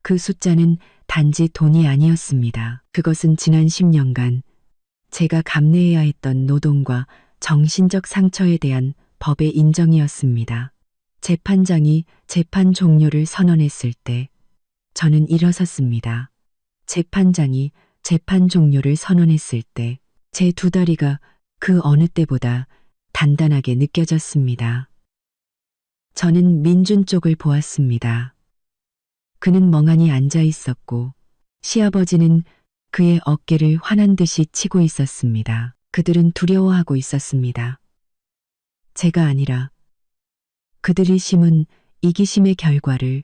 그 숫자는 단지 돈이 아니었습니다. 그것은 지난 10년간 제가 감내해야 했던 노동과 정신적 상처에 대한 법의 인정이었습니다. 재판장이 재판 종료를 선언했을 때 저는 일어섰습니다. 재판장이 재판 종료를 선언했을 때 제 두 다리가 그 어느 때보다 단단하게 느껴졌습니다. 저는 민준 쪽을 보았습니다. 그는 멍하니 앉아 있었고 시아버지는 그의 어깨를 화난 듯이 치고 있었습니다. 그들은 두려워하고 있었습니다. 제가 아니라 그들이 심은 이기심의 결과를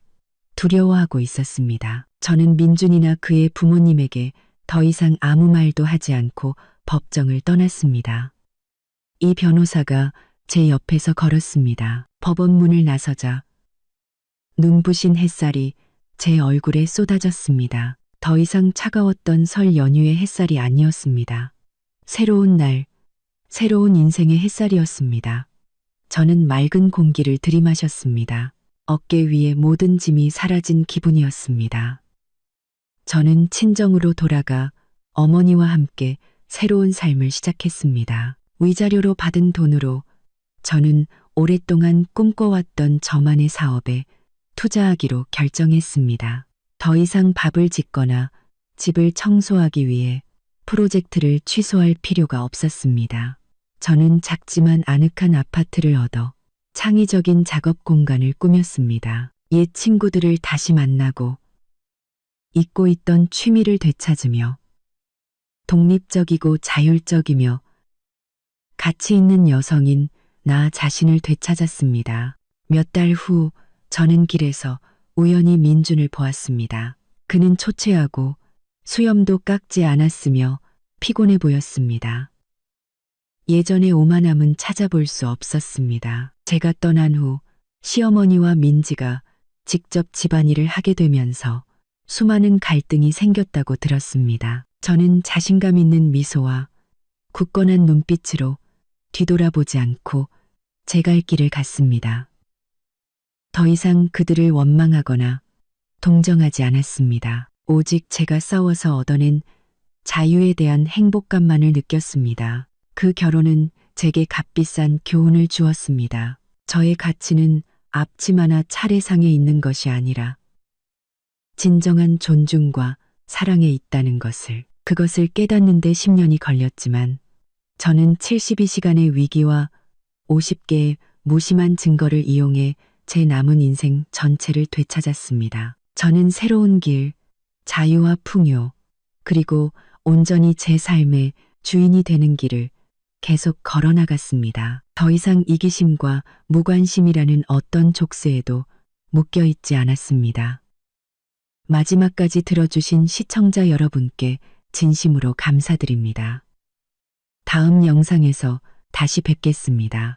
두려워하고 있었습니다. 저는 민준이나 그의 부모님에게 더 이상 아무 말도 하지 않고 법정을 떠났습니다. 이 변호사가 제 옆에서 걸었습니다. 법원 문을 나서자 눈부신 햇살이 제 얼굴에 쏟아졌습니다. 더 이상 차가웠던 설 연휴의 햇살이 아니었습니다. 새로운 날, 새로운 인생의 햇살이었습니다. 저는 맑은 공기를 들이마셨습니다. 어깨 위에 모든 짐이 사라진 기분이었습니다. 저는 친정으로 돌아가 어머니와 함께 새로운 삶을 시작했습니다. 위자료로 받은 돈으로 저는 오랫동안 꿈꿔왔던 저만의 사업에 투자하기로 결정했습니다. 더 이상 밥을 짓거나 집을 청소하기 위해 프로젝트를 취소할 필요가 없었습니다. 저는 작지만 아늑한 아파트를 얻어 창의적인 작업 공간을 꾸몄습니다. 옛 친구들을 다시 만나고 잊고 있던 취미를 되찾으며 독립적이고 자율적이며 가치 있는 여성인 나 자신을 되찾았습니다. 몇 달 후 저는 길에서 우연히 민준을 보았습니다. 그는 초췌하고 수염도 깎지 않았으며 피곤해 보였습니다. 예전의 오만함은 찾아볼 수 없었습니다. 제가 떠난 후 시어머니와 민지가 직접 집안일을 하게 되면서 수많은 갈등이 생겼다고 들었습니다. 저는 자신감 있는 미소와 굳건한 눈빛으로 뒤돌아보지 않고 제 갈 길을 갔습니다. 더 이상 그들을 원망하거나 동정하지 않았습니다. 오직 제가 싸워서 얻어낸 자유에 대한 행복감만을 느꼈습니다. 그 결혼은 제게 값비싼 교훈을 주었습니다. 저의 가치는 앞치마나 차례상에 있는 것이 아니라 진정한 존중과 사랑에 있다는 것을. 그것을 깨닫는 데 10년이 걸렸지만 저는 72시간의 위기와 50개의 무심한 증거를 이용해 제 남은 인생 전체를 되찾았습니다. 저는 새로운 길, 자유와 풍요, 그리고 온전히 제 삶의 주인이 되는 길을 계속 걸어나갔습니다. 더 이상 이기심과 무관심이라는 어떤 족쇄에도 묶여 있지 않았습니다. 마지막까지 들어주신 시청자 여러분께 진심으로 감사드립니다. 다음 영상에서 다시 뵙겠습니다.